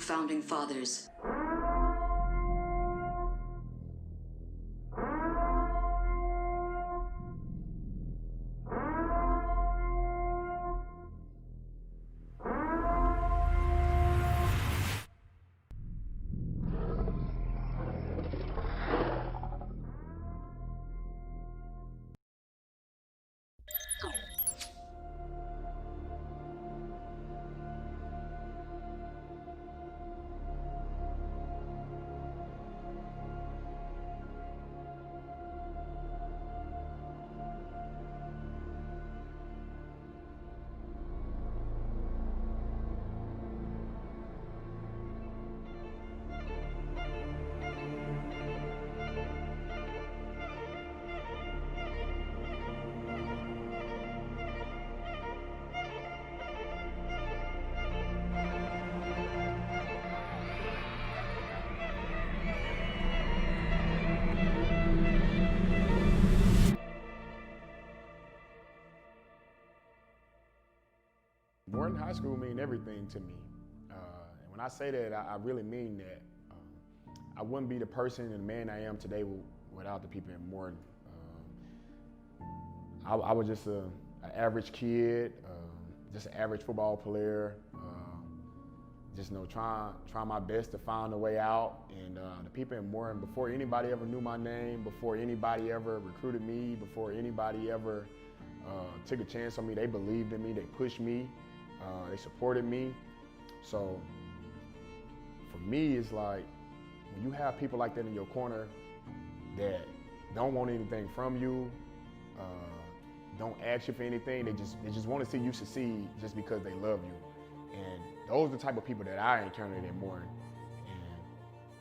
founding fathers. Morton High School mean everything to me. And when I say that, I really mean that. I wouldn't be the person and the man I am today without the people in Morton. I was just an average kid, just an average football player, just trying my best to find a way out. And the people in Morton, before anybody ever knew my name, before anybody ever recruited me, before anybody ever took a chance on me, they believed in me, they pushed me, they supported me. So for me, it's like, when you have people like that in your corner that don't want anything from you, don't ask you for anything, they just want to see you succeed just because they love you. And those are the type of people that I encountered in Morton.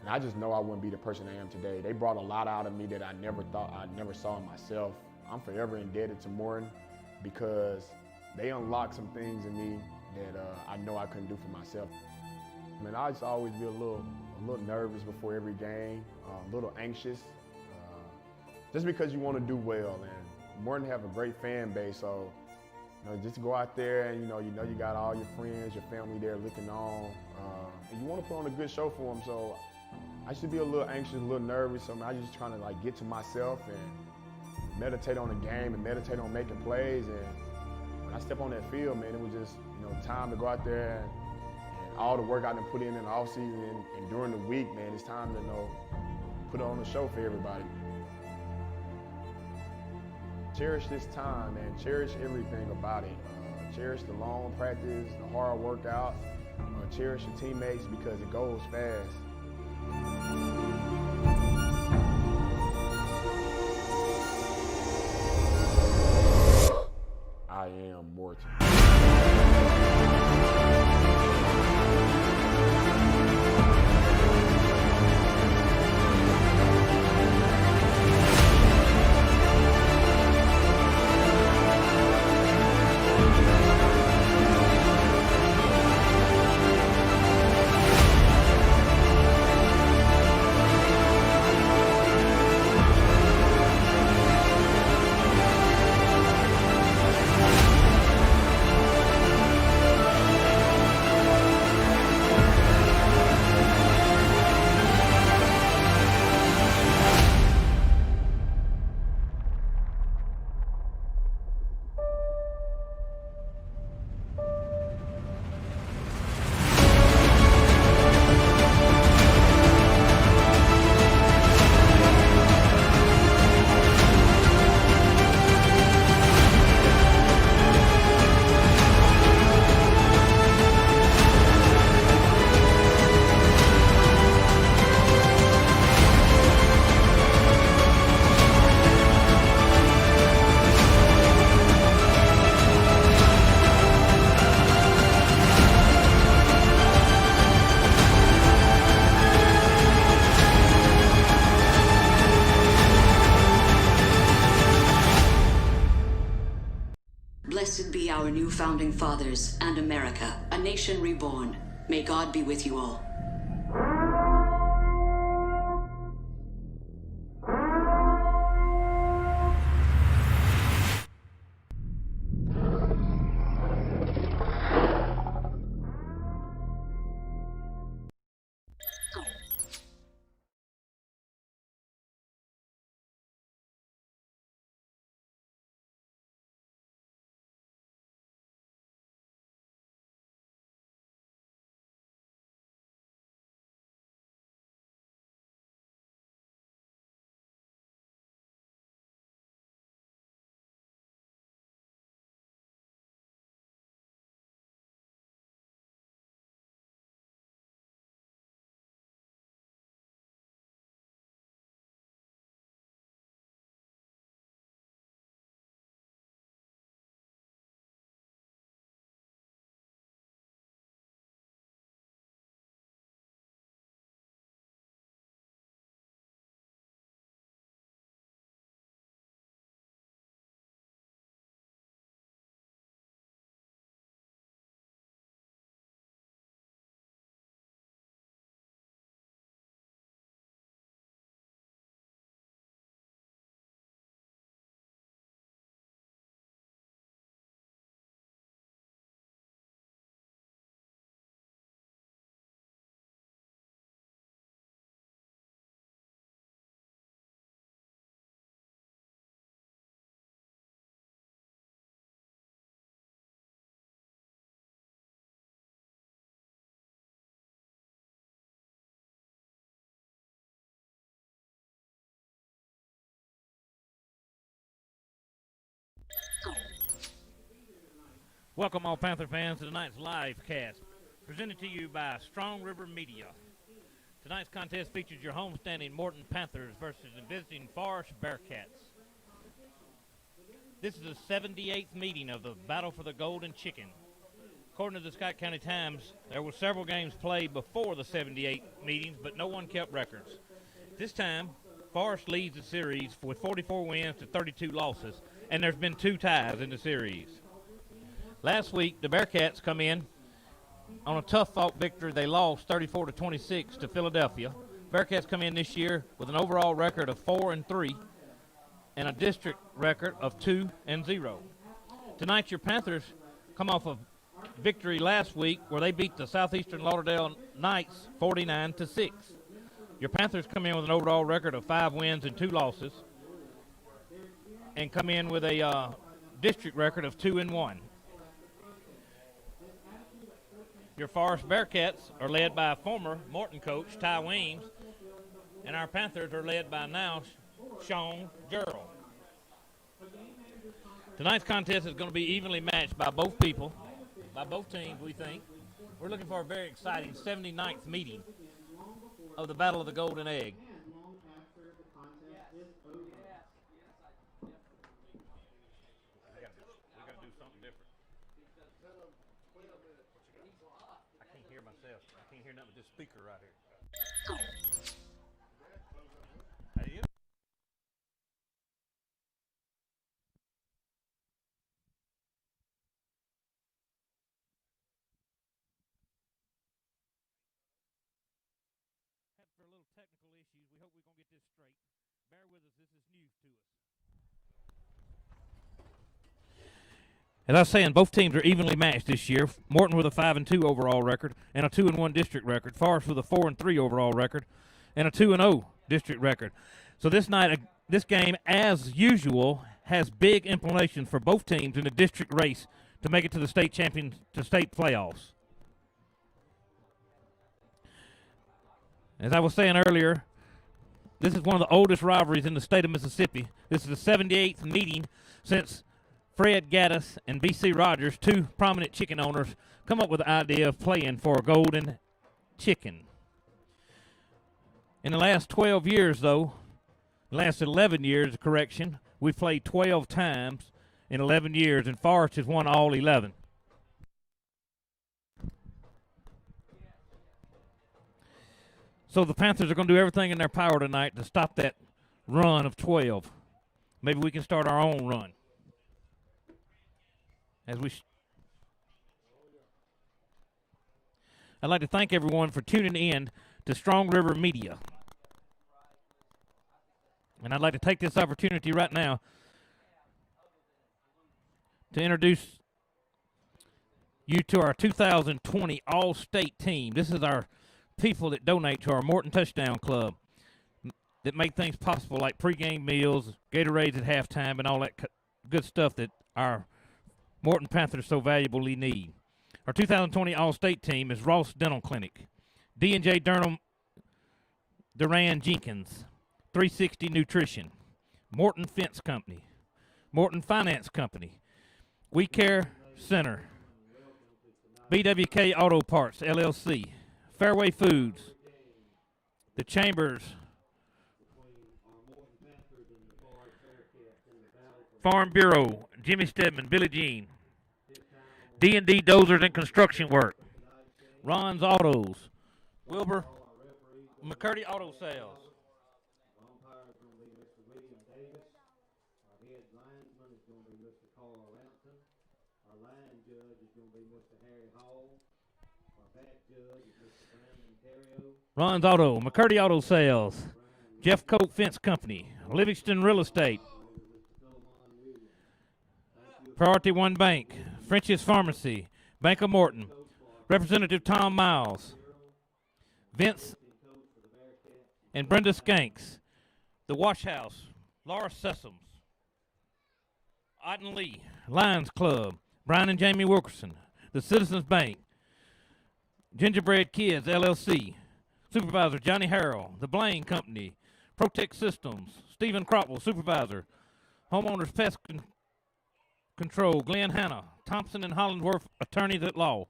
And I just know I wouldn't be the person I am today. They brought a lot out of me that I never saw in myself. I'm forever indebted to Morton because they unlocked some things in me that I know I couldn't do for myself. I mean, I just always be a little nervous before every game, a little anxious, just because you want to do well. And Morton have a great fan base, so just to go out there and you got all your friends, your family there looking on, and you want to put on a good show for them. So I should be a little anxious, a little nervous. So I just trying to get to myself and meditate on the game and meditate on making plays. And when I step on that field, man, it was just time to go out there and all the work I done put in the off season and during the week, man, it's time to put on a show for everybody. Cherish this time, man. Cherish everything about it. Cherish the long practice, the hard workouts. Cherish your teammates because it goes fast. I am Morton. Blessed be our new founding fathers and America, a nation reborn. May God be with you all. Welcome all Panther fans to tonight's live cast, presented to you by Strong River Media. Tonight's contest features your homestanding Morton Panthers versus the visiting Forest Bearcats. This is the 78th meeting of the Battle for the Golden Chicken. According to the Scott County Times, there were several games played before the 78 meetings, but no one kept records. This time, Forest leads the series with 44 wins to 32 losses, and there's been 2 ties in the series. Last week, the Bearcats come in on a tough-fought victory. They lost 34-26 to Philadelphia. Bearcats come in this year with an overall record of 4-3 and a district record of 2-0. Tonight, your Panthers come off a victory last week where they beat the Southeastern Lauderdale Knights 49-6. Your Panthers come in with an overall record of 5 wins and 2 losses and come in with a district record of 2-1. Your Forest Bearcats are led by former Morton coach Ty Weems, and our Panthers are led by now Sean Gerald. Tonight's contest is going to be evenly matched by both teams, we think. We're looking for a very exciting 79th meeting of the Battle of the Golden Egg. This speaker right here. Hey, you? For a little technical issues, we hope we're going to get this straight. Bear with us, this is news to us. As I was saying, both teams are evenly matched this year. Morton with a 5-2 overall record and a 2-1 district record. Forest with a 4-3 overall record and a 2-0 district record. So this night, this game, as usual, has big implications for both teams in the district race to make it to the state playoffs. As I was saying earlier, this is one of the oldest rivalries in the state of Mississippi. This is the 78th meeting since Fred Gaddis and B.C. Rogers, 2 prominent chicken owners, come up with the idea of playing for a golden chicken. In the last 12 years, though, last 11 years, correction, we've played 12 times in 11 years, and Forest has won all 11. So the Panthers are going to do everything in their power tonight to stop that run of 12. Maybe we can start our own run. I'd like to thank everyone for tuning in to Strong River Media. And I'd like to take this opportunity right now to introduce you to our 2020 All-State team. This is our people that donate to our Morton Touchdown Club that make things possible like pregame meals, Gatorades at halftime, and all that good stuff that our Morton Panthers so valuably need. Our 2020 All-State team is Ross Dental Clinic, D&J Duran Jenkins, 360 Nutrition, Morton Fence Company, Morton Finance Company, We Care Center, BWK Auto Parts, LLC, Fairway Foods, the Chambers, Farm Bureau, Jimmy Stedman, Billy Jean, D&D Dozers and Construction Work, Ron's Autos, Wilbur McCurdy Auto Sales. Ron's Auto, McCurdy Auto Sales, Jeff Coat Fence Company, Livingston Real Estate, Priority One Bank, French's Pharmacy, Bank of Morton, Representative Tom Miles, Vince and Brenda Skanks, The Wash House, Laura Sessoms, Otten Lee, Lions Club, Brian and Jamie Wilkerson, The Citizens Bank, Gingerbread Kids, LLC, Supervisor Johnny Harrell, The Blaine Company, Protect Systems, Stephen Cropwell, Supervisor, Homeowners Pest Control, Glenn Hanna, Thompson and Hollingsworth, attorneys at law.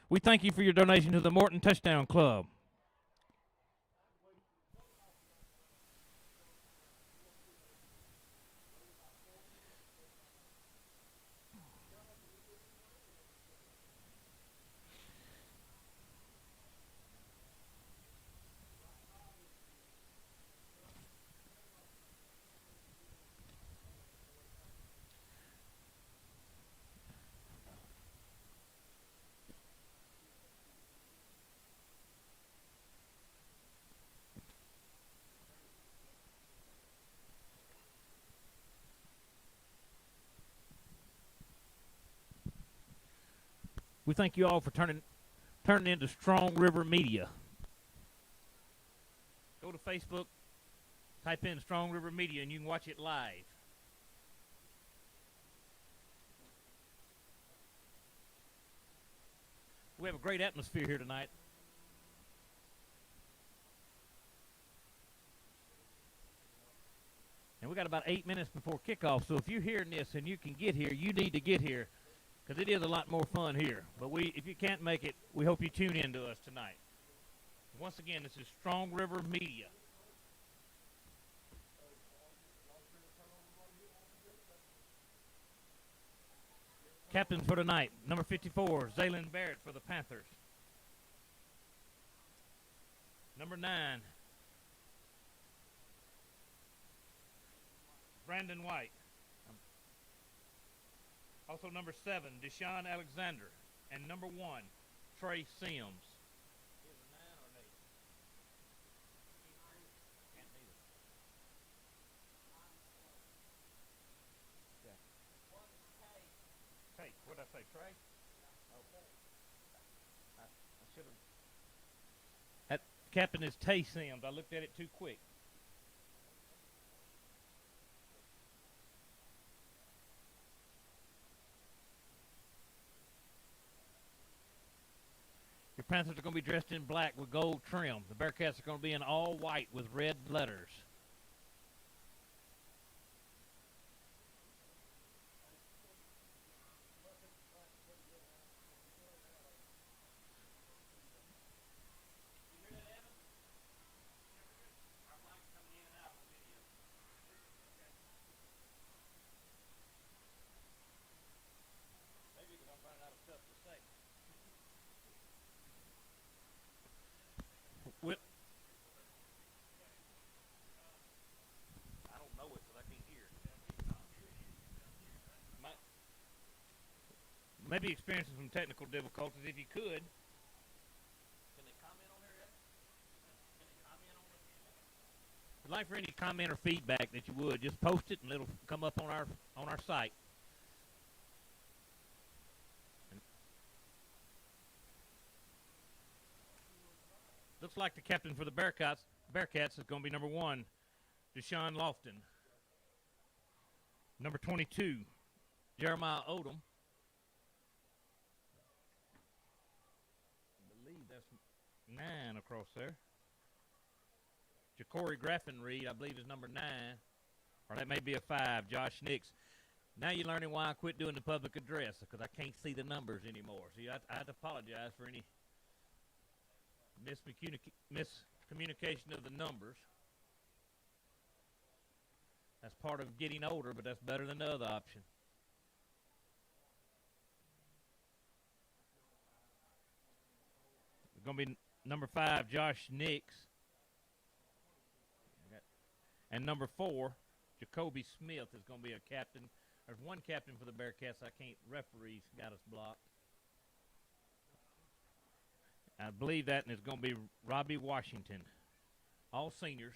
We thank you for your donation to the Morton Touchdown Club. We thank you all for turning into Strong River Media. Go to Facebook, type in Strong River Media, and you can watch it live. We have a great atmosphere here tonight. And we got about 8 minutes before kickoff, so if you're hearing this and you can get here, you need to get here, because it is a lot more fun here. But if you can't make it, we hope you tune in to us tonight. Once again, this is Strong River Media. Captains for tonight, number 54, Zaylin Barrett for the Panthers. Number 9, Brandon White. Also number 7, Deshaun Alexander. And number 1, Trey Sims. What did I say, Trey? Okay. I should have. That captain is Tay Sims. I looked at it too quick. Your Panthers are going to be dressed in black with gold trim. The Bearcats are going to be in all white with red letters. I don't know it because I can't hear. Maybe experiencing some technical difficulties. If you could, can they comment on there yet? Can they comment on it? I'd like for any comment or feedback that you would just post it and it'll come up on our site. Looks like the captain for the Bearcats is going to be number 1, Deshaun Lofton. Number 22, Jeremiah Odom. I believe that's 9 across there. Ja'Cory Graffin-Reed, I believe, is number 9. Or that may be a 5, Josh Nix. Now you're learning why I quit doing the public address, because I can't see the numbers anymore. So I have to apologize for any miscommunication of the numbers. That's part of getting older, but that's better than the other option. It's going to be number 5, Josh Nix. And number 4, Jacoby Smith is going to be a captain. There's one captain for the Bearcats. Referees got us blocked. I believe that, and it's going to be Robbie Washington. All seniors.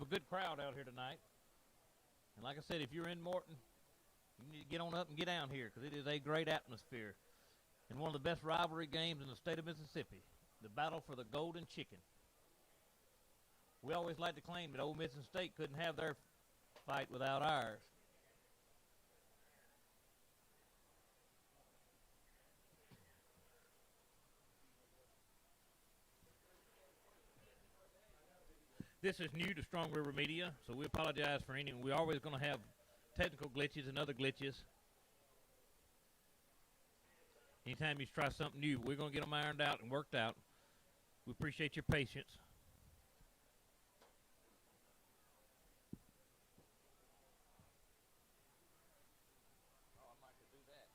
Have a good crowd out here tonight. And like I said, if you're in Morton, you need to get on up and get down here because it is a great atmosphere. And one of the best rivalry games in the state of Mississippi, the battle for the golden chicken. We always like to claim that Ole Miss and State couldn't have their fight without ours. This is new to Strong River Media, so we apologize for any. We're always going to have technical glitches and other glitches. Anytime you try something new, we're going to get them ironed out and worked out. We appreciate your patience. Oh, I might could do that.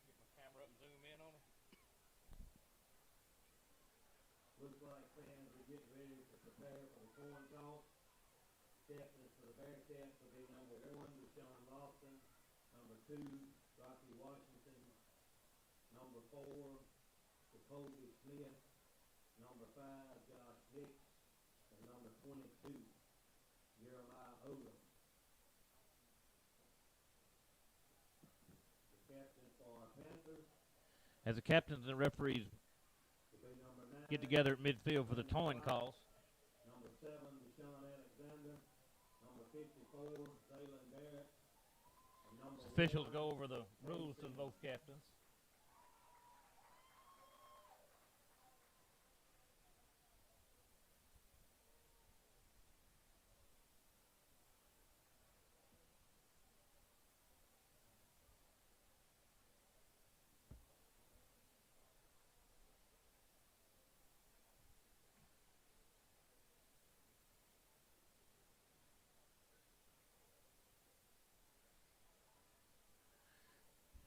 Get my camera up and zoom in on it. Looks like fans are getting ready to prepare for the coin toss. Captains for the Bearcats will be number 1, Deshaun Lofton, number 2, Rocky Washington, number 4, Jacoby Smith, number 5, Josh Hicks, and number 22, Jeremiah Odom. The captain for our Panthers. As the captains and referees get together at midfield for the coin calls. Number 7, Deshaun Alexander. Number 54, Zaylon Barrett. And number Officials go over the rules to both captains.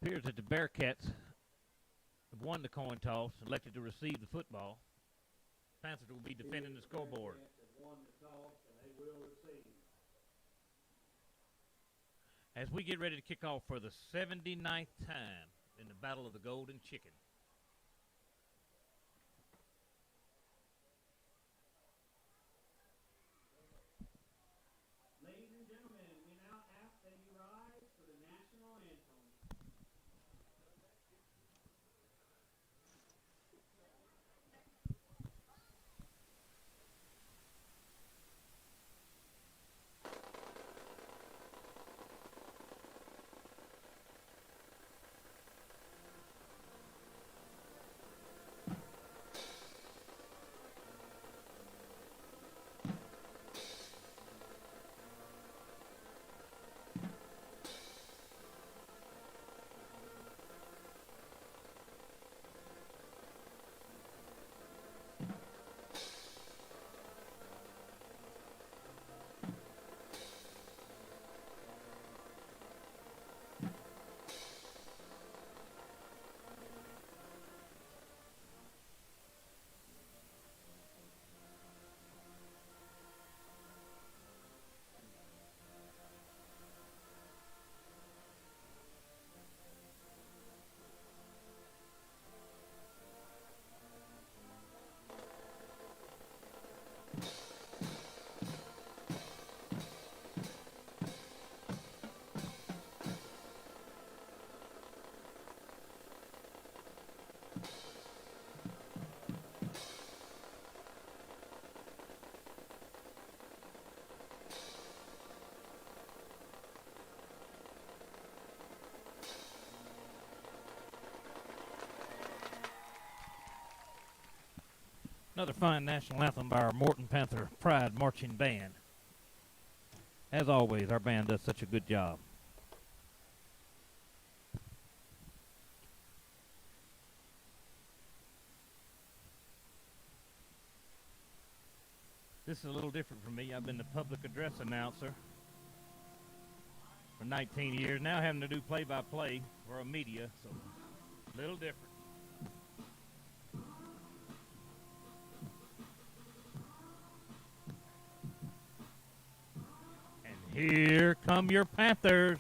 Appears that the Bearcats have won the coin toss, elected to receive the football. Panthers will be defending the scoreboard. won the toss, and they will receive. As we get ready to kick off for the 79th time in the Battle of the Golden Chicken. Ladies and gentlemen, we now ask that you rise for the national anthem. Another fine national anthem by our Morton Panther Pride Marching Band. As always, our band does such a good job. This is a little different for me. I've been the public address announcer for 19 years. Now having to do play-by-play for a media, so a little different. Here come your Panthers.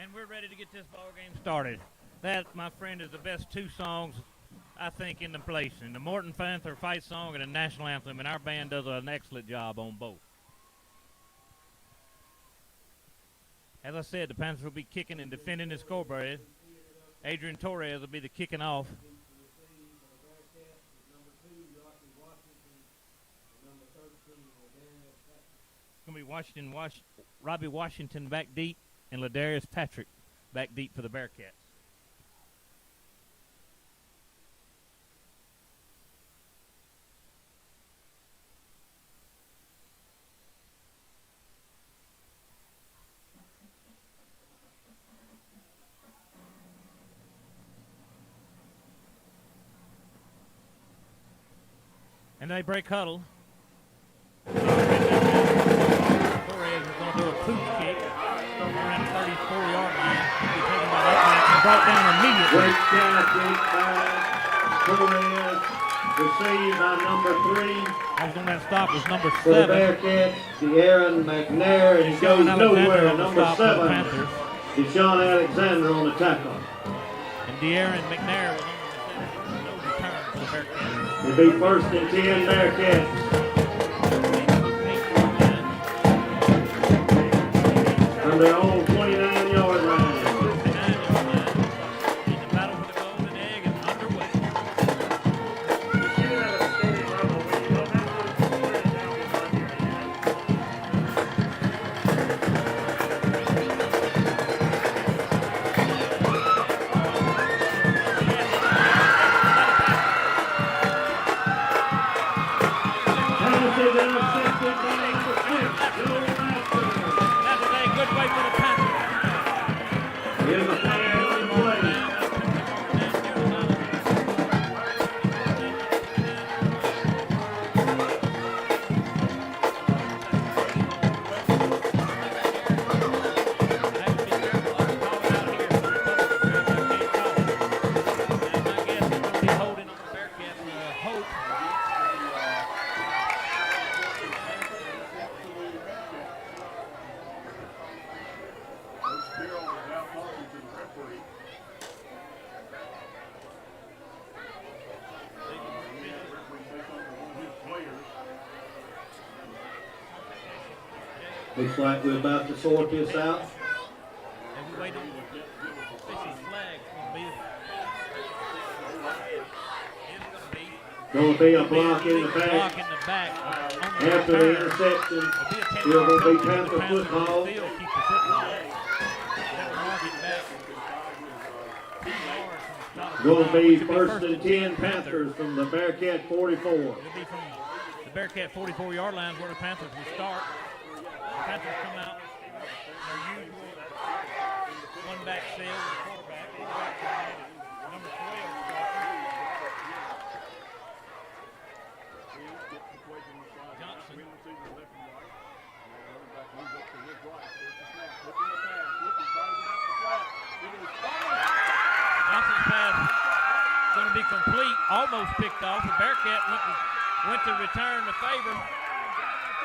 And we're ready to get this ball game started. That, my friend, is the best two songs, I think, in the place. And the Morton Panther fight song and the national anthem. And our band does an excellent job on both. As I said, the Panthers will be kicking and defending the scoreboard. Adrian Torres will be the kicking off. It's going to be Robbie Washington back deep and Ladarius Patrick back deep for the Bearcats. And they break huddle. Torres is going to do a pooch kick around the 34-yard line. He'll be taken by that back and brought down immediately. Great catch inside. Torres received on number 3. I was on that stop was number For the 7. Bearcats, De'Aaron McNair, and he goes nowhere. Number 7 is Sean Alexander on the tackle. And De'Aaron McNair was on the reception. No return for the Bearcats. It'll be 1st and 10 Bearcats. On their own 29-yard line. And the battle for the golden egg is underway. Looks like we're about to sort this out. And we wait on the official's flag. Going to be a block in the back. After the interception, it's going to be Panther football. Going to be 1st and 10 Panthers from the Bearcat 44. It'll be from the Bearcat 44-yard line where the Panthers will start. The Panthers come out their usual one-back sail with the quarterback. Number 12 Johnson. Johnson's pass is going to be complete, almost picked off. The Bearcat went to return the favor,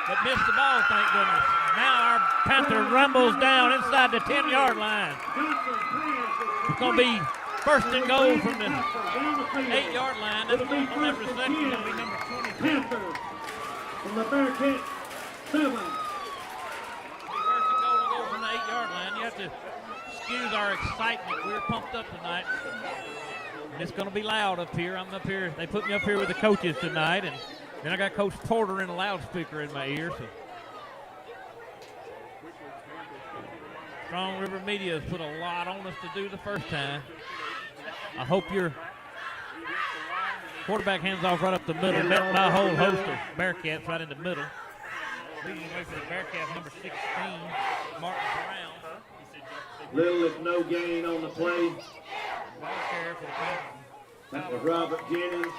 but missed the ball, thank goodness. Now our Panther rumbles down inside the 10-yard line. It's going to be 1st and goal from the 8-yard line. That's on that reception. It'll be number 22. Panthers from the Bearcat 7. 1st and goal to go from the 8-yard line. You have to excuse our excitement. We're pumped up tonight. It's going to be loud up here. I'm up here. They put me up here with the coaches tonight, and then I got Coach Porter in a loudspeaker in my ear. So Strong River Media has put a lot on us to do the first time. I hope your quarterback hands off right up the middle. Met my whole host of Bearcats right in the middle. Leading away for the Bearcats, number 16, Martin Brown. Little if no gain on the play. Ball carrier for the Panthers. That was Robert Jennings.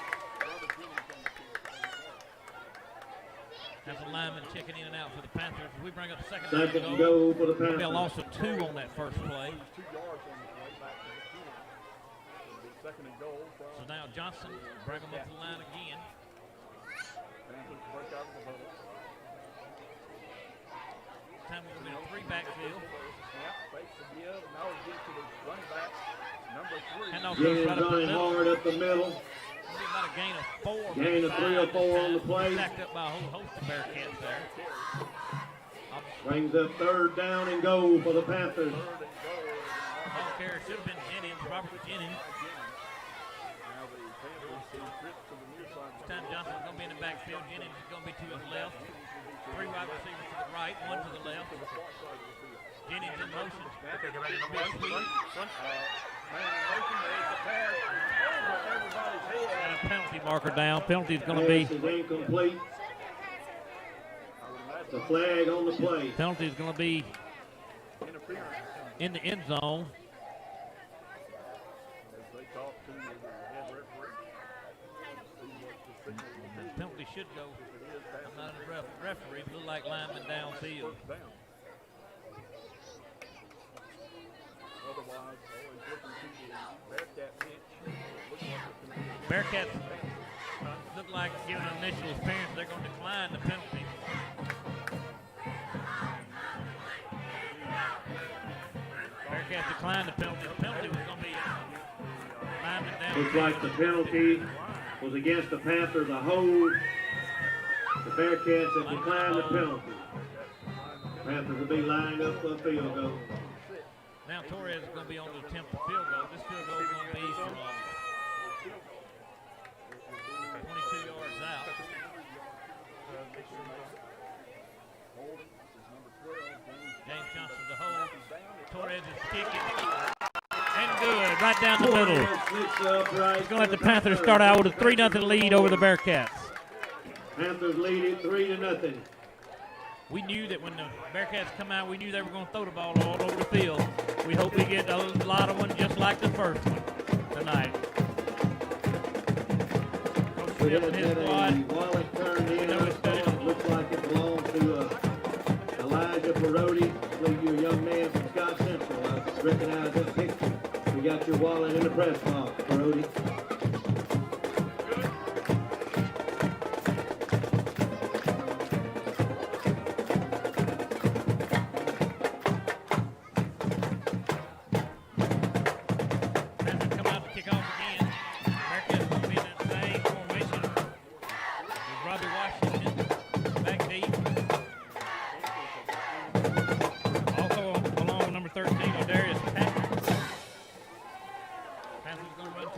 That's a lineman checking in and out for the Panthers. We bring up second Second goal for the There'll be a Panthers. loss of 2 on that first play. So now Johnson bring them up the line again. Time we're going to be a 3-back field. Jennings right running hard up the middle. About a gain of 4. Gain of 3 or 4 on the play. Stacked up by a whole host of Bearcats there. Brings up 3rd down and goal for the Panthers. Ball carrier should have been Jennings, Robert Jennings. This time Johnson's going to be in the backfield. Jennings is going to be to his left. 3 wide receivers to the right, 1 to the left. Jennings in motion. Big sweep. And a penalty marker down. Penalty is going to be. Pass is incomplete. The flag on the play. Penalty is going to be in the end zone. Penalty should go. I'm not a referee, but look like lineman downfield. Bearcats look like giving an initial appearance. They're going to decline the penalty. Bearcats declined the penalty. The penalty was going to be lineman downfield. Looks like the penalty was against the Panthers, a hold. The Bearcats have declined the penalty. Panthers will be lined up for a field goal. Now Torres is going to be on to attempt the field goal. This field goal is going to be from 22 yards out. James Johnson to hold. Torres is kicking. And good, right down the middle. He's going to let the Panthers start out with a 3-0 lead over the Bearcats. Panthers lead it 3-0. We knew that when the Bearcats come out, we knew they were going to throw the ball all over the field. We hope we get a lot of them just like the first one tonight. Coach We Smith had and his squad. wallet turned in. Looks like it belongs to Elijah Parodi. I believe you're a young man from Scott Central. I recognize that picture. We got your wallet in the press box, Parodi.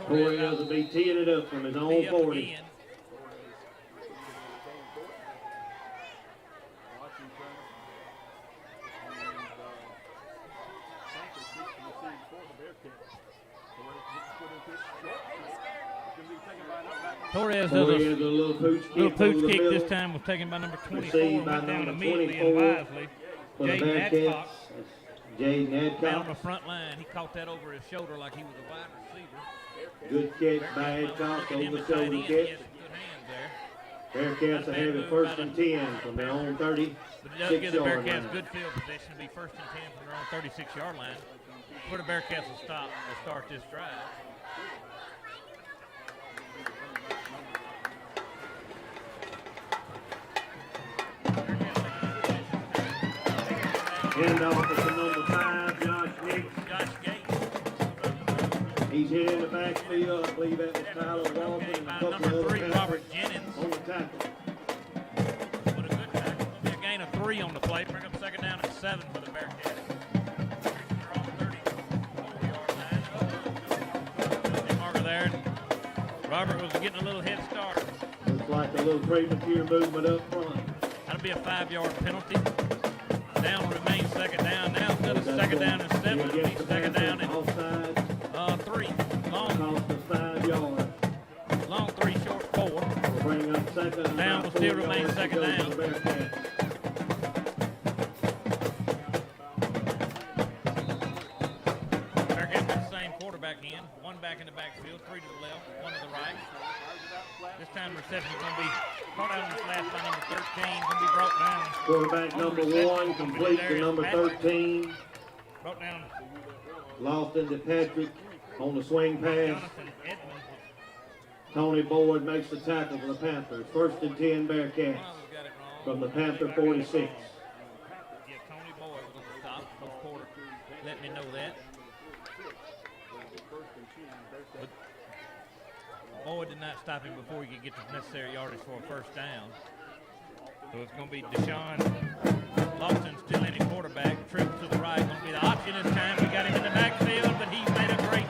Torres will be teeing it up from his own 40. Torres does a little pooch kick this time, was taken by number 24 and went down immediately and wisely. Jaden Adcock. Man on the front line, he caught that over his shoulder like he was a wide receiver. Good catch by Adcock, over the shoulder catch. Bearcats are having 1st and 10 from their own 36-yard line. But it does give the Bearcats good field position to be 1st and 10 from their own 36-yard line. Where the Bearcats will stop, will start this drive. Handoff is to number 5, Josh Gates. He's here in the backfield. I believe that was Tyler Walton and a couple of number 3, other Robert Jennings. on the tackle. What a good tackle. It'll be a gain of 3 on the play. Bring up 2nd down and 7 for the Bearcats. They're on 34-yard line. Marker there. Robert was getting a little head start. Looks like a little premature movement up front. That'll be a 5-yard penalty. Down remains 2nd down. Now instead of 2nd down and 7, it'll be 2nd down and 3. Long. Cost us 5 yards. Long 3, short 4. We'll bring up 2nd. Down will still remain 2nd down. Bearcats got the same quarterback in. 1 back in the backfield, 3 to the left, 1 to the right. This time reception is going to be caught out on the flat by number 13. Going to be brought down. Quarterback number 1 complete to number 13. Brought down. Lost into Patrick on the swing pass. Jonathan Edmonds. Tony Boyd makes the tackle for the Panthers. 1st and 10 Bearcats from the Panther 46. Yeah, Tony Boyd was on the stop. Coach Porter let me know that. But Boyd did not stop him before he could get the necessary yardage for a first down. So it's going to be Deshaun Lawson still in at quarterback. Trip to the right. Going to be the option this time. We got him in the backfield, but he's made a great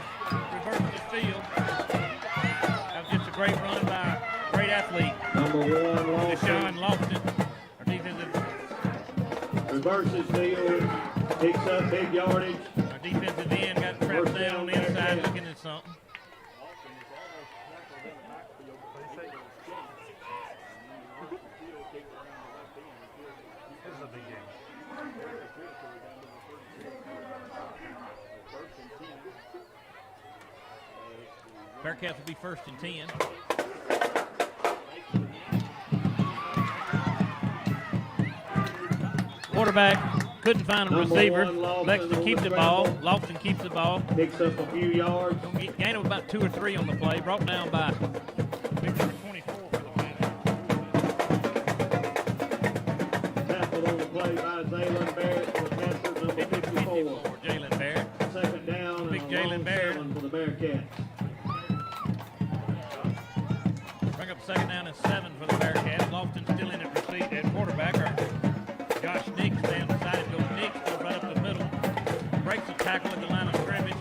reverse to the field. That was just a great run by a great athlete. Number 1, Lawson. Deshaun Lawson. Our defensive. Reverses field. Picks up big yardage. Our defensive end got trapped down on the inside looking at something. Bearcats will be 1st and 10. Quarterback couldn't find a receiver. Lexington keeps the ball. Lawson keeps the ball. Picks up a few yards. Gain of about 2 or 3 on the play. Brought down by big number 24 for the Panthers. Tackled on the play by Jalen Barrett for the Panthers, number 54. Jalen Barrett. Second down Big and a Jalen long Barrett. 7 for the Bearcats. Bring up 2nd down and 7 for the Bearcats. Lofton still in at quarterback. Josh Nix down the side. Goes Nix, goes right up the middle. Breaks the tackle at the line of scrimmage.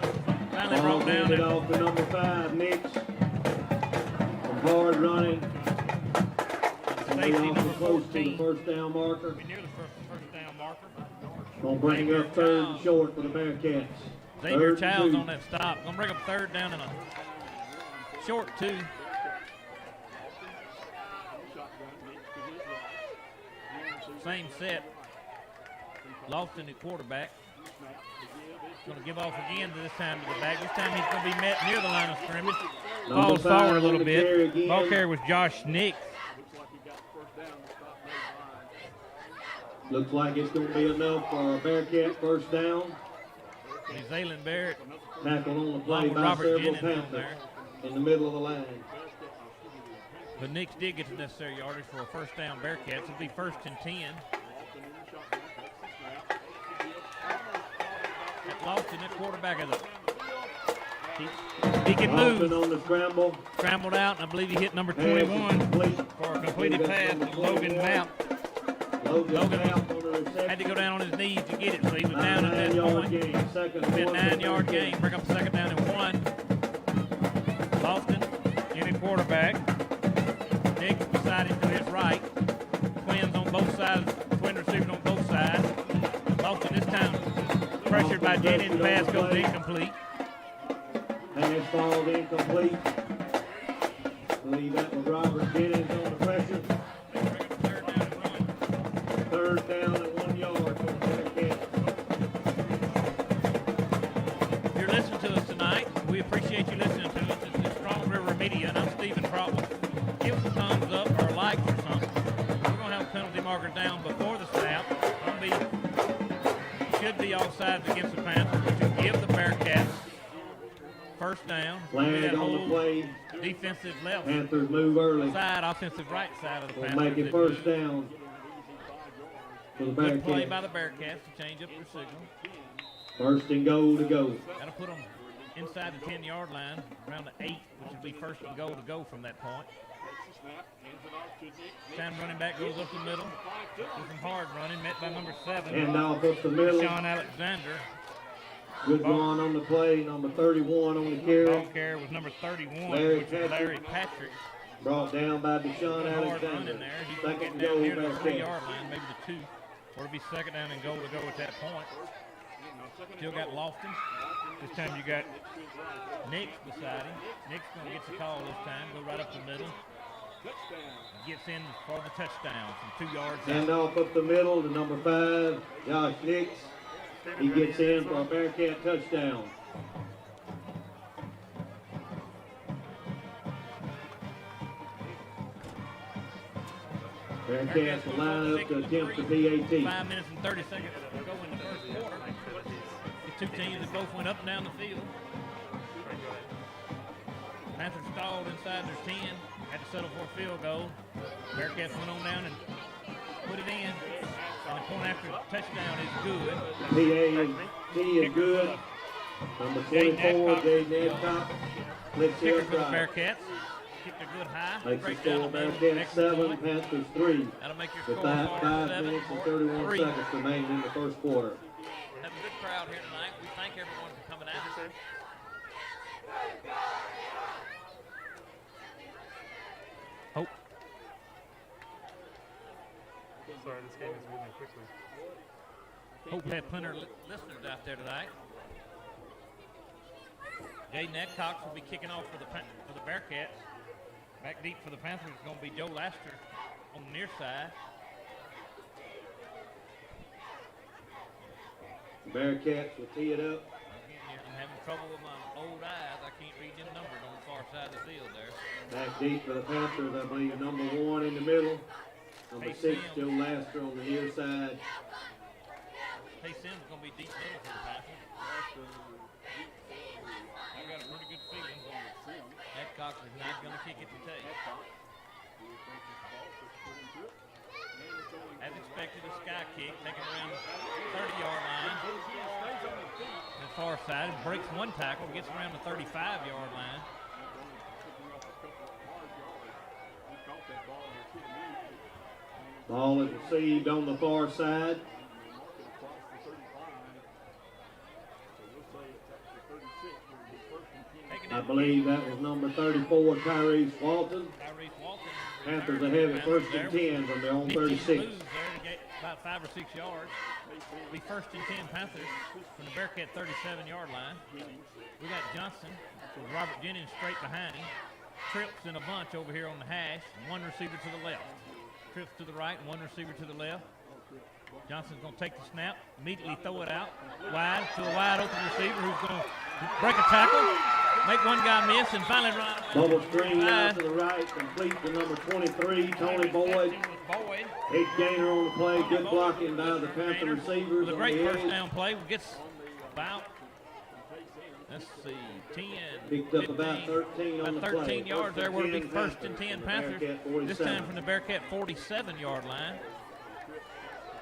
Finally Ball brought down. handed off to number 5, Nix. From hard running. Safety number Close to the 14. first down marker. Be near the first down marker. Gonna bring up 3rd and short for the Bearcats. Xavier 3rd and Childs 2. on that stop. Gonna bring up 3rd down and a short 2. Same set. Lofton at quarterback. Going to give off again this time to the back. This time he's going to be met near the line of scrimmage. Falls forward a little bit. Ball carrier was Josh Nix. Looks like it's going to be enough for a Bearcat first down. Zaylen Barrett. Tackled on the play Along with by Robert several Jennings on Panthers there. in the middle of the line. But Nix did get the necessary yardage for a first down Bearcats. It'll be 1st and 10. At Lawson, that quarterback of he can Lawson move. on the scramble. Scrambled out, and I believe he hit number Pass is 21 complete. for a completed pass to Logan Mount. Logan Logan on the reception. had to go down on his knees to get it, so he was down at that 9-yard point. gain. Second It'll be a one for 9-yard Bearcats. gain. Bring up 2nd down and 1. Lofton in at quarterback. Nix beside him to his right. Twins on both sides. Twin receivers on both sides. Lofton this time pressured by Jennings. Pass goes incomplete. Pass falls incomplete. I believe that was Robert Jennings on the pressure. Bring up 3rd down and 1. 3rd down and 1 yard for the Bearcats. If you're listening to us tonight, we appreciate you listening to us. This is Strong River Media, and I'm Stephen Trotwood. Give us a thumbs up or a like or something. We're going to have a penalty marker down before the snap. Should be offsides against the Panthers, which will give the Bearcats first down. Flag on the play. Defensive left Panthers move early. side, offensive right side of the We'll Panthers. make it first down for the Good play Bearcats. by the Bearcats to change up their signal. First and goal to go. That'll put them inside the 10-yard line, around the 8, which would be 1st and goal to go from that point. Time running back goes up the middle. With some hard running, met by number 7. Hand off up the middle. Sean Alexander. Good run on the play. Number 31 on the Ball carry. carrier was number 31, Larry which is Larry Patrick. Brought down by Deshaun Hard run Alexander. in there. He's going to Second get down goal near the Bearcats. 3-yard line, maybe the 2. Or it'll be 2nd down and goal to go at that point. Still got Lofton. This time you got Nix beside him. Nix going to get the call this time. Go right up the middle. Gets in for the touchdown from 2 yards Hand out. off up the middle to number 5, Josh Nix. He gets in for a Bearcat touchdown. Bearcats will line up to attempt the PAT. 5 minutes and 30 seconds to go in the first quarter. The two teams that both went up and down the field. Panthers stalled inside their 10. Had to settle for a field goal. Bearcats went on down and put it in. And the point after touchdown is good. PAT is good. Number 24, Jaden Adcock. Flicks Kicker here, for the try. Bearcats. Kicked a good high. Makes the Straight down score the middle. Bearcats Excellent 7, point. Panthers 3. That'll make your With score that, Forest 5 7, minutes and Morton 31 3. seconds remaining in the first quarter. Have a good crowd here tonight. We thank everyone for coming out. Hope. Sorry, this game is moving quickly. Hope we have plenty of listeners out there tonight. Jaden Adcox will be kicking off for the Bearcats. Back deep for the Panthers is going to be Joe Laster on the near side. The Bearcats will tee it up. I'm having trouble with my old eyes. I can't read them numbers on the far side of the field there. Back deep for the Panthers, I believe number 1 in the middle. Number Hey, 6, Sims. Joe Laster on the near side. Tay Sims is going to be deep middle for the Panthers. I got a pretty good feeling. Adcox is not going to kick it to Tay. As expected, a sky kick taken around the 30-yard line. On the far side, breaks one tackle, gets around the 35-yard line. Ball is received on the far side. I believe that was number 34, Tyrese Walton. Tyrese Walton. Panthers ahead at first and 10 from their own 36. Moves there to get about 5 or 6 yards. Be first and 10 Panthers from the Bearcat 37-yard line. We got Johnson with Robert Jennings straight behind him. Trips in a bunch over here on the hash. One receiver to the left. Trips to the right and one receiver to the left. Johnson's going to take the snap, immediately throw it out wide to a wide open receiver who's going to break a tackle, make one guy miss, and finally run. Bubble screen out to the right, complete to number 23, Tony Boyd. Big gainer on the play, good blocking by the Panther receivers. With a on great the first edge. down play, gets about, let's see, 10, Picked up about 13 on the about play. 13 yards there. We're big first and 10 from the Panthers. Bearcat This 47. time from the Bearcat 47-yard line.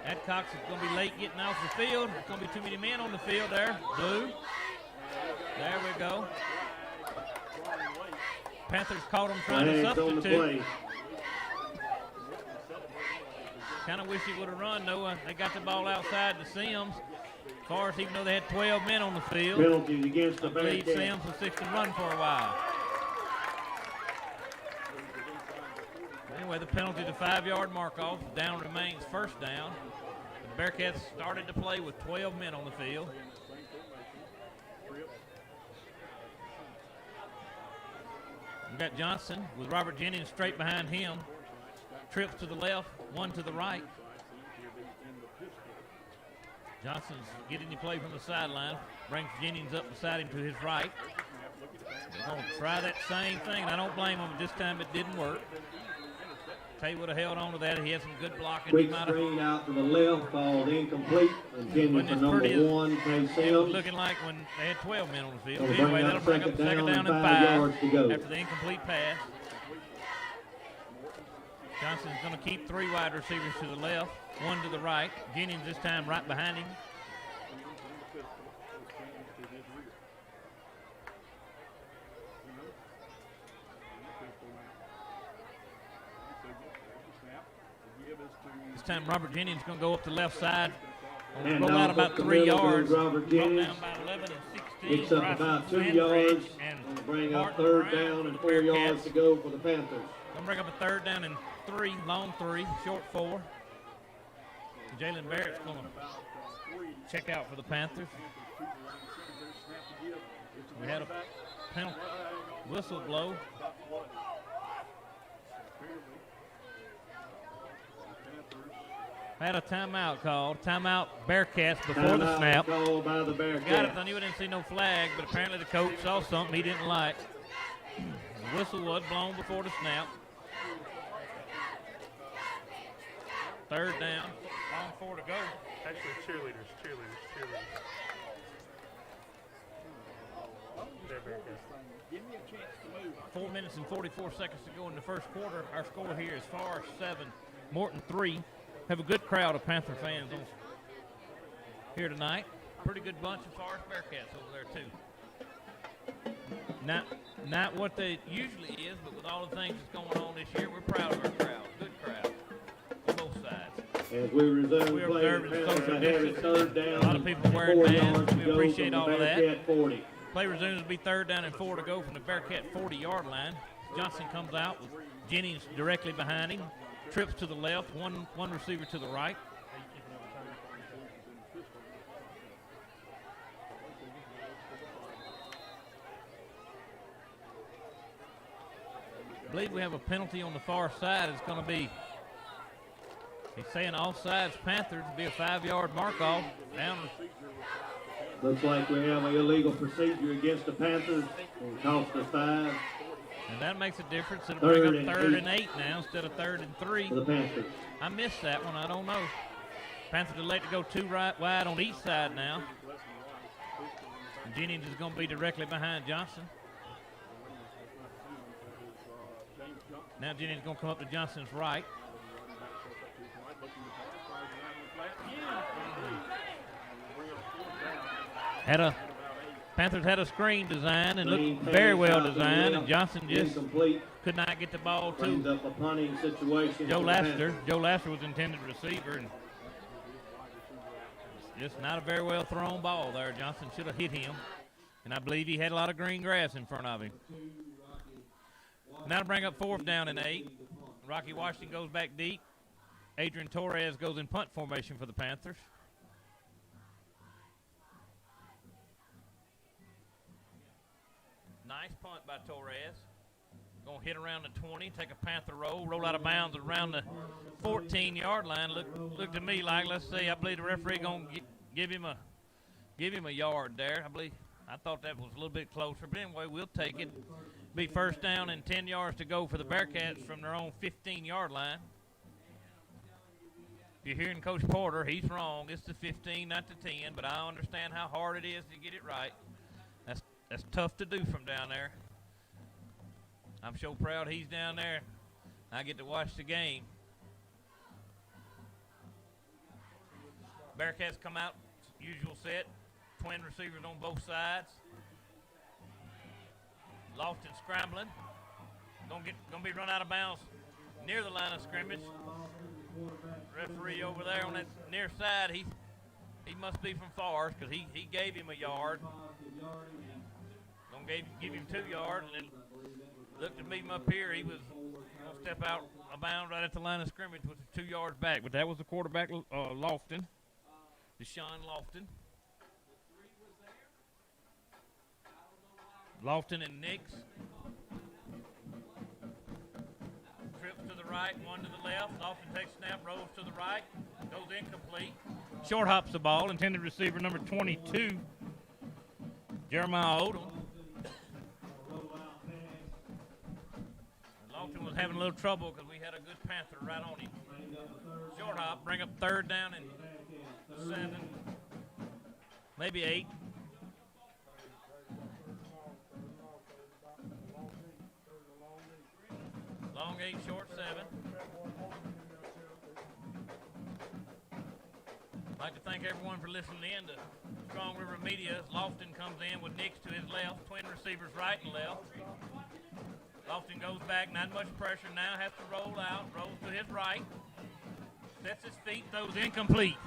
Adcox is going to be late getting off the field. There's going to be too many men on the field there. Blue. There we go. Panthers caught him trying to Flags on the substitute. play. Kind of wish he would have run, though. They got the ball outside to Sims. Forrest, even though they had 12 men on the field, Penalties against the I believe Bearcats. Sims was fixed to run for a while. Anyway, the penalty, the 5-yard mark-off. Down remains first down. The Bearcats started to play with 12 men on the field. We got Johnson with Robert Jennings straight behind him. Trips to the left, one to the right. Johnson's getting the play from the sideline. Brings Jennings up beside him to his right. They're going to try that same thing, and I don't blame them. This time it didn't work. Tay would have held on to that. He had some good blocking. Quick He might have- screen out to the left, ball incomplete. Intended Wasn't for as number pretty as 1, Tay It was Sims. looking like when they had 12 men on the field. Gonna bring Anyway, up that'll bring up second second down down and and 5 5 yards to go. after the incomplete pass. Johnson's going to keep 3 wide receivers to the left, 1 to the right. Jennings this time right behind him. This time Robert Jennings going to go up the left side. And Roll out about up the 3 middle yards. goes Robert Roll Jennings. down by 11 and 16. Gets up Right about from 2 Sandridge yards. and Gonna bring up Martin 3rd Brown down for and the 4 yards Bearcats. to go for the Panthers. Gonna bring up a 3rd down and 3, long 3, short 4. Jalen Barrett's gonna check out for the Panthers. We had a penalty whistle blow. Had a timeout called. Timeout Bearcats before the Timeout snap. called by the Got it. Bearcats. I knew I didn't see no flag, but apparently the coach saw something he didn't like. The whistle was blown before the snap. 3rd down. Long 4 to go. Actually, cheerleaders. They're very good. 4 minutes and 44 seconds to go in the first quarter. Our score here is Forest 7, Morton 3. Have a good crowd of Panther fans here tonight. Pretty good bunch of Forest Bearcats over there, too. Not what they usually is, but with all the things that's going on this year, we're proud of our crowd. Good crowd on both sides. As we resume We're play, observing the Panthers social ahead at third distancing. down. A lot of people wearing 4 masks. yards to We go appreciate from the all of that. Bearcat 40. Play resumes to be 3rd down and 4 to go from the Bearcat 40-yard line. Johnson comes out with Jennings directly behind him. Trips to the left, one receiver to the right. I believe we have a penalty on the far side. It's going to be, he's saying offsides Panthers, be a 5-yard mark-off. Down. Looks like we have an illegal procedure against the Panthers. It cost us 5 And that makes a difference. It'll bring Third up and 3rd and 8 now instead of 3rd and 3. for the Panthers. I missed that one. I don't know. Panthers elect to go 2 wide on each side now. And Jennings is going to be directly behind Johnson. Now Jennings is going to come up to Johnson's right. Panthers had a screen design and looked very well designed, and Johnson just could not get the ball Brings to up a punting situation. Joe for the Laster. Panthers. Joe Laster was intended receiver, and just not a very well thrown ball there. Johnson should have hit him, and I believe he had a lot of green grass in front of him. Now to bring up 4th down and 8. Rocky Washington goes back deep. Adrian Torres goes in punt formation for the Panthers. Nice punt by Torres. Going to hit around the 20, take a Panther roll out of bounds around the 14-yard line. Look to me like, let's see, I believe the referee going to give him a yard there. I thought that was a little bit closer, but anyway, we'll take it. Be 1st down and 10 yards to go for the Bearcats from their own 15-yard line. If you're hearing Coach Porter, he's wrong. It's the 15, not the 10, but I understand how hard it is to get it right. That's tough to do from down there. I'm so proud he's down there. I get to watch the game. Bearcats come out, usual set. Twin receivers on both sides. Lofton scrambling. Gonna be run out of bounds near the line of scrimmage. Referee over there on that near side, he must be from Forest because he gave him a yard. Gonna give him 2 yards, and then looked at me from up here. He was gonna step out of bounds right at the line of scrimmage, which is 2 yards back. But that was the quarterback, Lofton, Deshaun Lofton. Lofton and Nix. Trips to the right, one to the left. Lofton takes snap, rolls to the right, goes incomplete. Short hops the ball, intended receiver number 22, Jeremiah Odom. Lofton was having a little trouble because we had a good Panther right on him. Short hop, bring up 3rd down and 7, maybe 8. Long 8, short 7. I'd like to thank everyone for listening in to Strong River Media. Lofton comes in with Nix to his left, twin receivers right and left. Lofton goes back, not much pressure now, has to roll out, rolls to his right, sets his feet, throws incomplete.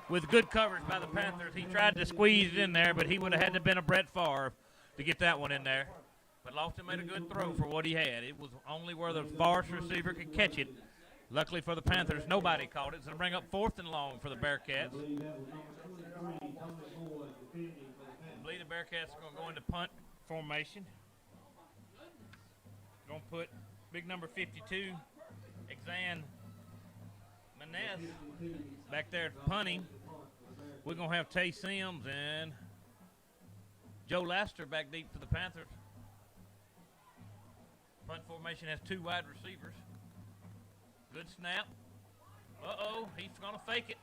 With good coverage by the Panthers, he tried to squeeze it in there, but he would have had to have been a Brett Favre to get that one in there. But Lofton made a good throw for what he had. It was only where the Forest receiver could catch it. Luckily for the Panthers, nobody caught it. So to bring up 4th and long for the Bearcats. I believe the Bearcats are going to go into punt formation. Going to put big number 52, Exan Maness, back there punting. We're going to have Tay Sims and Joe Laster back deep for the Panthers. Punt formation has 2 wide receivers. Good snap. Uh-oh, he's going to fake it.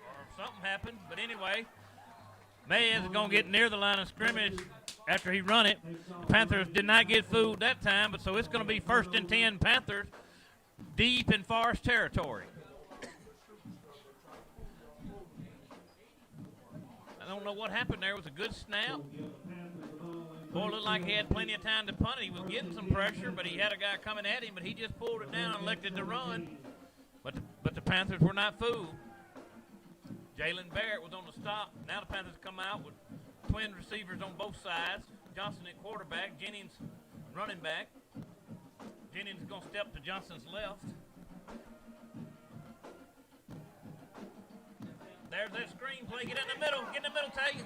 Or something happened. But anyway, Mayes is going to get near the line of scrimmage after he run it. The Panthers did not get fooled that time, but so it's going to be 1st and 10 Panthers deep in Forest territory. I don't know what happened there. It was a good snap. Boy, looked like he had plenty of time to punt it. He was getting some pressure, but he had a guy coming at him, but he just pulled it down and elected to run. But the Panthers were not fooled. Jalen Barrett was on the stop. Now the Panthers come out with twin receivers on both sides. Johnson at quarterback, Jennings running back. Jennings is going to step to Johnson's left. There's that screen play. Get in the middle. Get in the middle, Tay.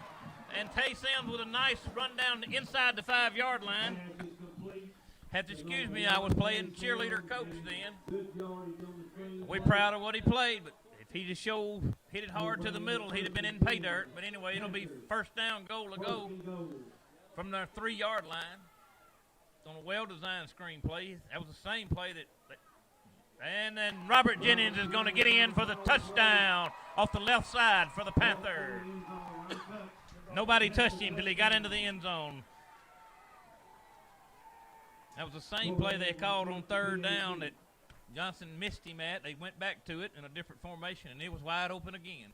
And Tay Sims with a nice run down inside the 5-yard line. Have to excuse me, I was playing cheerleader coach then. We're proud of what he played, but if he just hit it hard to the middle, he'd have been in pay dirt. But anyway, it'll be first down, goal to go from the 3-yard line. On a well-designed screen play. That was the same play that and then Robert Jennings is going to get in for the touchdown off the left side for the Panthers. Nobody touched him until he got into the end zone. That was the same play they called on third down that Johnson missed him at. They went back to it in a different formation, and it was wide open again.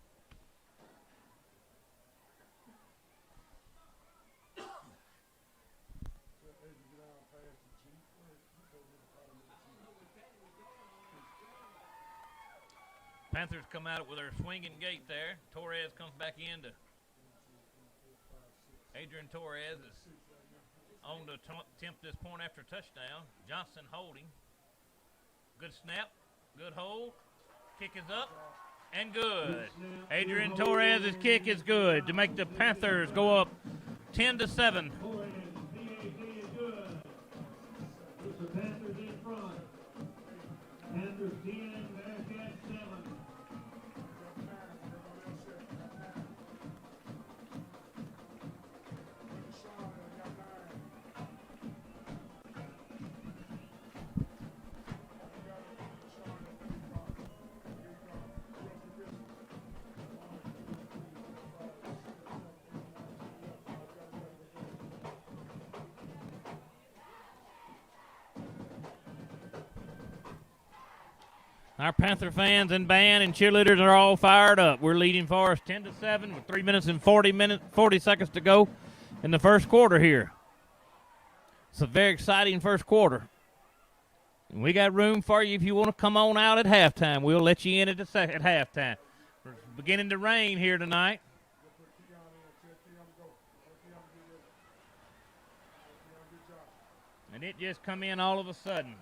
Panthers come out with their swinging gait there. Torres comes back in to Adrian Torres is on to attempt this point after touchdown. Johnson holding. Good snap. Good hold. Kick is up. And good. Adrian Torres' kick is good to make the Panthers go up 10-7. Panthers in front. Panthers 10, Bearcats 7. Our Panther fans and band and cheerleaders are all fired up. We're leading Forest 10-7 with 3 minutes and 40 seconds to go in the first quarter here. It's a very exciting first quarter. And we got room for you if you want to come on out at halftime. We'll let you in at halftime. It's beginning to rain here tonight. And it just come in all of a sudden.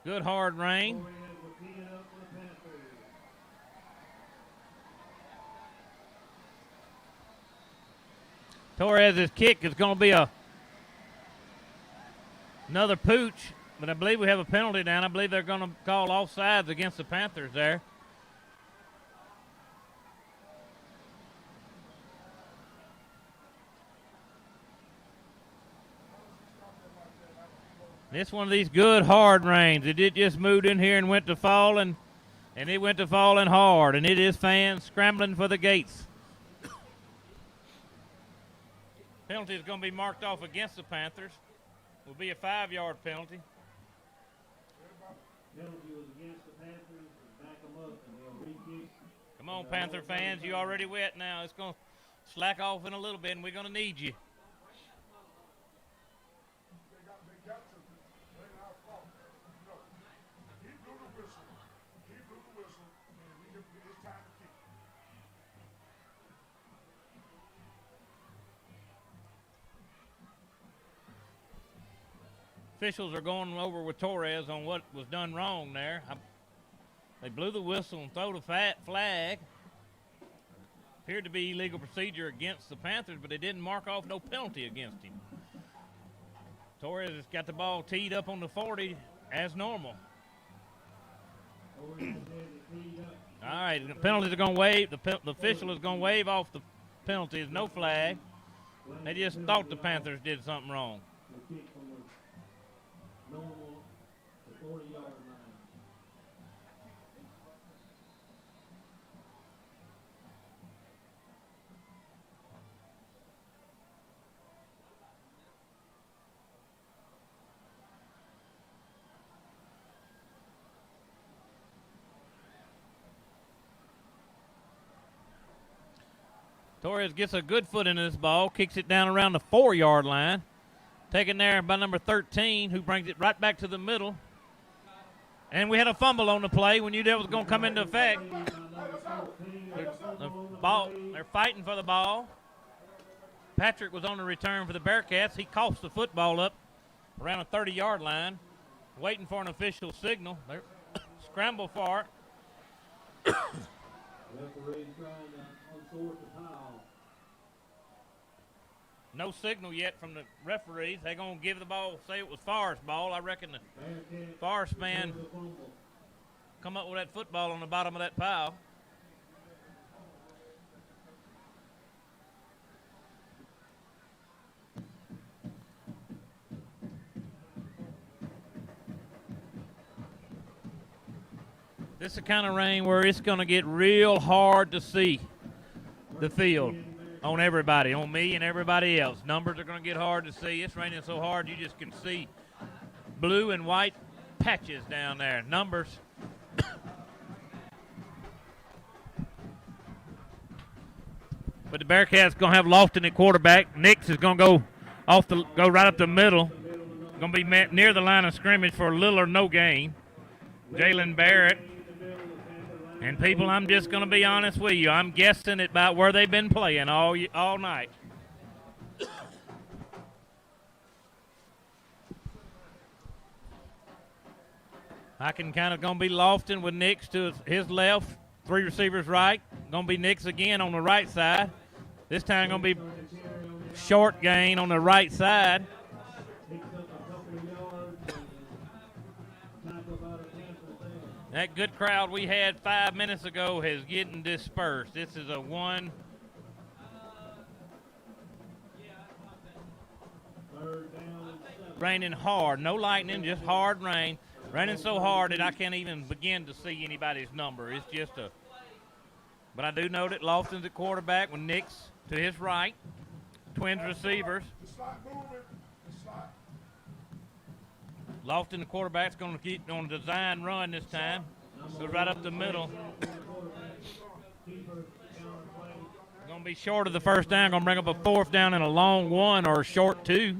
Good hard rain. Torres' kick is going to be another pooch, but I believe we have a penalty down. I believe they're going to call offsides against the Panthers there. This one of these good hard rains. It just moved in here and went to falling, and it went to falling hard, and it is fans scrambling for the gates. Penalty is going to be marked off against the Panthers. Will be a 5-yard penalty. Penalty was against the Panthers. Back them up and they'll re-kick. Come on, Panther fans. You already wet now. It's going to slack off in a little bit, and we're going to need you. Officials are going over with Torres on what was done wrong there. They blew the whistle and threw the flag. Appeared to be illegal procedure against the Panthers, but they didn't mark off no penalty against him. Torres has got the ball teed up on the 40 as normal. All right, the penalties are going to waive. The official is going to waive off the penalties. No flag. They just thought the Panthers did something wrong. Normal, the 40-yard line. Torres gets a good foot into this ball, kicks it down around the 4-yard line. Taken there by number 13, who brings it right back to the middle. And we had a fumble on the play. We knew that was going to come into effect. They're fighting for the ball. Patrick was on the return for the Bearcats. He coughs the football up around a 30-yard line, waiting for an official signal. They scramble for it. Referee trying to unforce the foul. No signal yet from the referees. They're going to give the ball, say it was Forrest ball. I reckon the Forrest man come up with that football on the bottom of that pile. This is the kind of rain where it's going to get real hard to see the field on everybody, on me and everybody else. Numbers are going to get hard to see. It's raining so hard you just can see blue and white patches down there. Numbers. But the Bearcats going to have Lofton at quarterback. Nix is going to go right up the middle. Going to be met near the line of scrimmage for little or no gain. Jalen Barrett. And people, I'm just going to be honest with you. I'm guessing about where they've been playing all night. I can kind of going to be Lofton with Nix to his left, 3 receivers right. Going to be Nix again on the right side. This time going to be short gain on the right side. That good crowd we had 5 minutes ago has getting dispersed. This is a one. Raining hard. No lightning, just hard rain. Raining so hard that I can't even begin to see anybody's number. It's just a. But I do know that Lofton's at quarterback with Nix to his right. Twins receivers. Lofton, the quarterback's going to keep on a design run this time. Goes right up the middle. Going to be short of the first down. Going to bring up a 4th down and a long 1 or a short 2.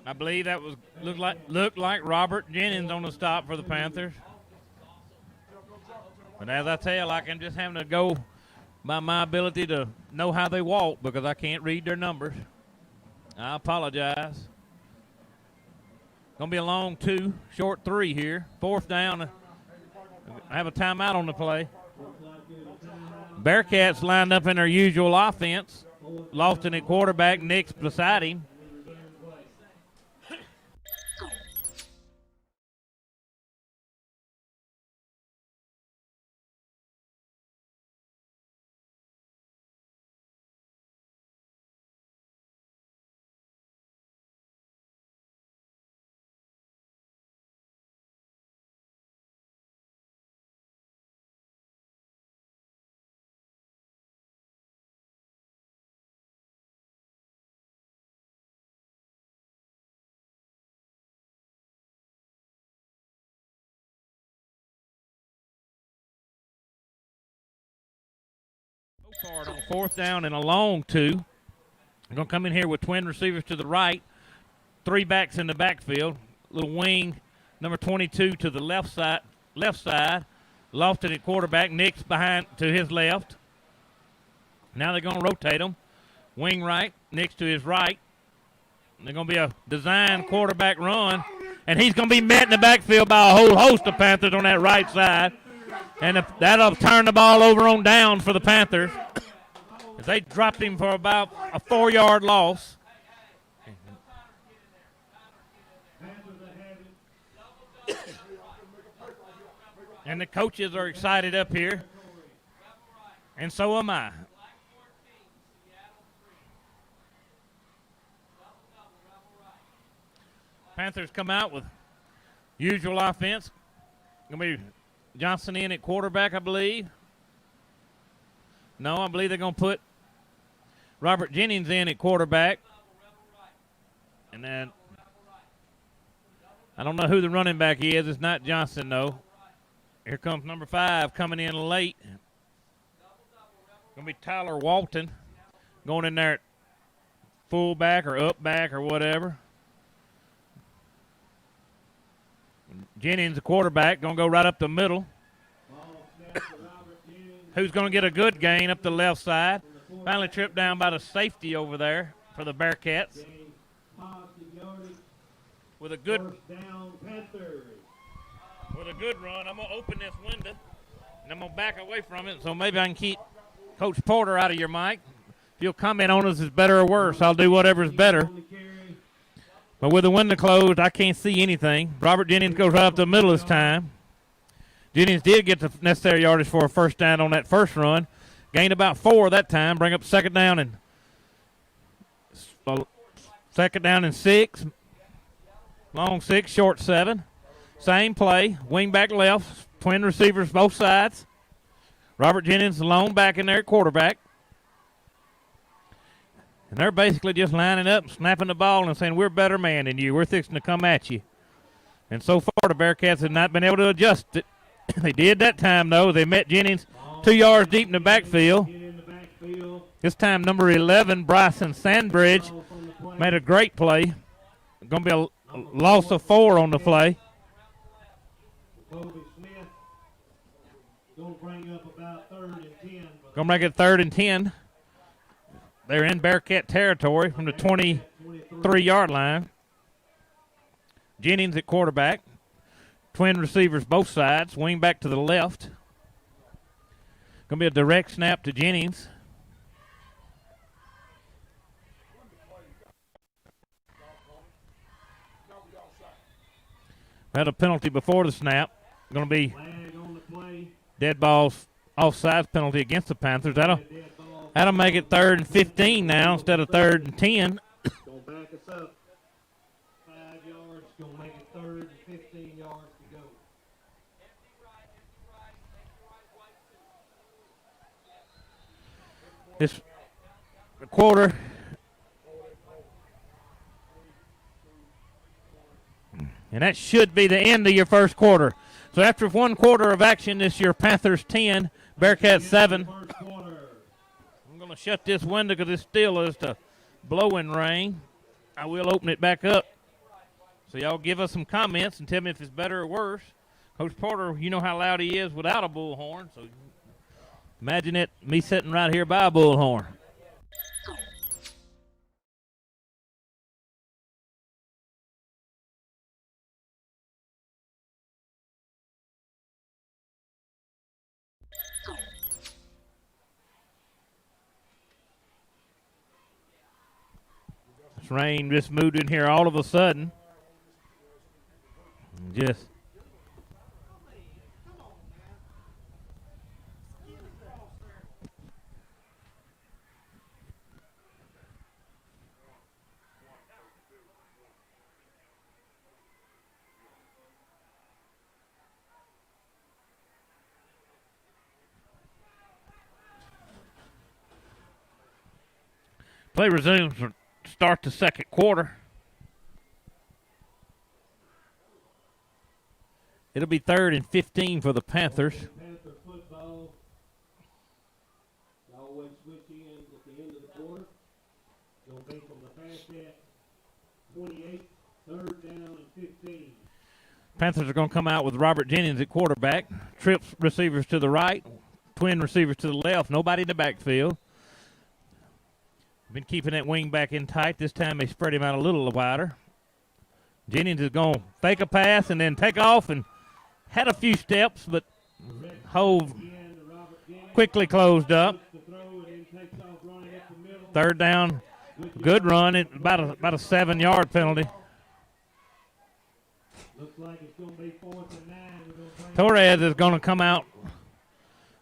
I believe that was looked like Robert Jennings on the stop for the Panthers. But as I tell, I can just having to go by my ability to know how they walk because I can't read their numbers. I apologize. Going to be a long 2, short 3 here. 4th down. I have a timeout on the play. Bearcats lined up in their usual offense. Lofton at quarterback, Nix beside him. Card on 4th down and a long 2. They're going to come in here with twin receivers to the right. 3 backs in the backfield. Little wing, number 22 to the left side. Lofton at quarterback. Nix behind to his left. Now they're going to rotate them. Wing right, Nix to his right. They're going to be a design quarterback run. And he's going to be met in the backfield by a whole host of Panthers on that right side. And that'll turn the ball over on down for the Panthers. They dropped him for about a 4-yard loss. And the coaches are excited up here. And so am I. Panthers come out with usual offense. Going to be Johnson in at quarterback, I believe. No, I believe they're going to put Robert Jennings in at quarterback. And then I don't know who the running back is. It's not Johnson, though. Here comes number 5 coming in late. Going to be Tyler Walton going in there at fullback or up back or whatever. Jennings, the quarterback, going to go right up the middle. Who's going to get a good gain up the left side. Finally tripped down by the safety over there for the Bearcats. With a good run, I'm going to open this window, and I'm going to back away from it so maybe I can keep Coach Porter out of your mic. If you'll comment on us, is better or worse, I'll do whatever's better. But with the window closed, I can't see anything. Robert Jennings goes right up the middle this time. Jennings did get the necessary yardage for a first down on that first run. Gained about 4 that time. Bring up second down and 6. Long 6, short 7. Same play. Wing back left. Twin receivers both sides. Robert Jennings alone back in there at quarterback. And they're basically just lining up, snapping the ball and saying, we're better man than you. We're fixing to come at you. And so far the Bearcats have not been able to adjust it. They did that time, though. They met Jennings 2 yards deep in the backfield. This time, number 11, Bryson Sandbridge, made a great play. Going to be a loss of 4 on the play. Going to bring up about 3rd and 10. Going to make it 3rd and 10. They're in Bearcat territory from the 23-yard line. Jennings at quarterback. Twin receivers both sides. Wing back to the left. Going to be a direct snap to Jennings. Had a penalty before the snap. Going to be dead balls, offsides penalty against the Panthers. That'll make it 3rd and 15 now instead of 3rd and 10. Going to back us up 5 yards. Going to make it 3rd and 15 yards to go. This quarter. And that should be the end of your first quarter. So after 1 quarter of action, this year Panthers 10, Bearcats 7. I'm going to shut this window because it still is the blowing rain. I will open it back up. So y'all give us some comments and tell me if it's better or worse. Coach Porter, you know how loud he is without a bullhorn. So imagine it, me sitting right here by a bullhorn. This rain just moved in here all of a sudden. Just play resumes to start the second quarter. It'll be 3rd and 15 for the Panthers. Panther football. Always switch in at the end of the quarter. Going to be from the Bearcat 28, 3rd down and 15. Panthers are going to come out with Robert Jennings at quarterback. Trips receivers to the right. Twin receivers to the left. Nobody in the backfield. Been keeping that wing back in tight. This time they spread him out a little wider. Jennings is going to fake a pass and then take off and had a few steps, but Hove quickly closed up. 3rd down, good run. About a 7-yard penalty. Looks like it's going to be 4th and 9. Torres is going to come out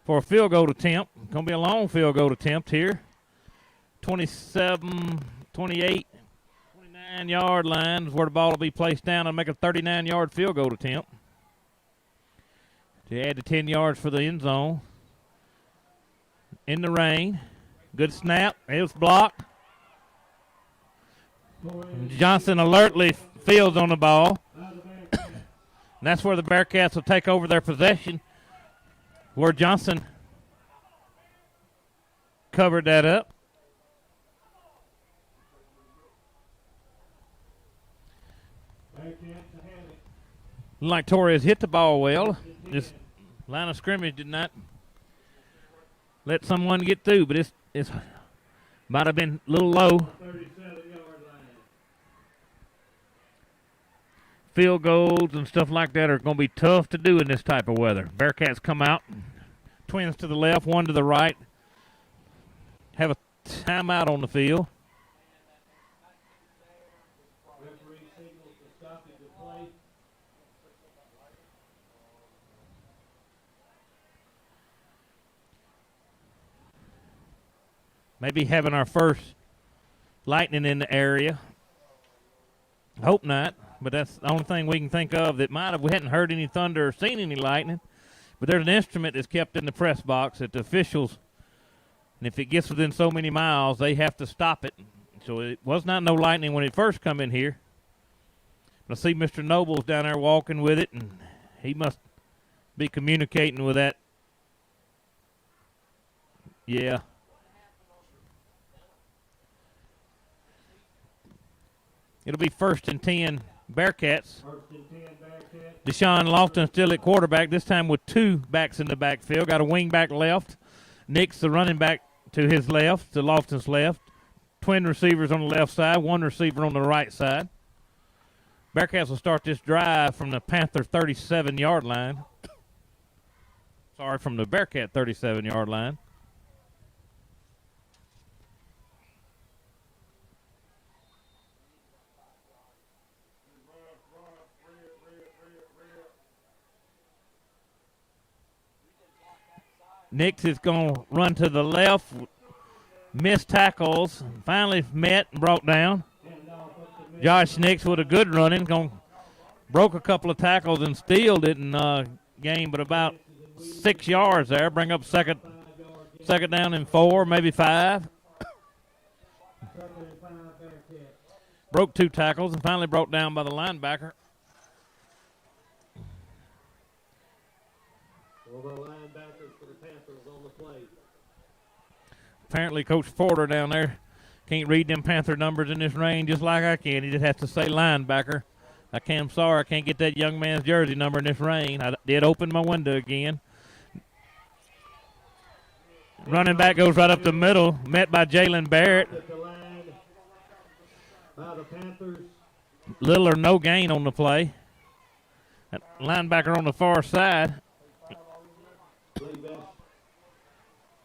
for a field goal attempt. Going to be a long field goal attempt here. 27, 28, 29-yard line is where the ball will be placed down and make a 39-yard field goal attempt to add the 10 yards for the end zone. In the rain. Good snap. It was blocked. Johnson alertly fields on the ball. And that's where the Bearcats will take over their possession, where Johnson covered that up. Looked like Torres hit the ball well. Just line of scrimmage did not let someone get through, but it's might have been a little low. 37-yard line. Field goals and stuff like that are going to be tough to do in this type of weather. Bearcats come out, twins to the left, one to the right. Have a timeout on the field. Referee signals the stoppage of play. Maybe having our first lightning in the area. Hope not, but that's the only thing we can think of that might have. We hadn't heard any thunder or seen any lightning, but there's an instrument that's kept in the press box that the officials, and if it gets within so many miles, they have to stop it. So it was not no lightning when it first come in here. But I see Mr. Noble's down there walking with it, and he must be communicating with that. Yeah. It'll be 1st and 10 Bearcats. 1st and 10 Bearcats. Deshaun Lofton still at quarterback, this time with 2 backs in the backfield. Got a wing back left. Nick's the running back to his left, to Lofton's left. Twin receivers on the left side, 1 receiver on the right side. Bearcats will start this drive from the Panther 37-yard line. Sorry, from the Bearcat 37-yard line. Nix is going to run to the left, missed tackles, finally met and brought down. Josh Nix with a good running, broke a couple of tackles and still didn't gain but about 6 yards there. Bring up second down and 4, maybe 5. Broke 2 tackles and finally brought down by the linebacker. Well, the linebackers for the Panthers on the play. Apparently Coach Porter down there can't read them Panther numbers in this rain just like I can. He just has to say linebacker. I'm sorry I can't get that young man's jersey number in this rain. I did open my window again. Running back goes right up the middle, met by Jalen Barrett. By the Panthers. Little or no gain on the play. That linebacker on the far side.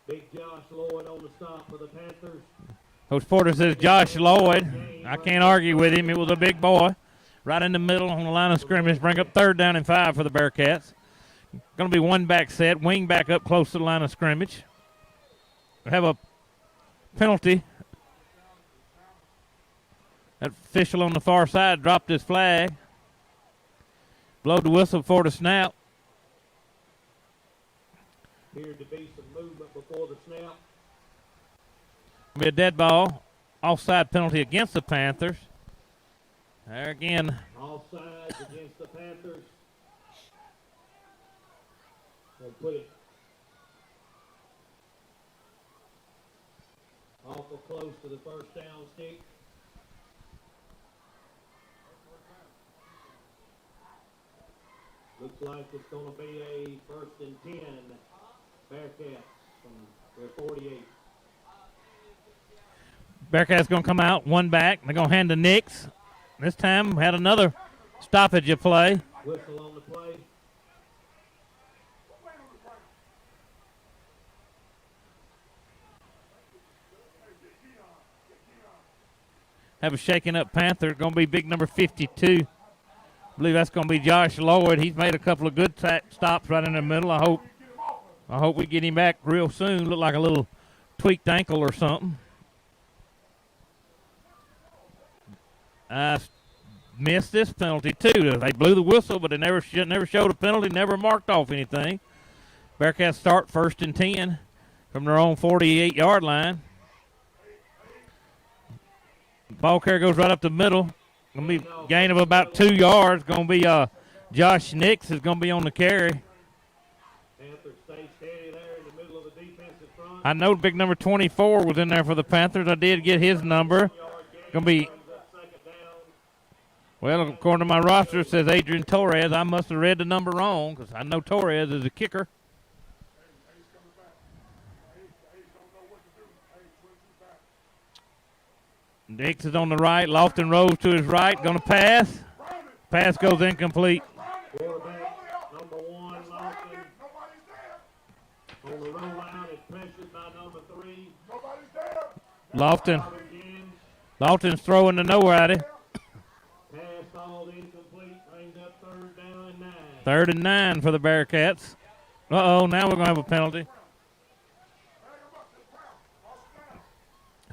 Big Josh Lloyd on the stop for the Panthers. Coach Porter says Josh Lloyd. I can't argue with him. It was a big boy. Right in the middle on the line of scrimmage. Bring up 3rd down and 5 for the Bearcats. Going to be 1 back set. Wing back up close to the line of scrimmage. We have a penalty. That official on the far side dropped his flag. Blow the whistle for the snap. Appeared to be some movement before the snap. Be a dead ball. Offside penalty against the Panthers. There again. Offsides against the Panthers. They'll put it awful close to the first down stick. Looks like it's going to be a 1st and 10 Bearcats from their 48. Bearcats going to come out, 1 back. They're going to hand to Nix. This time had another stoppage of play. Whistle on the play. Have a shaking up Panther. Going to be big number 52. I believe that's going to be Josh Lloyd. He's made a couple of good stops right in the middle. I hope we get him back real soon. Look like a little tweaked ankle or something. I missed this penalty too. They blew the whistle, but they never showed a penalty, never marked off anything. Bearcats start 1st and 10 from their own 48-yard line. Ball carrier goes right up the middle. Going to be gain of about 2 yards. Going to be Josh Nix is going to be on the carry. Panthers stay steady there in the middle of the defensive front. I know big number 24 was in there for the Panthers. I did get his number. Going to be, well, according to my roster, it says Adrian Torres. I must have read the number wrong because I know Torres is a kicker. Dix is on the right. Lofton Rose to his right. Going to pass. Pass goes incomplete. Quarterback number 1, Lofton. On the rollout, it's pressured by number 3. Lofton's throwing to nobody. Pass ball incomplete. Brings up 3rd down and 9. 3rd and 9 for the Bearcats. Uh-oh, now we're going to have a penalty.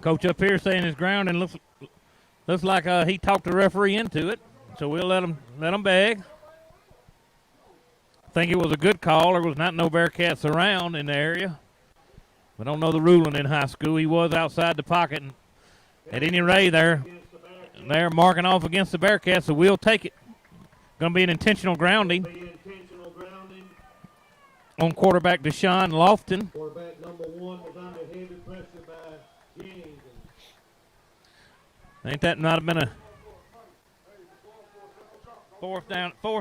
Coach up here saying his ground and looks like he talked the referee into it. So we'll let him bag. I think it was a good call. There was not no Bearcats around in the area. We don't know the ruling in high school. He was outside the pocket. And at any rate, they're marking off against the Bearcats, so we'll take it. Going to be an intentional grounding on quarterback Deshaun Lofton. Quarterback number 1 was under heavy pressure by Jennings. I think that might have been a fourth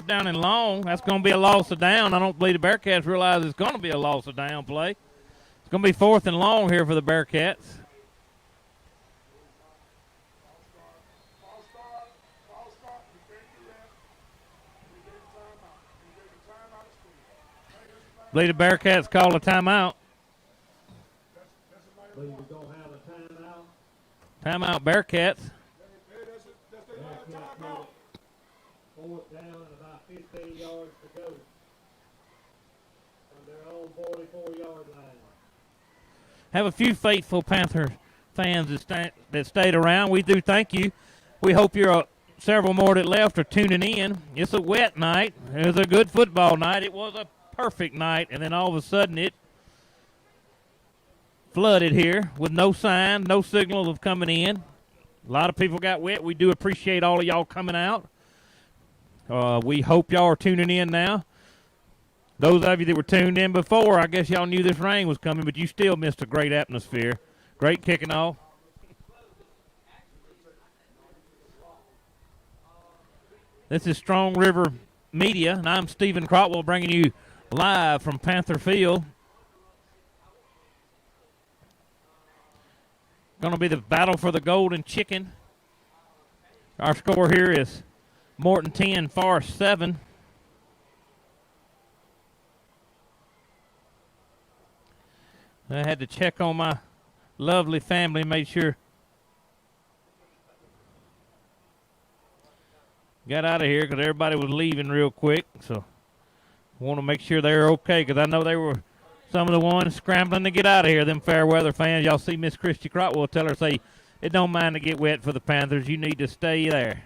down and long. That's going to be a loss of down. I don't believe the Bearcats realize it's going to be a loss of down play. It's going to be 4th and long here for the Bearcats. I believe the Bearcats called a timeout. Believe we're going to have a timeout. Timeout, Bearcats. 4th down and about 15 yards to go. On their own 44-yard line. Have a few faithful Panther fans that stayed around. We do thank you. We hope you're several more that left are tuning in. It's a wet night. It was a good football night. It was a perfect night, and then all of a sudden it flooded here with no sign, no signal of coming in. A lot of people got wet. We do appreciate all of y'all coming out. We hope y'all are tuning in now. Those of you that were tuned in before, I guess y'all knew this rain was coming, but you still missed a great atmosphere. Great kicking off. This is Strong River Media, and I'm Stephen Crotwell bringing you live from Panther Field. Going to be the battle for the golden chicken. Our score here is Morton 10, Forest 7. I had to check on my lovely family, made sure. Got out of here because everybody was leaving real quick, so I want to make sure they're okay because I know they were some of the ones scrambling to get out of here, them fair weather fans. Y'all see Miss Christy Crotwell tell her, say, it don't mind to get wet for the Panthers. You need to stay there.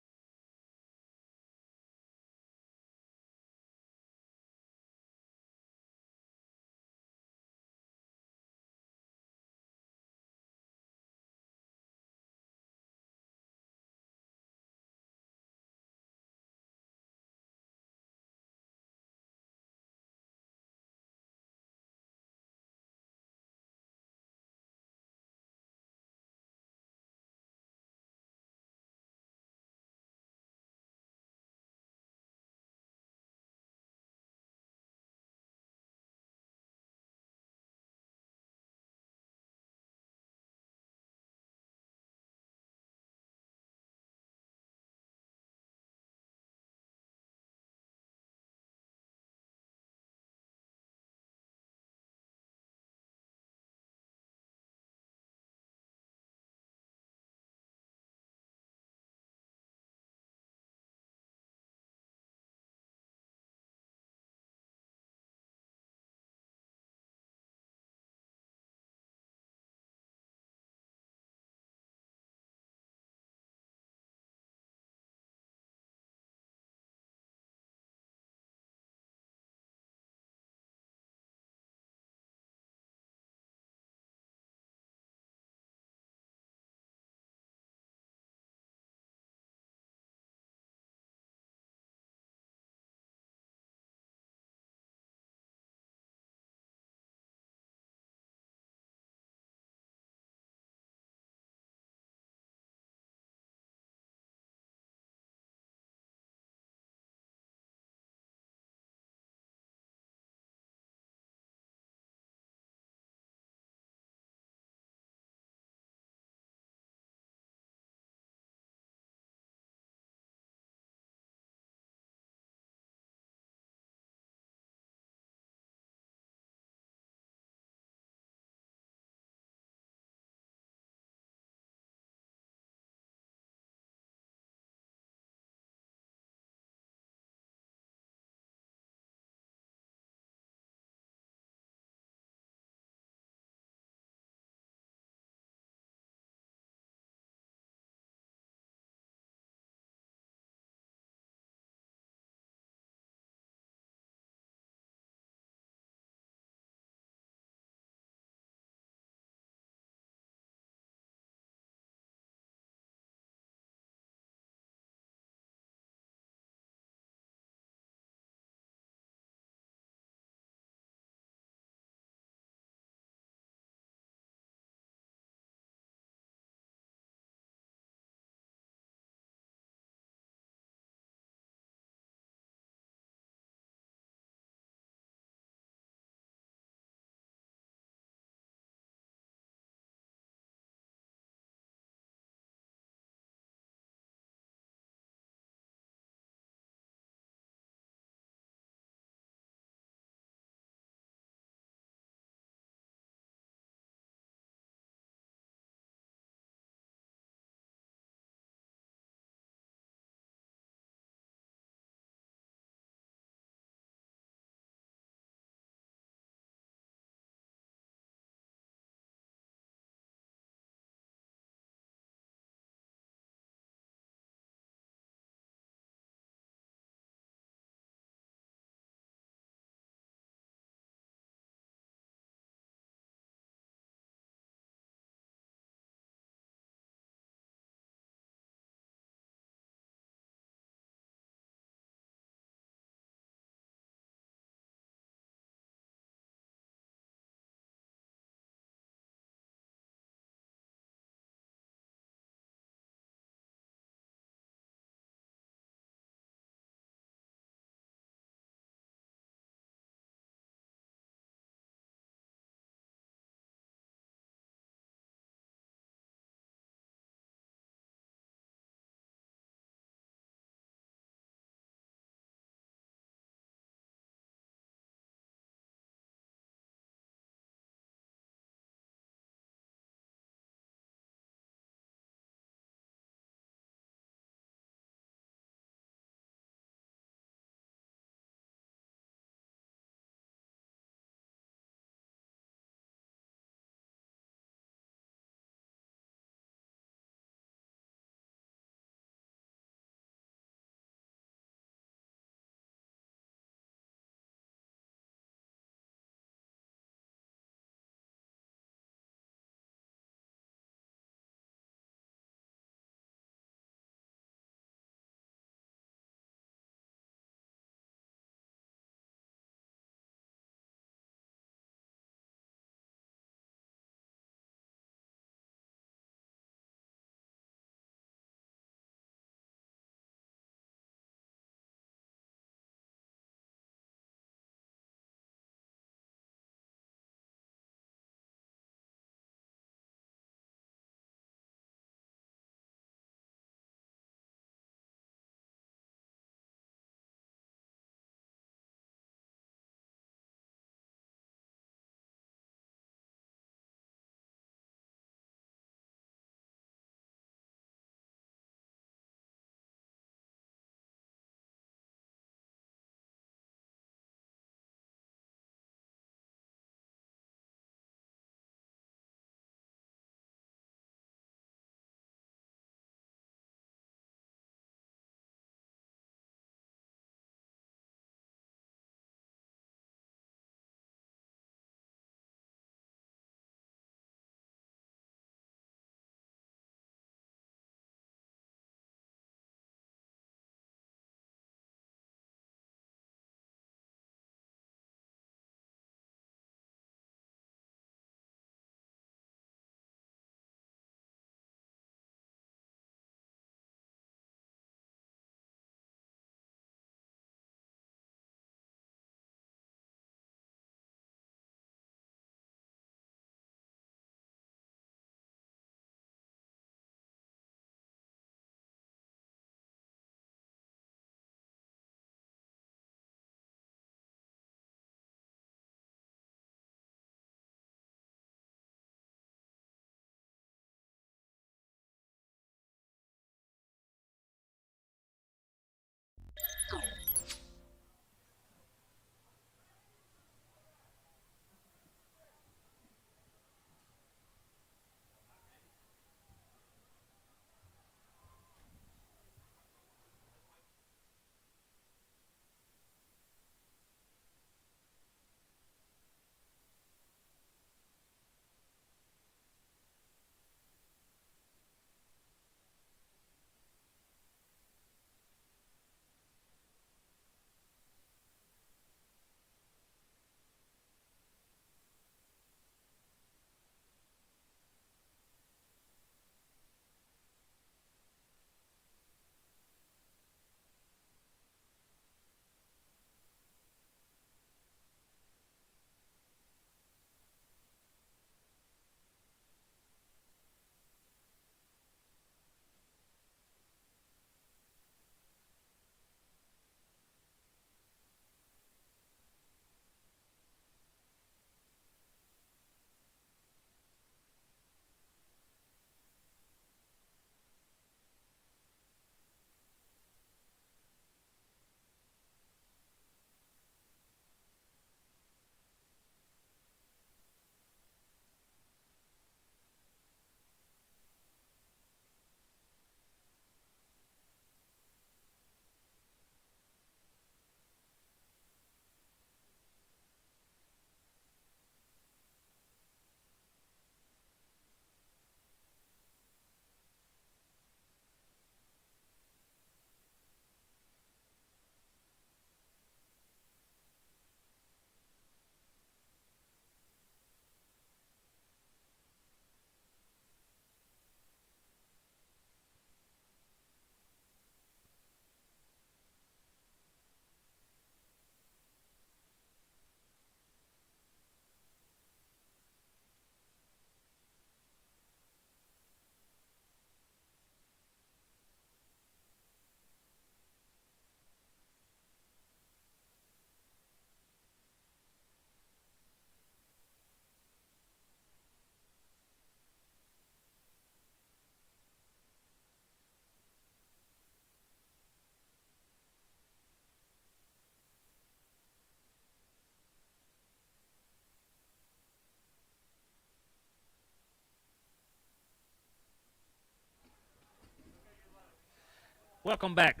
Welcome back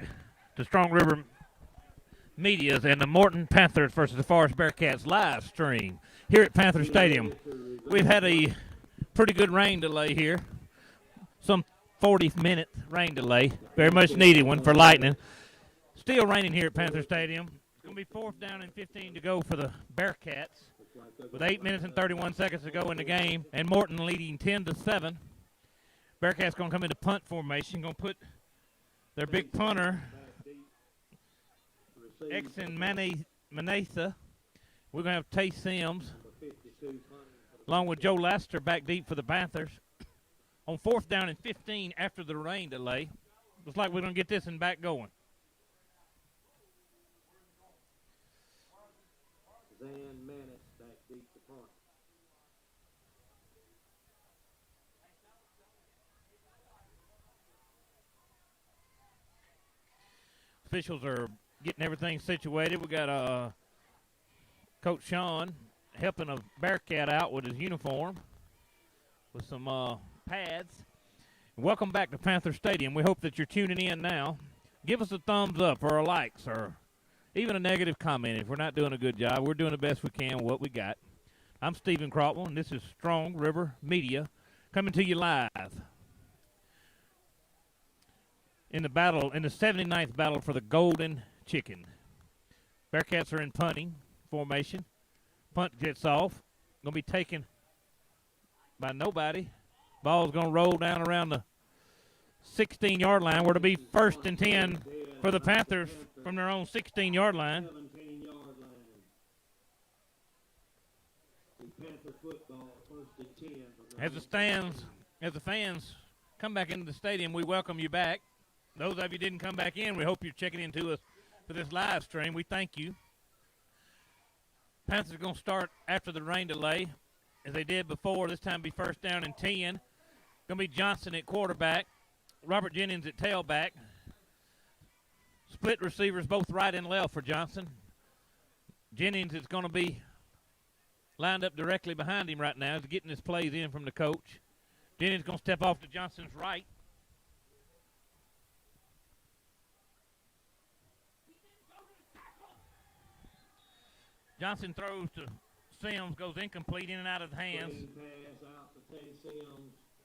to Strong River Media's and the Morton Panthers versus the Forest Bearcats live stream here at Panther Stadium. We've had a pretty good rain delay here, some 40-minute rain delay, very much needed one for Lightning. Still raining here at Panther Stadium. It's going to be 4th down and 15 to go for the Bearcats with 8 minutes and 31 seconds to go in the game, and Morton leading 10-7. Bearcats going to come into punt formation, going to put their big punter, Exon Manesa. We're going to have Tay Sims, along with Joe Laster back deep for the Panthers. On 4th down and 15 after the rain delay. Looks like we're going to get this one back going. Zan Manis back deep to punt. Officials are getting everything situated. We got Coach Sean helping a Bearcat out with his uniform with some pads. Welcome back to Panther Stadium. We hope that you're tuning in now. Give us a thumbs up or a likes or even a negative comment if we're not doing a good job. We're doing the best we can with what we got. I'm Stephen Crotwell, and this is Strong River Media coming to you live in the 79th battle for the Golden Chicken. Bearcats are in punting formation. Punt gets off. Going to be taken by nobody. Ball's going to roll down around the 16-yard line, where it'll be 1st and 10 for the Panthers from their own 16-yard line. 17-yard line. The Panther football, 1st and 10. As the fans come back into the stadium, we welcome you back. Those of you who didn't come back in, we hope you're checking into us for this live stream. We thank you. Panthers are going to start after the rain delay, as they did before. This time be 1st down and 10. Going to be Johnson at quarterback, Robert Jennings at tailback. Split receivers both right and left for Johnson. Jennings is going to be lined up directly behind him right now. He's getting his plays in from the coach. Jennings going to step off to Johnson's right. Johnson throws to Sims, goes incomplete, in and out of the hands.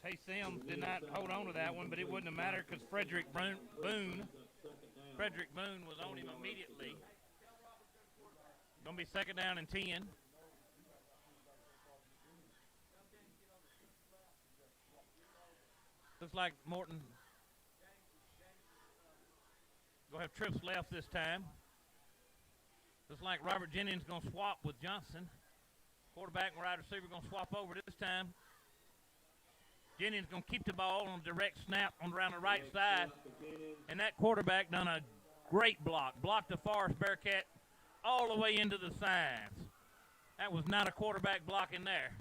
Tay Sims did not hold on to that one, but it wouldn't have mattered because Frederick Boone was on him immediately. Going to be 2nd down and 10. Looks like Morton going to have trips left this time. Looks like Robert Jennings going to swap with Johnson. Quarterback and wide receiver going to swap over this time. Jennings going to keep the ball on a direct snap around the right side. And that quarterback done a great block. Blocked the Forest Bearcat all the way into the signs. That was not a quarterback block in there.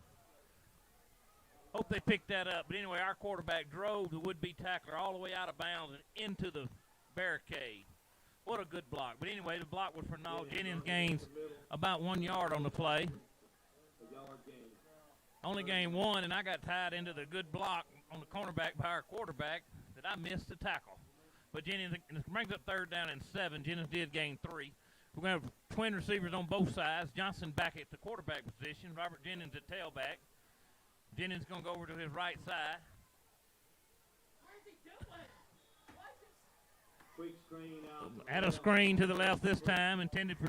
Hope they picked that up. But anyway, our quarterback drove the would-be tackler all the way out of bounds and into the barricade. What a good block. But anyway, the block was for no. Jennings gains about 1 yard on the play. Only gained 1, and I got tied into the good block on the cornerback by our quarterback that I missed the tackle. But Jennings brings up 3rd down and 7. Jennings did gain 3. We're going to have twin receivers on both sides. Johnson back at the quarterback position. Robert Jennings at tailback. Jennings going to go over to his right side. Quick screen out. Had a screen to the left this time, intended for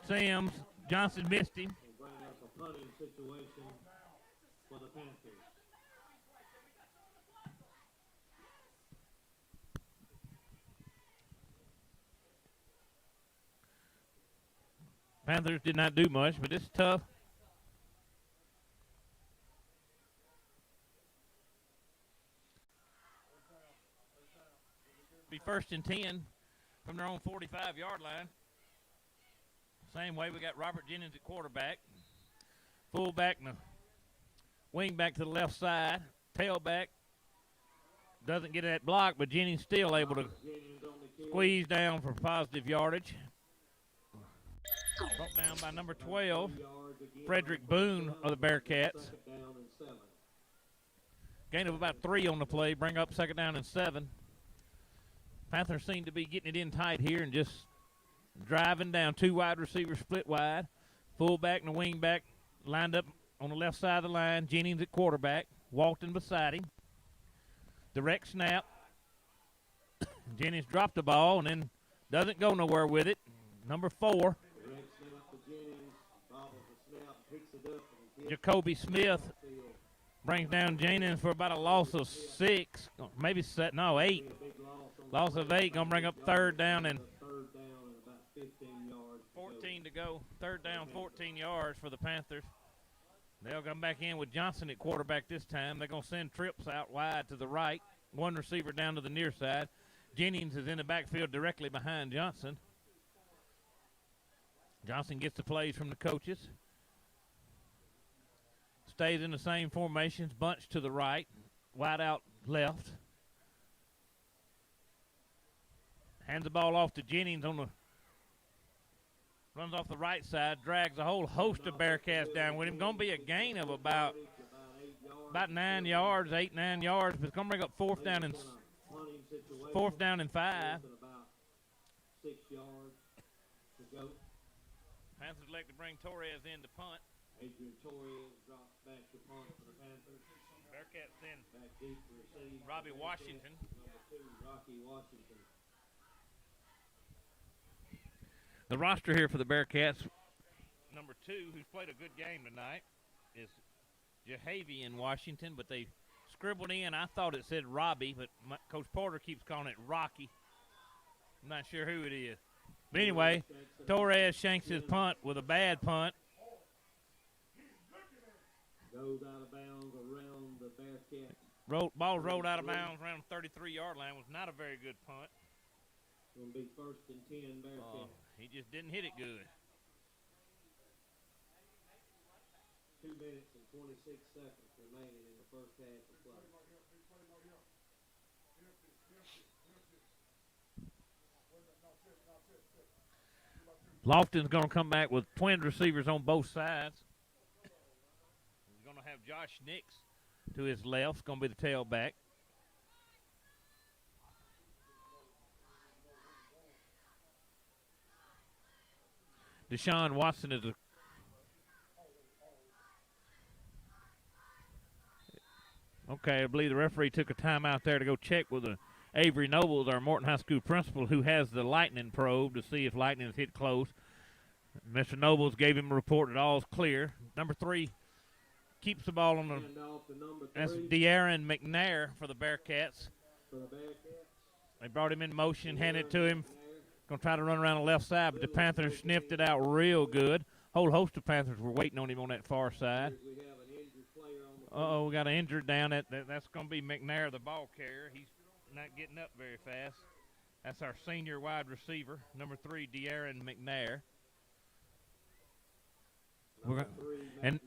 Sims. Johnson missed him. Bring up a punting situation for the Panthers. Panthers did not do much, but it's tough. Be 1st and 10 from their own 45-yard line. Same way, we got Robert Jennings at quarterback. Fullback and a wing back to the left side. Tailback doesn't get that block, but Jennings still able to squeeze down for positive yardage. Brought down by number 12, Frederick Boone of the Bearcats. Gain of about 3 on the play, bring up 2nd down and 7. Panthers seem to be getting it in tight here and just driving down. 2 wide receivers split wide. Fullback and a wingback lined up on the left side of the line. Jennings at quarterback. Walton beside him. Direct snap. Jennings dropped the ball and then doesn't go nowhere with it. Number 4. Jacoby Smith brings down Jennings for about a loss of 6, maybe 8. Loss of 8, gonna bring up 3rd down and 14 to go. 3rd down, 14 yards for the Panthers. They'll come back in with Johnson at quarterback this time. They're gonna send trips out wide to the right. 1 receiver down to the near side. Jennings is in the backfield directly behind Johnson. Johnson gets the plays from the coaches. Stays in the same formations, bunch to the right, wide out left. Hands the ball off to Jennings runs off the right side, drags a whole host of Bearcats down with him. Going to be a gain of about 9 yards, 8, 9 yards, but it's going to bring up 4th down and 5. 6 yards to go. Panthers elect to bring Torres in to punt. Adrian Torres drops back to punt for the Panthers. Bearcats then Back deep to receive. Robbie Washington. Number 2, Rocky Washington. The roster here for the Bearcats, number 2, who's played a good game tonight, is Jahavian Washington, but they scribbled in. I thought it said Robbie, but Coach Porter keeps calling it Rocky. I'm not sure who it is. But anyway, Torres shanks his punt with a bad punt. Goes out of bounds around the Bearcats. Ball rolled out of bounds around the 33-yard line. Was not a very good punt. Going to be 1st and 10 Bearcats. He just didn't hit it good. 2 minutes and 26 seconds remaining in the first half of play. Lofton's going to come back with twin receivers on both sides. He's going to have Josh Nix to his left. It's going to be the tailback. Deshaun Watson is a okay. I believe the referee took a timeout there to go check with Avery Nobles, our Morton High School principal, who has the lightning probe to see if lightning has hit close. Mr. Nobles gave him a report that all's clear. Number 3 keeps the ball on the. That's De'Aaron McNair for the Bearcats. They brought him in motion, handed it to him. Going to try to run around the left side, but the Panthers sniffed it out real good. Whole host of Panthers were waiting on him on that far side. We got an injured down. That's going to be McNair, the ball carrier. He's not getting up very fast. That's our senior wide receiver, number 3, De'Aaron McNair. And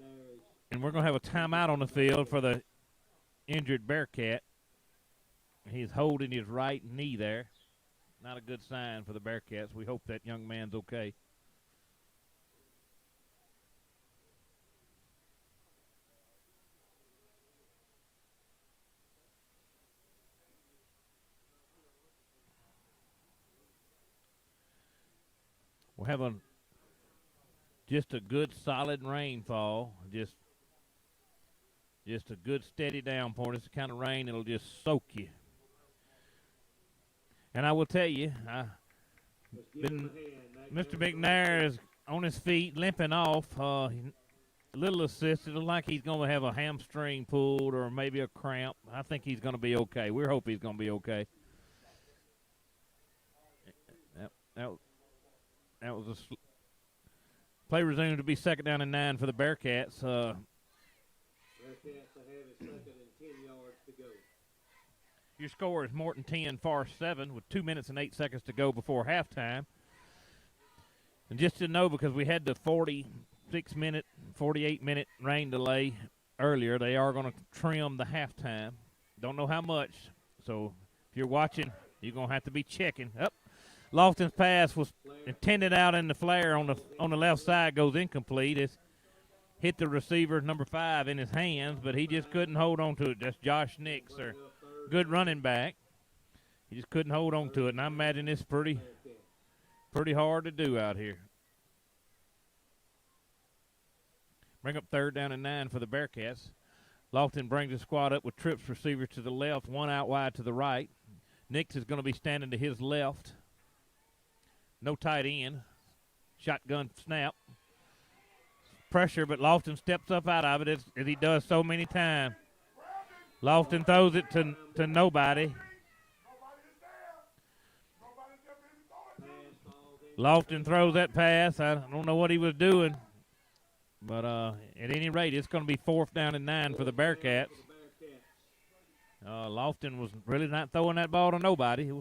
we're going to have a timeout on the field for the injured Bearcat. He's holding his right knee there. Not a good sign for the Bearcats. We hope that young man's okay. We'll have just a good solid rainfall. Just a good steady downpour. It's the kind of rain that'll just soak you. And I will tell you, Mr. McNair is on his feet, limping off. A little assisted. It looks like he's going to have a hamstring pulled or maybe a cramp. I think he's going to be okay. We hope he's going to be okay. That was a play resumed to be 2nd down and 9 for the Bearcats. Bearcats will have a 2nd and 10 yards to go. Your score is Morton 10, Forest 7 with 2 minutes and 8 seconds to go before halftime. And just to know, because we had the 46-minute, 48-minute rain delay earlier, they are going to trim the halftime. Don't know how much. So if you're watching, you're going to have to be checking. Lofton's pass was intended out in the flare on the left side, goes incomplete. It's hit the receiver, number 5, in his hands, but he just couldn't hold on to it. That's Josh Nix, their good running back. He just couldn't hold on to it, and I imagine it's pretty hard to do out here. Bring up 3rd down and 9 for the Bearcats. Lofton brings the squad up with trips receivers to the left, one out wide to the right. Nix is going to be standing to his left. No tight end. Shotgun snap. Pressure, but Lofton steps up out of it as he does so many times. Lofton throws it to nobody. Lofton throws that pass. I don't know what he was doing. But at any rate, it's going to be 4th down and 9 for the Bearcats. Lofton was really not throwing that ball to nobody.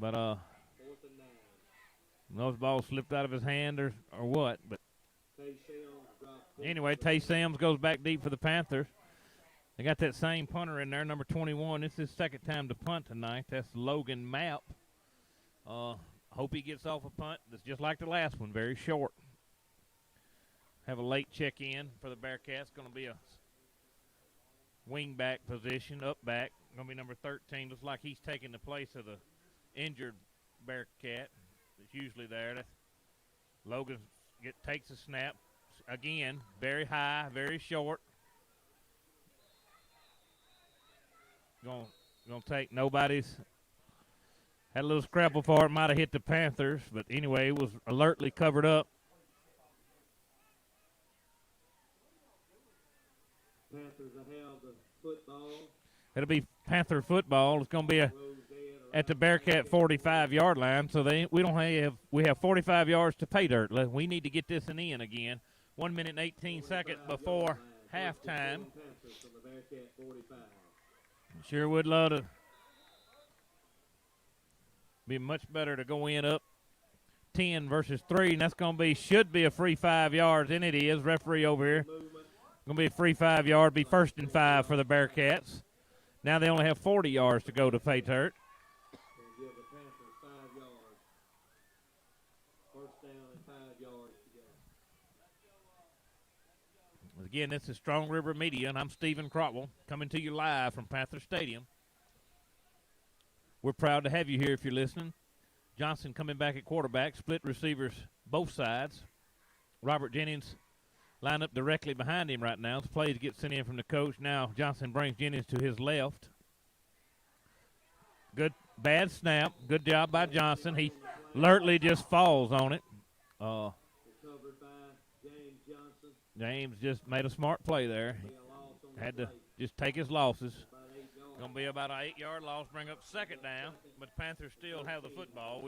But those balls slipped out of his hand or what. But anyway, Tay Sims goes back deep for the Panthers. They got that same punter in there, number 21. This is his 2nd time to punt tonight. That's Logan Mapp. Hope he gets off a punt that's just like the last one, very short. Have a late check-in for the Bearcats. Going to be a wing-back position, up back. Going to be number 13. Looks like he's taking the place of the injured Bearcat that's usually there. Logan takes a snap. Again, very high, very short. Going to take nobody's. Had a little scrabble for it. Might have hit the Panthers, but anyway, it was alertly covered up. Panthers have the football. It'll be Panther football. It's going to be at the Bearcat 45-yard line. So we have 45 yards to pay dirt. We need to get this in again. 1 minute and 18 seconds before halftime. Sure would love to. Be much better to go in up 10 versus 3, and that's going to should be a free 5 yards, and it is. Referee over here. Going to be a free 5 yard, be 1st and 5 for the Bearcats. Now they only have 40 yards to go to pay dirt. Give the Panthers 5 yards. 1st down and 5 yards to go. Again, this is Strong River Media, and I'm Stephen Crotwell coming to you live from Panther Stadium. We're proud to have you here if you're listening. Johnson coming back at quarterback, split receivers both sides. Robert Jennings lined up directly behind him right now. The plays get sent in from the coach. Now Johnson brings Jennings to his left. Bad snap. Good job by Johnson. He alertly just falls on it. Covered by James Johnson. James just made a smart play there. Had to just take his losses. Going to be about an 8-yard loss, bring up 2nd down, but the Panthers still have the football,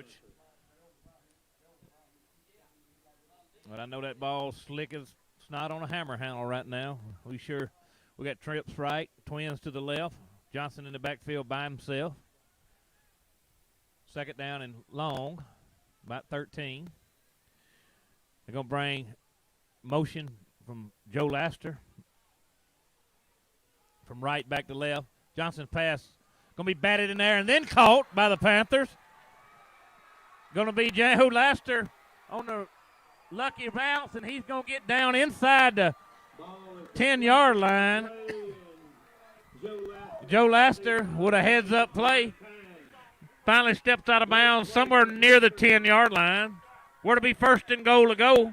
but I know that ball's slick as snot on a hammer handle right now. We got trips right, twins to the left, Johnson in the backfield by himself. 2nd down and long, about 13. They're going to bring motion from Joe Laster from right back to left. Johnson's pass going to be batted in there and then caught by the Panthers. Going to be Joe Laster on the lucky bounce, and he's going to get down inside the 10-yard line. Joe Laster with a heads-up play. Finally steps out of bounds somewhere near the 10-yard line. Where to be 1st and goal to go.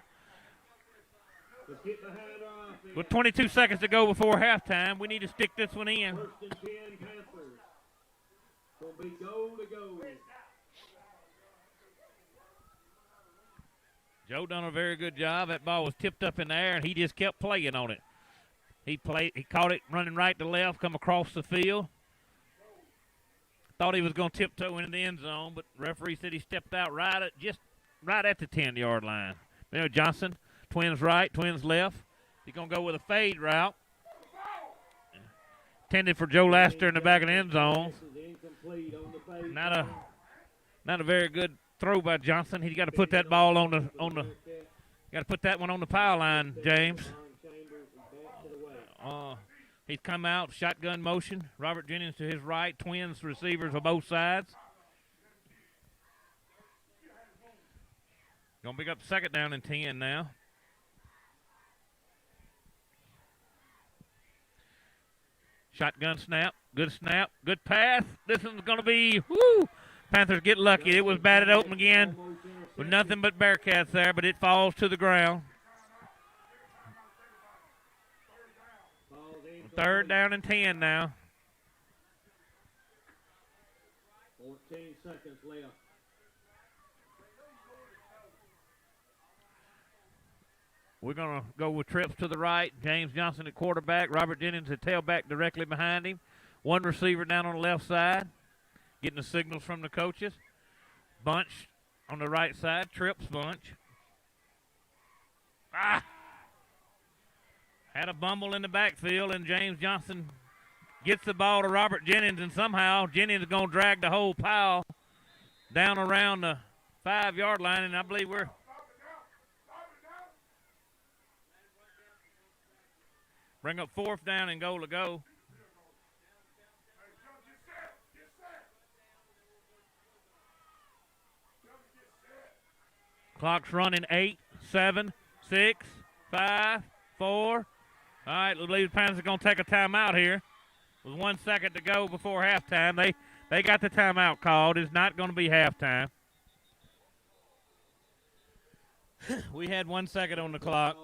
With 22 seconds to go before halftime, we need to stick this one in. 1st and 10 Panthers. Going to be goal to go. Joe done a very good job. That ball was tipped up in the air, and he just kept playing on it. He caught it running right to left, come across the field. Thought he was going to tiptoe into the end zone, but the referee said he stepped out right at the 10-yard line. Johnson, twins right, twins left. He's going to go with a fade route. Intended for Joe Laster in the back of the end zone. Not a very good throw by Johnson. He's got to put that ball on the pile line, James. He's come out, shotgun motion. Robert Jennings to his right, twins receivers on both sides. Going to pick up 2nd down and 10 now. Shotgun snap. Good snap. Good pass. This one's going to be, whoo! Panthers get lucky. It was batted open again with nothing but Bearcats there, but it falls to the ground. 3rd down and 10 now. 14 seconds left. We're going to go with trips to the right. James Johnson at quarterback. Robert Jennings at tailback directly behind him. One receiver down on the left side, getting the signals from the coaches. Bunch on the right side. Trips bunch. Had a bumble in the backfield, and James Johnson gets the ball to Robert Jennings, and somehow Jennings is going to drag the whole pile down around the 5-yard line, and I believe we're bring up 4th down and goal to go. Clock's running 8, 7, 6, 5, 4. All right, I believe the Panthers are going to take a timeout here. With 1 second to go before halftime. They got the timeout called. It's not going to be halftime. We had 1 second on the clock.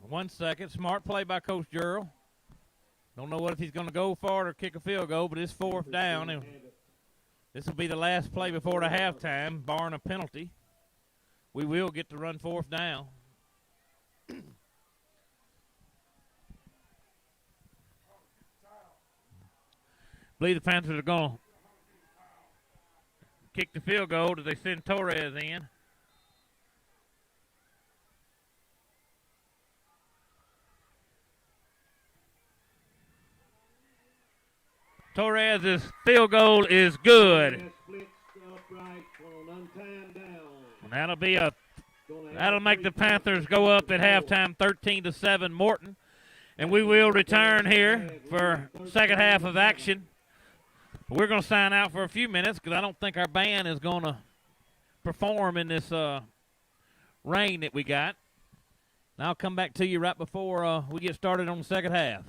1 second. Smart play by Coach Jarrell. Don't know what if he's going to go for it or kick a field goal, but it's 4th down. And this will be the last play before the halftime, barring a penalty. We will get to run 4th down. I believe the Panthers are going to kick the field goal as they send Torres in. Torres' field goal is good. And that'll make the Panthers go up at halftime 13-7 Morton. And we will return here for second half of action. We're going to sign out for a few minutes because I don't think our band is going to perform in this rain that we got. And I'll come back to you right before we get started on the second half.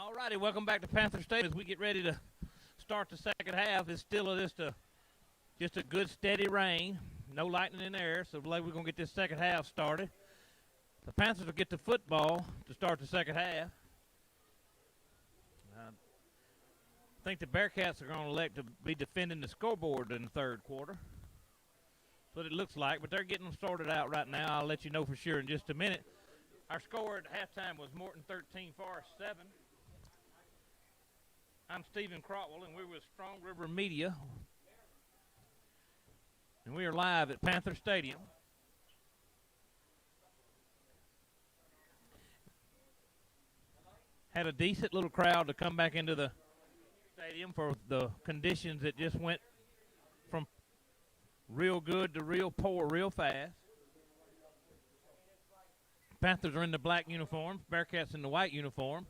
All righty, welcome back to Panther Stadium as we get ready to start the second half. It's still just a good steady rain, no lightning in the air, so we're going to get this second half started. The Panthers will get the football to start the second half. I think the Bearcats are going to elect to be defending the scoreboard in the third quarter. That's what it looks like, but they're getting them sorted out right now. I'll let you know for sure in just a minute. Our score at halftime was Morton 13, Forest 7. I'm Stephen Crotwell, and we're with Strong River Media. And we are live at Panther Stadium. Had a decent little crowd to come back into the stadium for the conditions that just went from real good to real poor real fast. Panthers are in the black uniform, Bearcats in the white uniform.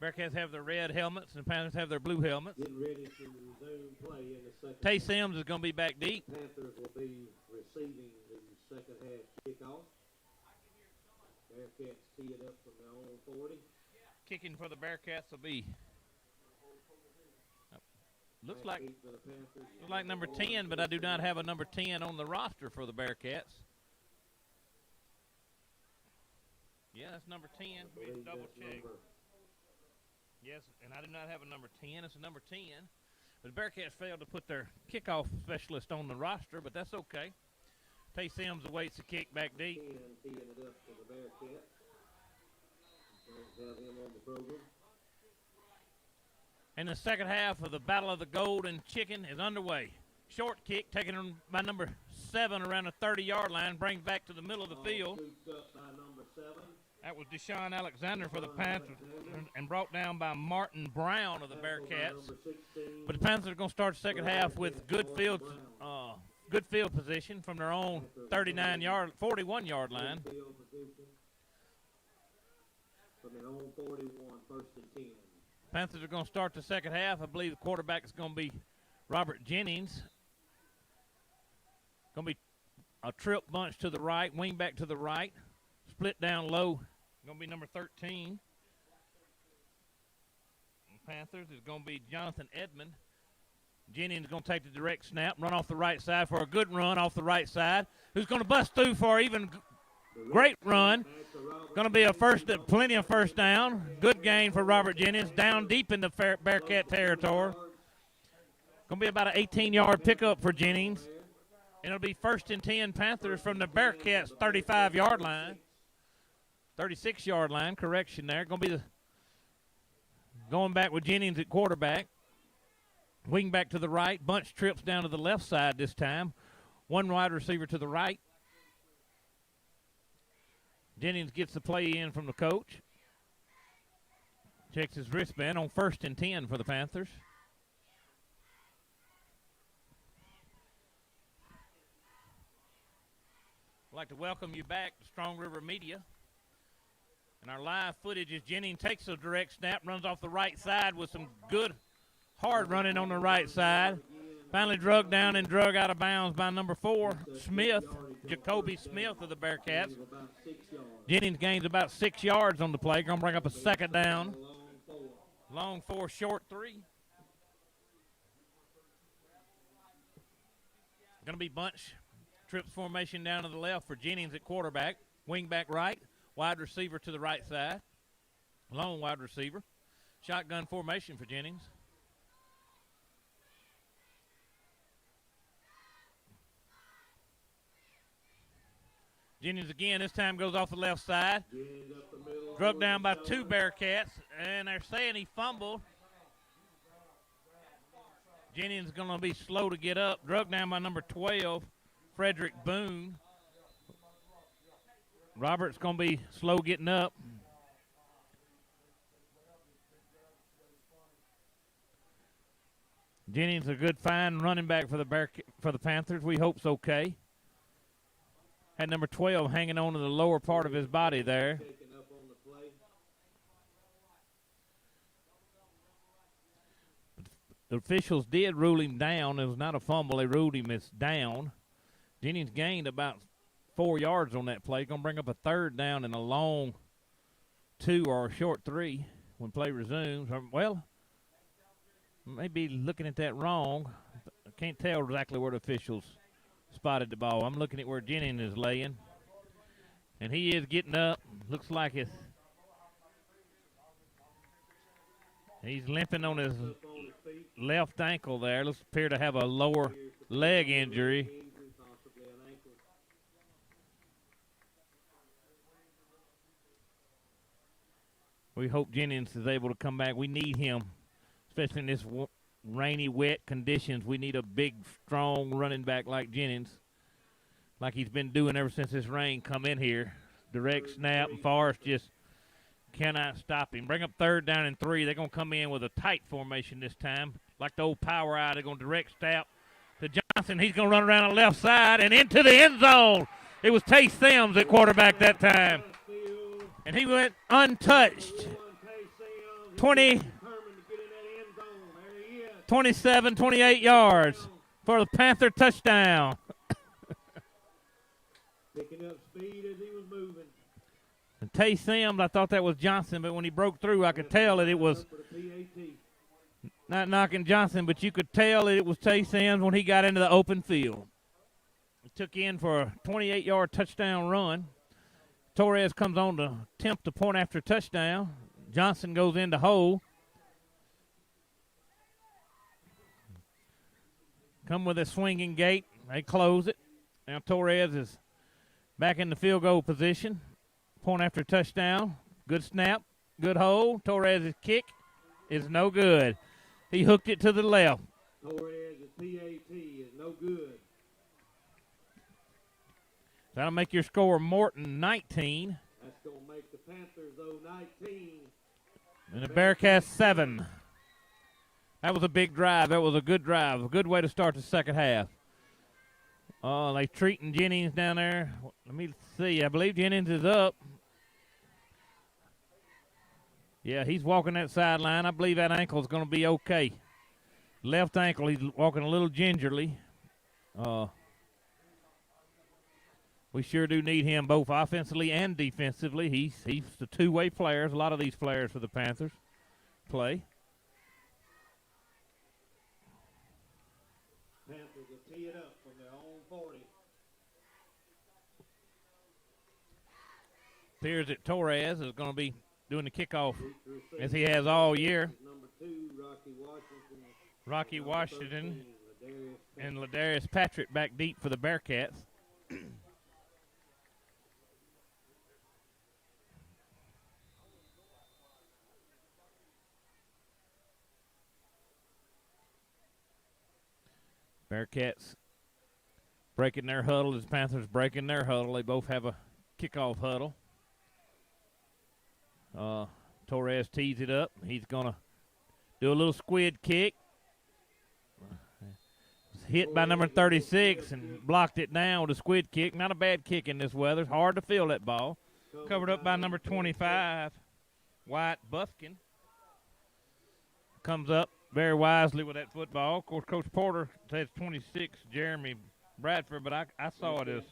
Bearcats have their red helmets, and Panthers have their blue helmets. Getting ready to resume play in the second Tay half. Sims is going to be back deep. Panthers will be receiving the second half kickoff. Bearcats tee it up from their own 40. Kicking for the Bearcats will be, looks like number 10, but I do not have a number 10 on the roster for the Bearcats. Yeah, that's number 10. We have to double check. Yes, and I do not have a number 10. It's a number 10. But the Bearcats failed to put their kickoff specialist on the roster, but that's okay. Tay Sims awaits the kick back deep. 10 teeing it up for the Bearcats. Don't have him on the program. And the second half of the Battle of the Golden Chicken is underway. Short kick taken by number 7 around the 30-yard line, brings back to the middle of the field. Scooped up by number 7. That was Deshaun Alexander for the Panthers and brought down by Martin Brown of the Bearcats. But the Panthers are going to start the second half with good field position from their own 41-yard line. From their own 41, first and 10. Panthers are going to start the second half. I believe the quarterback is going to be Robert Jennings. Going to be a trip bunch to the right, wing back to the right, split down low. Going to be number 13. The Panthers is going to be Jonathan Edmond. Jennings is going to take the direct snap, run off the right side for a good run off the right side. Who's going to bust through for even great run. Going to be plenty of first down. Good gain for Robert Jennings, down deep in the Bearcat territory. Going to be about an 18-yard pickup for Jennings. And it'll be first and 10 Panthers from the Bearcats' 35-yard line. 36-yard line, correction there. Going to be going back with Jennings at quarterback. Wing back to the right. Bunch trips down to the left side this time. One wide receiver to the right. Jennings gets the play in from the coach. Checks his wristband on first and 10 for the Panthers. I'd like to welcome you back to Strong River Media. And our live footage is Jennings takes a direct snap, runs off the right side with some good hard running on the right side. Finally drug down and drug out of bounds by number 4, Smith, Jacoby Smith of the Bearcats. Jennings gains about 6 yards on the play. Going to bring up a second down. Long 4, short 3. Going to be bunch trips formation down to the left for Jennings at quarterback. Wing back right. Wide receiver to the right side. Long wide receiver. Shotgun formation for Jennings. Jennings again, this time goes off the left side. Drug down by 2 Bearcats, and they're saying he fumbled. Jennings is going to be slow to get up. Drug down by number 12, Frederick Boone. Robert's going to be slow getting up. Jennings a good fine running back for the Panthers. We hope's okay. Had number 12 hanging on to the lower part of his body there. The officials did rule him down. It was not a fumble. They ruled him as down. Jennings gained about 4 yards on that play. Going to bring up a third down and a long 2 or a short 3. when play resumes. Well, maybe looking at that wrong. I can't tell exactly where the officials spotted the ball. I'm looking at where Jennings is laying. And he is getting up. Looks like he's limping on his left ankle there. Looks appear to have a lower leg injury. We hope Jennings is able to come back. We need him, especially in this rainy, wet conditions. We need a big, strong running back like Jennings, like he's been doing ever since this rain come in here. Direct snap, and Forrest just cannot stop him. Bring up 3rd down and 3. They're going to come in with a tight formation this time. Like the old power eye, they're going to direct snap to Johnson. He's going to run around the left side and into the end zone. It was Tay Sims at quarterback that time. And he went untouched. 27, 28 yards for the Panther touchdown. Picking up speed as he was moving. And Tay Sims, I thought that was Johnson, but when he broke through, I could tell that it was not knocking Johnson, but you could tell that it was Tay Sims when he got into the open field. He took in for a 28-yard touchdown run. Torres comes on to attempt a point after touchdown. Johnson goes into hole. Come with a swinging gate. They close it. Now Torres is back in the field goal position. Point after touchdown. Good snap. Good hole. Torres' kick is no good. He hooked it to the left. Torres' PAT is no good. That'll make your score Morton 19. That's going to make the Panthers, though, 19. And the Bearcats 7. That was a big drive. That was a good drive. A good way to start the second half. Oh, they treating Jennings down there. Let me see. I believe Jennings is up. Yeah, he's walking that sideline. I believe that ankle is going to be okay. Left ankle, he's walking a little gingerly. We sure do need him both offensively and defensively. He's the two-way players. A lot of these players for the Panthers play. Panthers will tee it up from their own 40. Appears that Torres is going to be doing the kickoff as he has all year. Number 2, Rocky Washington and Ladarius Patrick back deep for the Bearcats. Bearcats breaking their huddle as Panthers breaking their huddle. They both have a kickoff huddle. Torres tees it up. He's going to do a little squid kick. Hit by number 36 and blocked it down with a squid kick. Not a bad kick in this weather. It's hard to field that ball. Covered up by number 25, Wyatt Buffkin. Comes up very wisely with that football. Of course, Coach Porter says 26, Jeremy Bradford, but I saw it as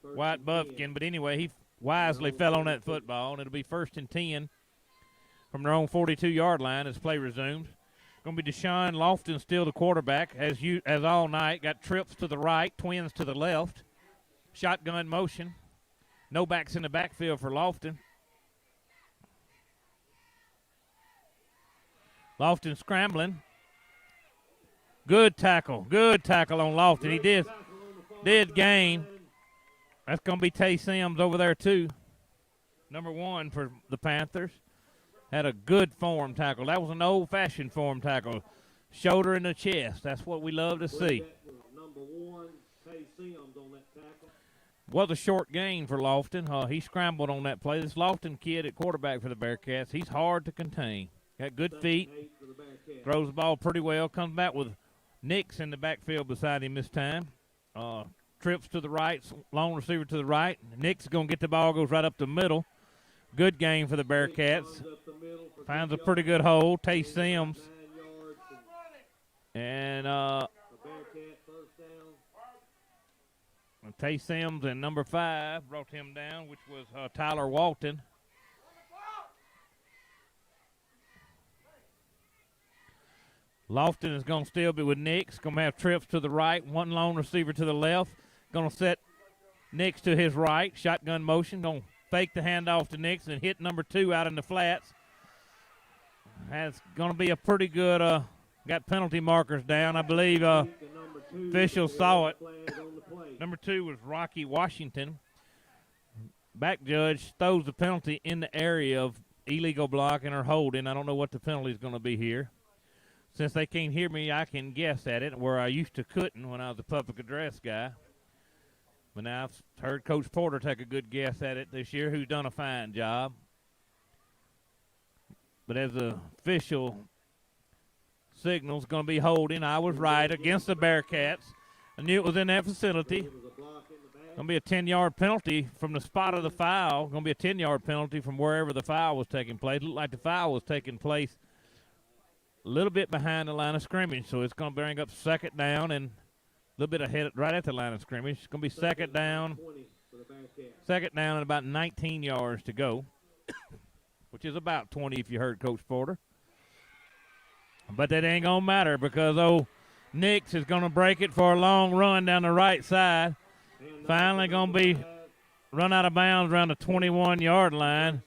Wyatt Buffkin. But anyway, he wisely fell on that football, and it'll be 1st and 10 from their own 42-yard line as play resumes. Going to be Deshaun Lofton still the quarterback, as all night. Got trips to the right, twins to the left. Shotgun motion. No backs in the backfield for Lofton. Lofton scrambling. Good tackle on Lofton. He did gain. That's going to be Tay Sims over there too. Number 1 for the Panthers. Had a good form tackle. That was an old-fashioned form tackle. Shoulder in the chest. That's what we love to see. Number 1, Tay Sims on that tackle. Was a short gain for Lofton. He scrambled on that play. This Lofton kid at quarterback for the Bearcats, he's hard to contain. Got good feet. Throws the ball pretty well. Comes back with Nix in the backfield beside him this time. Trips to the right, long receiver to the right. Nix is going to get the ball, goes right up the middle. Good game for the Bearcats. Finds a pretty good hole. Tay Sims. And Tay Sims and number 5 brought him down, which was Tyler Walton. Lofton is going to still be with Nix. Going to have trips to the right, one lone receiver to the left. Going to set Nix to his right, shotgun motion. Going to fake the handoff to Nix and hit number 2 out in the flats. That's going to be a pretty good, got penalty markers down. I believe officials saw it. Number 2 was Rocky Washington. Back judge throws the penalty in the area of illegal blocking or holding. I don't know what the penalty is going to be here. Since they can't hear me, I can guess at it, where I used to couldn't when I was a public address guy. But now I've heard Coach Porter take a good guess at it this year, who's done a fine job. But as the official signal's going to be holding, I was right against the Bearcats. I knew it was in that facility. Going to be a 10-yard penalty from the spot of the foul. Going to be a 10-yard penalty from wherever the foul was taking place. Looked like the foul was taking place a little bit behind the line of scrimmage, so it's going to bring up second down and a little bit ahead, right at the line of scrimmage. It's going to be second down and about 19 yards to go, which is about 20 if you heard Coach Porter. But that ain't going to matter because old Nix is going to break it for a long run down the right side. Finally going to be run out of bounds around the 21-yard line.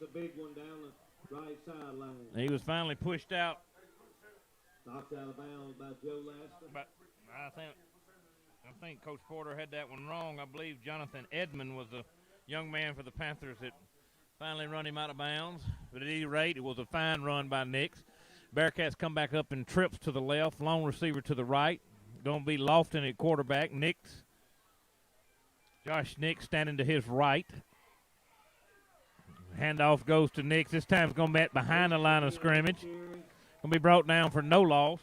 He was finally pushed out. Knocked out of bounds by Joe Laster. But I think Coach Porter had that one wrong. I believe Jonathan Edmond was the young man for the Panthers that finally run him out of bounds. But at any rate, it was a fine run by Nix. Bearcats come back up and trips to the left, lone receiver to the right. Going to be Lofton at quarterback. Josh Nix standing to his right. Handoff goes to Nix. This time it's going to be behind the line of scrimmage. Going to be brought down for no loss.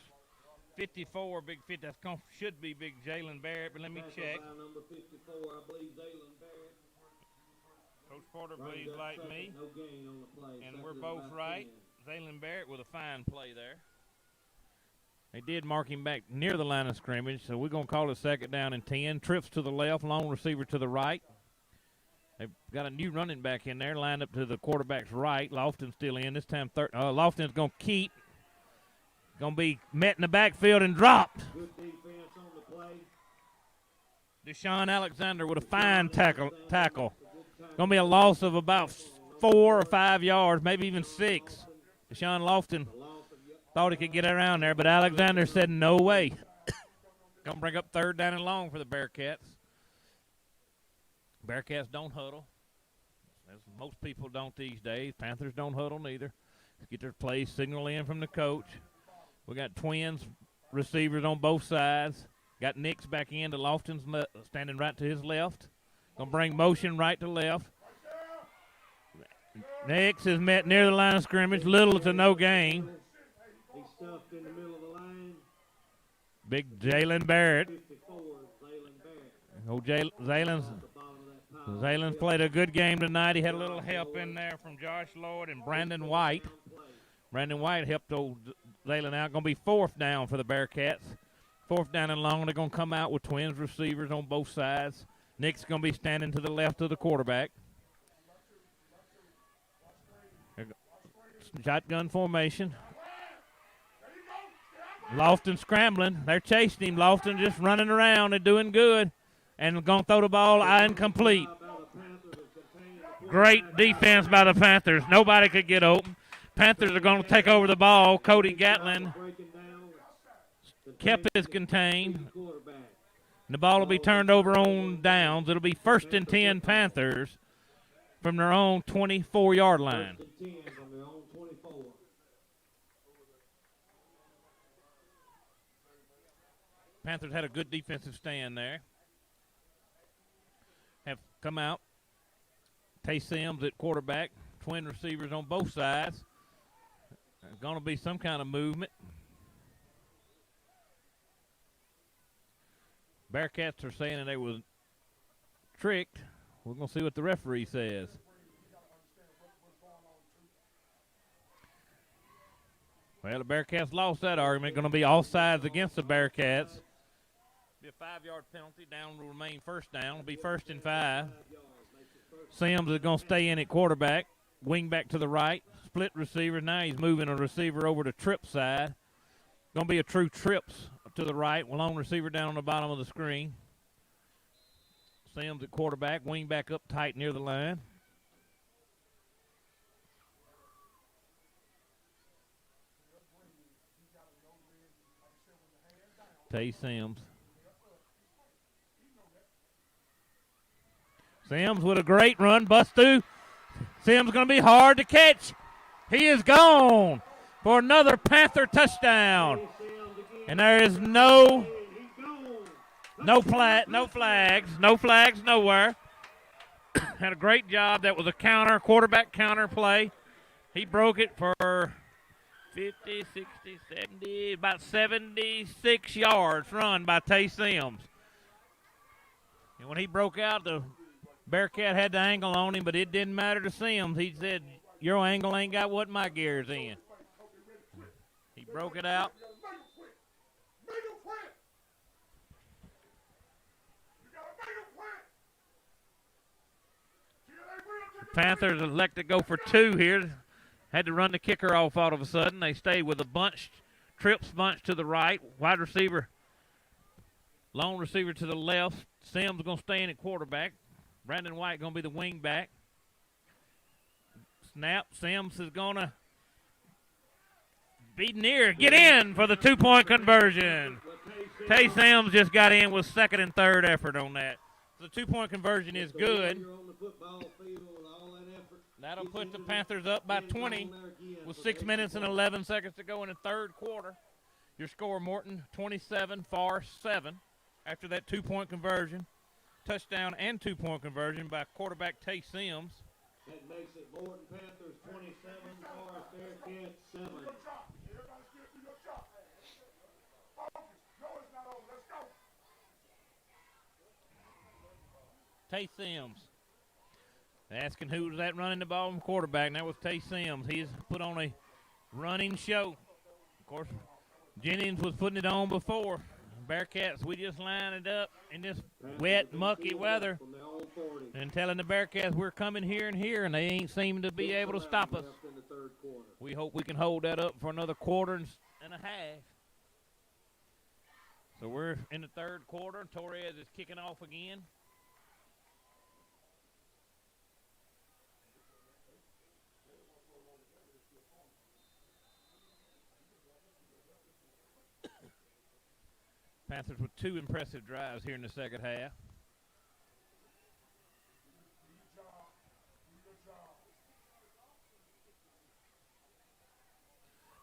54, big 50. That should be big Jalen Barrett, but let me check. Number 54, I believe Jalen Barrett. Coach Porter believes like me. No gain on the play. And we're both right. Jalen Barrett with a fine play there. They did mark him back near the line of scrimmage, so we're going to call it second down and 10. Trips to the left, lone receiver to the right. They've got a new running back in there, lined up to the quarterback's right. Lofton's still in. This time, Lofton's going to keep. Going to be met in the backfield and dropped. Good defense on the play. Deshaun Alexander with a fine tackle. Going to be a loss of about 4 or 5 yards, maybe even 6. Deshaun Lofton thought he could get around there, but Alexander said no way. Going to bring up third down and long for the Bearcats. Bearcats don't huddle, as most people don't these days. Panthers don't huddle neither. Get their plays signal in from the coach. We got twins receivers on both sides. Got Nix back in to Lofton's standing right to his left. Going to bring motion right to left. Nix is met near the line of scrimmage. Little to no gain. He's stuffed in the middle of the line. Big Jalen Barrett. 54 is Jalen Barrett. Zalen's played a good game tonight. He had a little help in there from Josh Lloyd and Brandon White. Brandon White helped old Zalen out. Going to be fourth down for the Bearcats. Fourth down and long. They're going to come out with twins receivers on both sides. Nick's going to be standing to the left of the quarterback. Shotgun formation. Lofton scrambling. They're chasing him. Lofton just running around and doing good. And going to throw the ball incomplete. Great defense by the Panthers. Nobody could get open. Panthers are going to take over the ball. Cody Gatlin kept it contained. And the ball will be turned over on downs. It'll be 1st and 10 Panthers from their own 24-yard line. Panthers had a good defensive stand there. Have come out. Tay Sims at quarterback. Twin receivers on both sides. There's going to be some kind of movement. Bearcats are saying that they was tricked. We're going to see what the referee says. Well, the Bearcats lost that argument. Going to be all sides against the Bearcats. Be a 5-yard penalty. Down will remain first down. It'll be 1st and 5. Sims is going to stay in at quarterback. Wing back to the right. Split receiver. Now he's moving a receiver over to Tripp's side. going to be a true trips to the right. Lone receiver down on the bottom of the screen. Sims at quarterback. Wing back up tight near the line. Tay Sims. Sims with a great run. Bust through. Sims going to be hard to catch. He is gone for another Panther touchdown. And there is no flags nowhere. Had a great job. That was a quarterback counter play. He broke it for 50, 60, 70, about 76 yards run by Tay Sims. And when he broke out, the Bearcat had the angle on him, but it didn't matter to Sims. He said, your angle ain't got what my gear's in. He broke it out. The Panthers elect to go for two here. Had to run the kicker off all of a sudden. They stayed with a trips bunch to the right. Wide receiver, lone receiver to the left. Sims going to stay in at quarterback. Brandon White going to be the wing back. Snap. Sims is going to be near. Get in for the 2-point conversion. Tay Sims just got in with second and third effort on that. The 2-point conversion is good. That'll put the Panthers up by 20 with 6 minutes and 11 seconds to go in the third quarter. Your score, Morton, 27, Far 7. After that 2-point conversion, touchdown and 2-point conversion by quarterback Tay Sims. That makes it Morton Panthers 27, Forest Bearcats 7. Tay Sims. Asking who was that running the ball from quarterback, and that was Tay Sims. He's put on a running show. Of course, Jennings was putting it on before. Bearcats, we just lined it up in this wet, mucky weather and telling the Bearcats we're coming here and here, and they ain't seeming to be able to stop us. We hope we can hold that up for another quarter and a half. So we're in the third quarter. Torres is kicking off again. Panthers with two impressive drives here in the second half.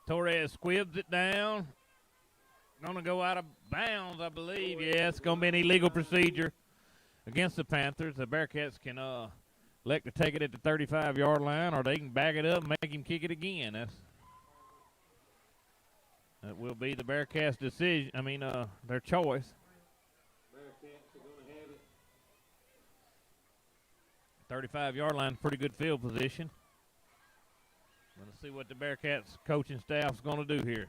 Torres squibs it down. Going to go out of bounds, I believe. Yeah, it's going to be an illegal procedure against the Panthers. The Bearcats can elect to take it at the 35-yard line, or they can back it up and make him kick it again. That will be the Bearcats' decision. Their choice. Bearcats are going to have it. 35-yard line, pretty good field position. Going to see what the Bearcats coaching staff's going to do here.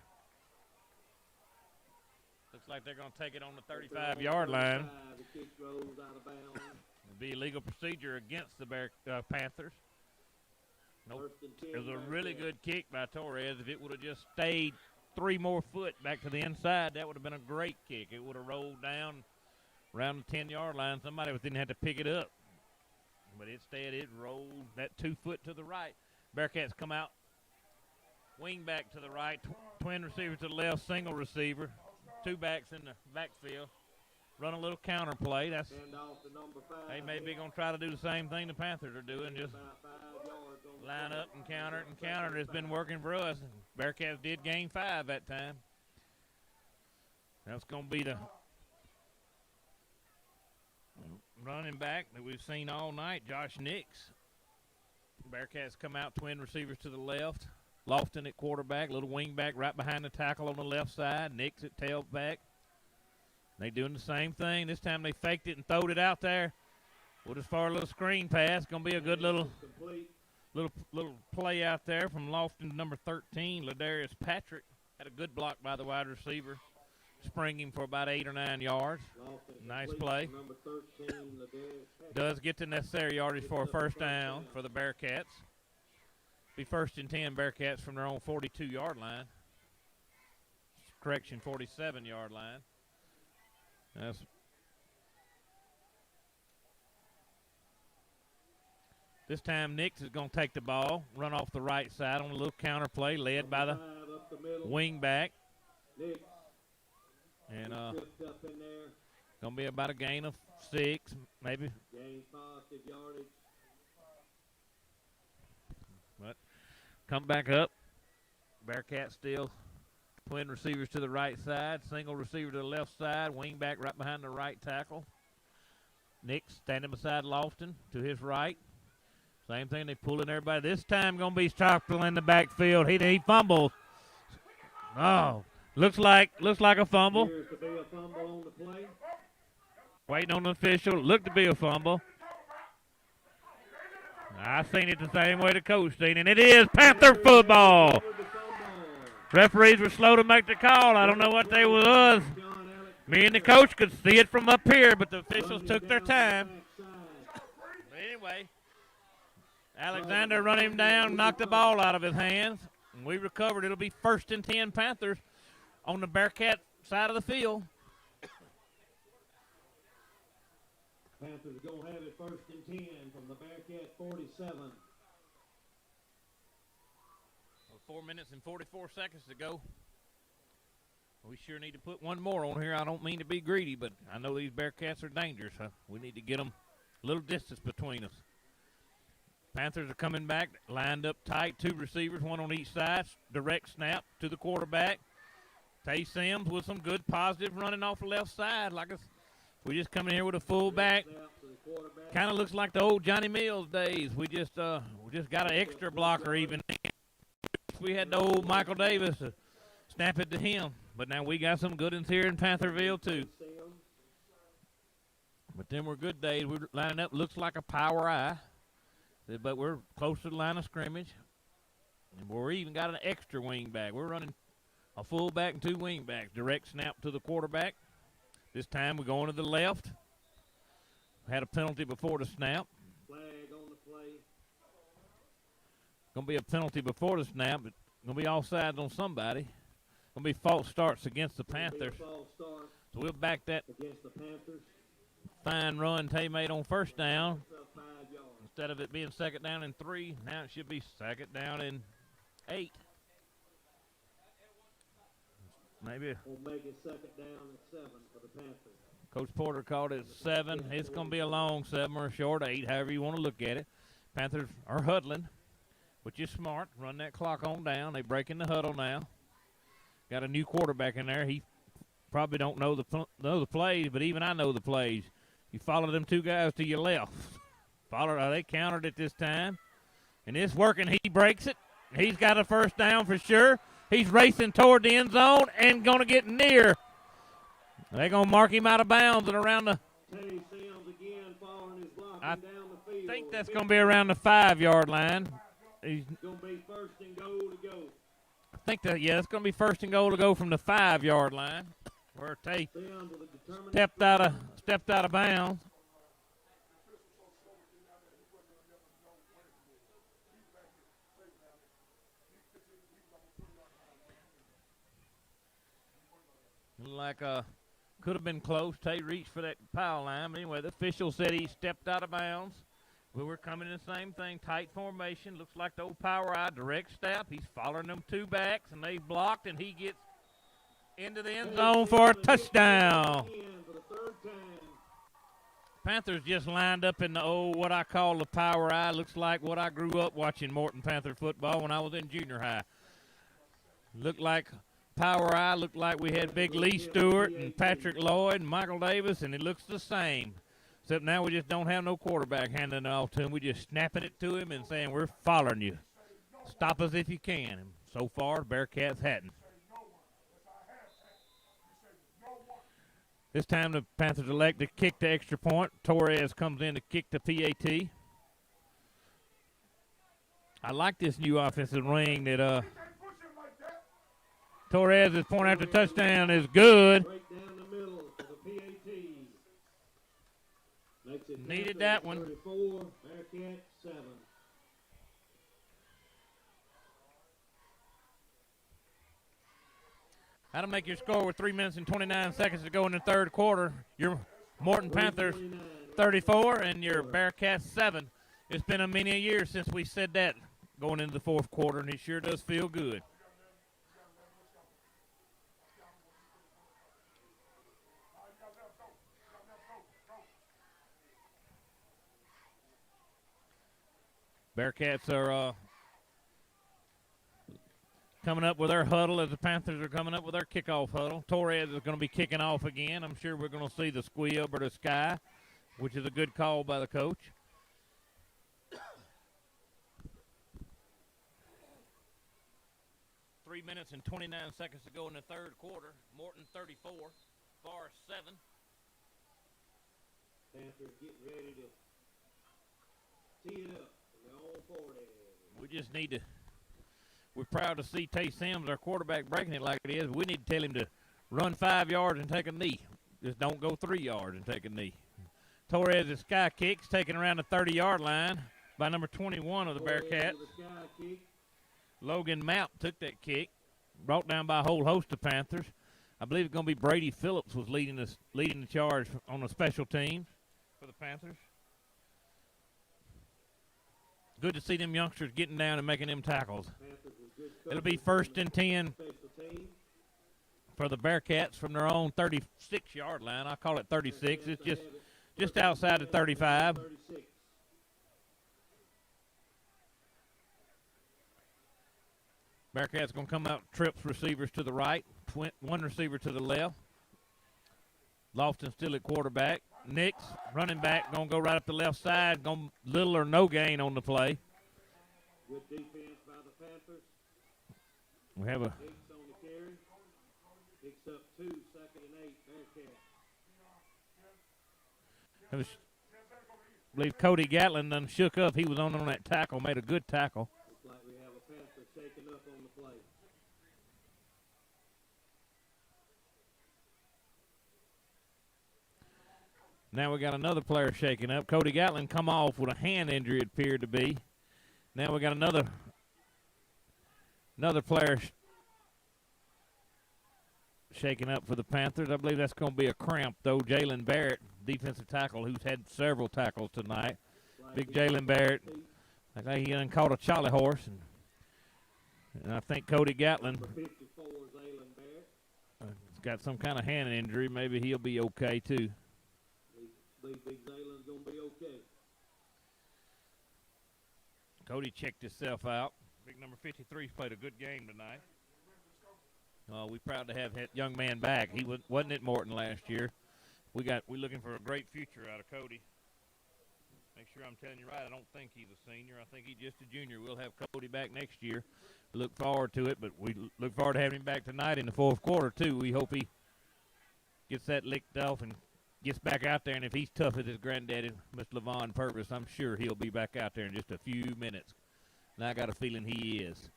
Looks like they're going to take it on the 35-yard line. The kick rolls out of bounds. It'll be a legal procedure against the Panthers. Nope. It was a really good kick by Torres. If it would have just stayed 3 more foot back to the inside, that would have been a great kick. It would have rolled down around the 10-yard line. Somebody didn't have to pick it up. But instead, it rolled that 2 foot to the right. Bearcats come out. Wing back to the right. Twin receiver to the left. Single receiver. 2 backs in the backfield. Run a little counter play. They may be going to try to do the same thing the Panthers are doing. Just line up and counter it and counter it. It's been working for us. Bearcats did gain 5 that time. That's going to be the running back that we've seen all night, Josh Nix. Bearcats come out, twin receivers to the left. Lofton at quarterback, little wing back right behind the tackle on the left side. Nix at tailback. They doing the same thing. This time they faked it and throwed it out there. We'll just fire a little screen pass. Going to be a good little play out there from Lofton, number 13, Ladarius Patrick. Had a good block by the wide receiver. Spring him for about 8 or 9 yards. Nice play. Does get the necessary yardage for a first down for the Bearcats. Be 1st and 10 Bearcats from their own 42-yard line. correction, 47-yard line. This time Nix is going to take the ball, run off the right side on a little counter play led by the wing back. And going to be about a gain of 6, maybe. Gain positive yardage. But come back up. Bearcats still twin receivers to the right side, single receiver to the left side, wing back right behind the right tackle. Nix standing beside Lofton to his right. Same thing, they pulling everybody. This time going to be Stockville in the backfield. He fumbles. Oh, looks like a fumble. Appears to be a fumble on the play. Waiting on the official. Looked to be a fumble. I seen it the same way the coach seen it, and it is Panther football. Referees were slow to make the call. I don't know what they was. Me and the coach could see it from up here, but the officials took their time. But anyway, Alexander run him down, knocked the ball out of his hands, and we recovered. It'll be 1st and 10 Panthers on the Bearcat side of the field. Panthers are going to have it 1st and 10 from the Bearcat 47. 4 minutes and 44 seconds to go. We sure need to put one more on here. I don't mean to be greedy, but I know these Bearcats are dangerous. We need to get them a little distance between us. Panthers are coming back, lined up tight. 2 receivers, 1 on each side. Direct snap to the quarterback. Tay Sims with some good positive running off the left side. We just come in here with a fullback. Kind of looks like the old Johnny Mills days. We just got an extra blocker even. We had the old Michael Davis to snap it to him. But now we got some good ones here in Pantherville too. But then we're good days. We're lining up. Looks like a power eye. But we're close to the line of scrimmage. And we're even got an extra wing back. We're running a fullback and 2 wing backs. Direct snap to the quarterback. This time we're going to the left. Had a penalty before the snap. Flag on the play. Going to be a penalty before the snap, but going to be offsides on somebody. Going to be false starts against the Panthers. False start So we'll back that against the Panthers. fine run Tay made on 1st down. 5 yards. Instead of it being 2nd down and 3, now it should be 2nd down and 8. Maybe. We'll make it 2nd down and 7 for the Panthers. Coach Porter called it 7. It's going to be a long 7 or a short 8, however you want to look at it. Panthers are huddling, which is smart. Run that clock on down. They break in the huddle now. Got a new quarterback in there. He probably don't know the plays, but even I know the plays. You follow them 2 guys to your left. They countered it this time. And it's working. He breaks it. He's got a 1st down for sure. He's racing toward the end zone and going to get near. They're going to mark him out of bounds and around the. Tay Sims again following his blocking I down the field. think that's going to be around the 5-yard line. It's going to be 1st and goal to go. I think it's going to be 1st and goal to go from the 5-yard line, where Tay Sims with a determined stepped out of bounds. Like could have been close. Tay reached for that power line, but anyway, the official said he stepped out of bounds. We were coming in the same thing, tight formation. Looks like the old power eye, direct step. He's following them 2 backs, and they blocked, and he gets into the end zone for a touchdown. Panthers just lined up in the old, what I call the power eye. Looks like what I grew up watching Morton Panther football when I was in junior high. Looked like power eye. Looked like we had Big Lee Stewart and Patrick Lloyd and Michael Davis, and it looks the same. Except now we just don't have no quarterback handing it off to him. We just snapping it to him and saying, we're following you. Stop us if you can. And so far, the Bearcats hadn't. This time the Panthers elect to kick the extra point. Torres comes in to kick the PAT. I like this new offensive ring that Torres' point after touchdown is good. Right down the middle for the PAT. Makes it Needed that one. 34, Bearcat 7. That'll make your score with 3 minutes and 29 seconds to go in the third quarter. Your Morton Panthers 34 and your Bearcats 7. It's been a many a year since we said that going into the fourth quarter, and it sure does feel good. Bearcats are coming up with their huddle as the Panthers are coming up with their kickoff huddle. Torres is going to be kicking off again. I'm sure we're going to see the squib or the sky, which is a good call by the coach. Three minutes and 29 seconds to go in the third quarter. Morton 34, Forest 7. Panthers getting ready to tee it up. They're all for it. We just need to. We're proud to see Tay Sims, our quarterback, breaking it like it is. We need to tell him to run 5 yards and take a knee. Just don't go 3 yards and take a knee. Torres' sky kicks taken around the 30-yard line by number 21 of the Bearcats. Logan Mount took that kick, brought down by a whole host of Panthers. I believe it's going to be Brady Phillips was leading the charge on the special teams for the Panthers. Good to see them youngsters getting down and making them tackles. It'll be 1st and 10 for the Bearcats from their own 36-yard line. I call it 36. It's just outside the 35. Bearcats going to come out, trips receivers to the right, one receiver to the left. Lofton still at quarterback. Nix, running back, going to go right up the left side. Going little or no gain on the play. Good defense by the Panthers. We have a Nix on the carry. Picks up 2, 2nd and 8, Bearcats. I believe Cody Gatlin done shook up. He was on that tackle, made a good tackle. Looks like we have a Panther shaking up on the play. Now we got another player shaking up. Cody Gatlin come off with a hand injury, it appeared to be. Now we got another player shaking up for the Panthers. I believe that's going to be a cramp, though. Jalen Barrett, defensive tackle, who's had several tackles tonight. Big Jalen Barrett. I think he done caught a Charlie horse. And I think Cody Gatlin has got some kind of hand injury. Maybe he'll be okay, too. Big Zalen's going to be okay. Cody checked himself out. Big number 53's played a good game tonight. We're proud to have that young man back. He wasn't at Morton last year. We're looking for a great future out of Cody. Make sure I'm telling you right. I don't think he's a senior. I think he's just a junior. We'll have Cody back next year. Look forward to it, but we look forward to having him back tonight in the fourth quarter, too. We hope he gets that licked off and gets back out there, and if he's tough as his granddaddy, Mr. Levon Purvis, I'm sure he'll be back out there in just a few minutes. And I got a feeling he is.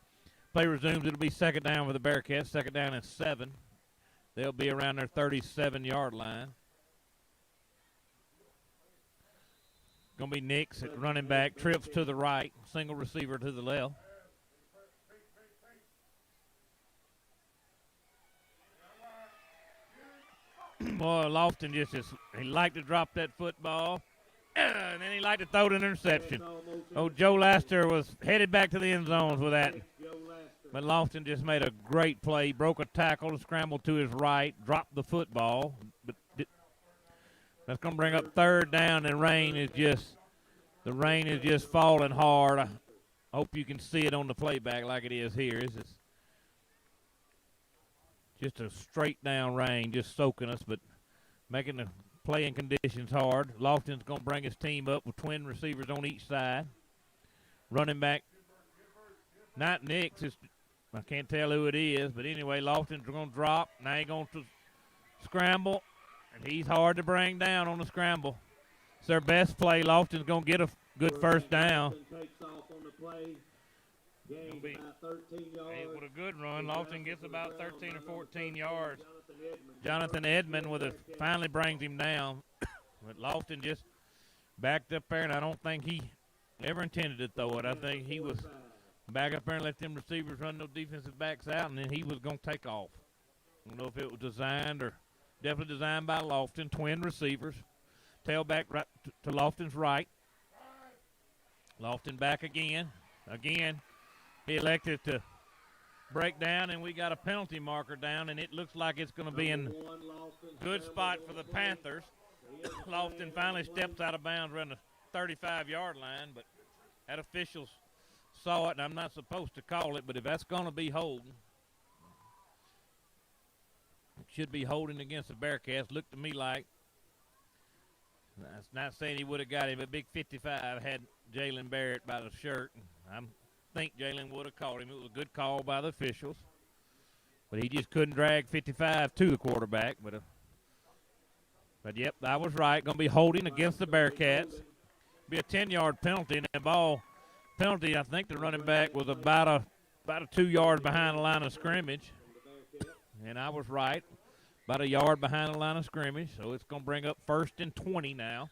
Play resumes. It'll be 2nd down for the Bearcats. 2nd down and 7. They'll be around their 37-yard line. Going to be Nix at running back. Trips to the right. Single receiver to the left. Boy, Lofton he liked to drop that football, and then he liked to throw the interception. Oh, Joe Laster was headed back to the end zones with that. But Lofton just made a great play, broke a tackle, scrambled to his right, dropped the football. But that's going to bring up 3rd down, and the rain is just falling hard. I hope you can see it on the playback like it is here. It's just a straight down rain, just soaking us, but making the playing conditions hard. Lofton's going to bring his team up with twin receivers on each side. Running back, not Nix. I can't tell who it is, but anyway, Lofton's going to drop. Now he's going to scramble, and he's hard to bring down on the scramble. It's their best play. Lofton's going to get a good 1st down. Takes off on the play. Gains about 13 yards. Hey, with a good run, Lofton gets about 13 or 14 yards. Jonathan Edmond finally brings him down. But Lofton just backed up there, and I don't think he ever intended to throw it. I think he was back up there and let them receivers run those defensive backs out, and then he was going to take off. I don't know if it was designed or definitely designed by Lofton. Twin receivers. Tailback right to Lofton's right. Lofton back again. Again, he elected to break down, and we got a penalty marker down, and it looks like it's going to be in good spot for the Panthers. Lofton finally steps out of bounds around the 35-yard line, but that officials saw it, and I'm not supposed to call it, but if that's going to be holding, it should be holding against the Bearcats. Looked to me like, that's not saying he would have got him, but big 55 had Jalen Barrett by the shirt. I think Jalen would have called him. It was a good call by the officials, but he just couldn't drag 55 to the quarterback. But yep, I was right. Going to be holding against the Bearcats. Be a 10-yard penalty, and that ball penalty, I think the running back was about a 2 yards behind the line of scrimmage, and I was right, about a yard behind the line of scrimmage. So it's going to bring up 1st and 20 now.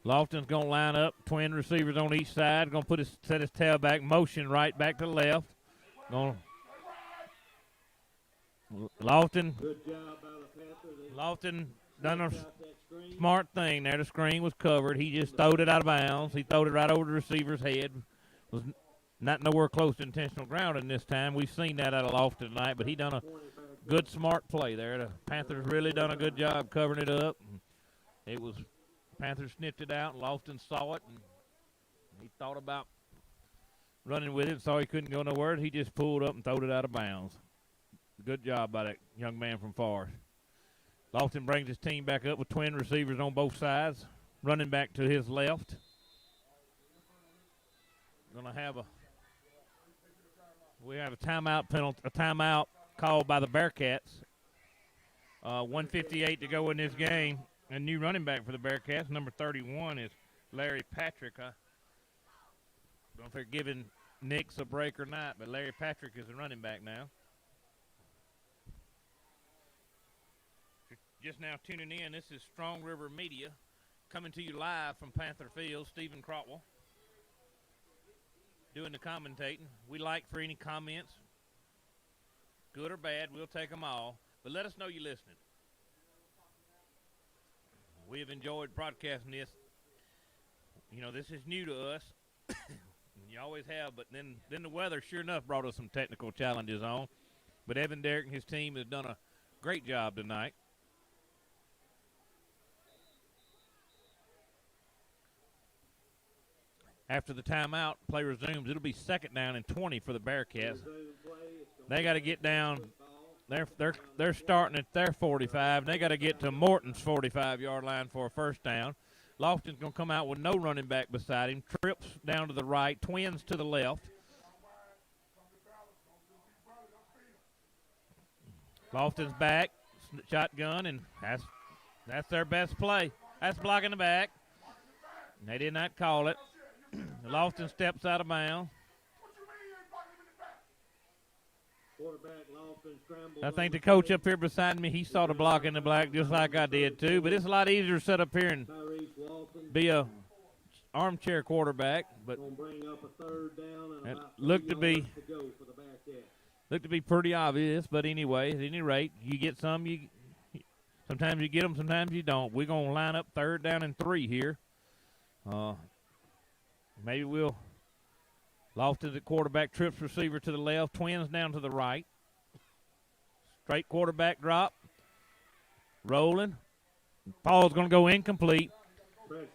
Lofton's going to line up, twin receivers on each side. Going to set his tailback, motion right back to the left. Lofton done a smart thing there. The screen was covered. He just throwed it out of bounds. He throwed it right over the receiver's head. Was not nowhere close to intentional grounding this time. We've seen that out of Lofton tonight, but he done a good, smart play there. The Panthers really done a good job covering it up. Panthers sniffed it out, and Lofton saw it, and he thought about running with it, saw he couldn't go nowhere. He just pulled up and throwed it out of bounds. Good job by that young man from Forest. Lofton brings his team back up with twin receivers on both sides. Running back to his left. We have a timeout penalty, a timeout called by the Bearcats. 1:58 to go in this game. A new running back for the Bearcats, number 31, is Larry Patrick. I don't know if they're giving Nix a break or not, but Larry Patrick is the running back now. Just now tuning in, this is Strong River Media coming to you live from Panther Field. Stephen Crotwell doing the commentating. We like for any comments, good or bad, we'll take them all. But let us know you're listening. We have enjoyed broadcasting this. You know, this is new to us. You always have, but then the weather sure enough brought us some technical challenges on. But Evan Derrick and his team has done a great job tonight. After the timeout, play resumes. It'll be 2nd down and 20 for the Bearcats. They got to get down. They're starting at their 45. They got to get to Morton's 45-yard line for a first down. Lofton's going to come out with no running back beside him. Trips down to the right. Twins to the left. Lofton's back. Shotgun, and that's their best play. That's blocking the back. They did not call it. Lofton steps out of bounds. I think the coach up here beside me, he saw the block in the black just like I did too. But it's a lot easier to sit up here and be a armchair quarterback. But it looked to be pretty obvious. But anyway, at any rate, you get some. Sometimes you get them, sometimes you don't. We're gonna line up 3rd down and 3 here. Maybe we'll. Lofton's at quarterback, trips receiver to the left, twins down to the right. Straight quarterback drop. Rolling. Paul's going to go incomplete. Going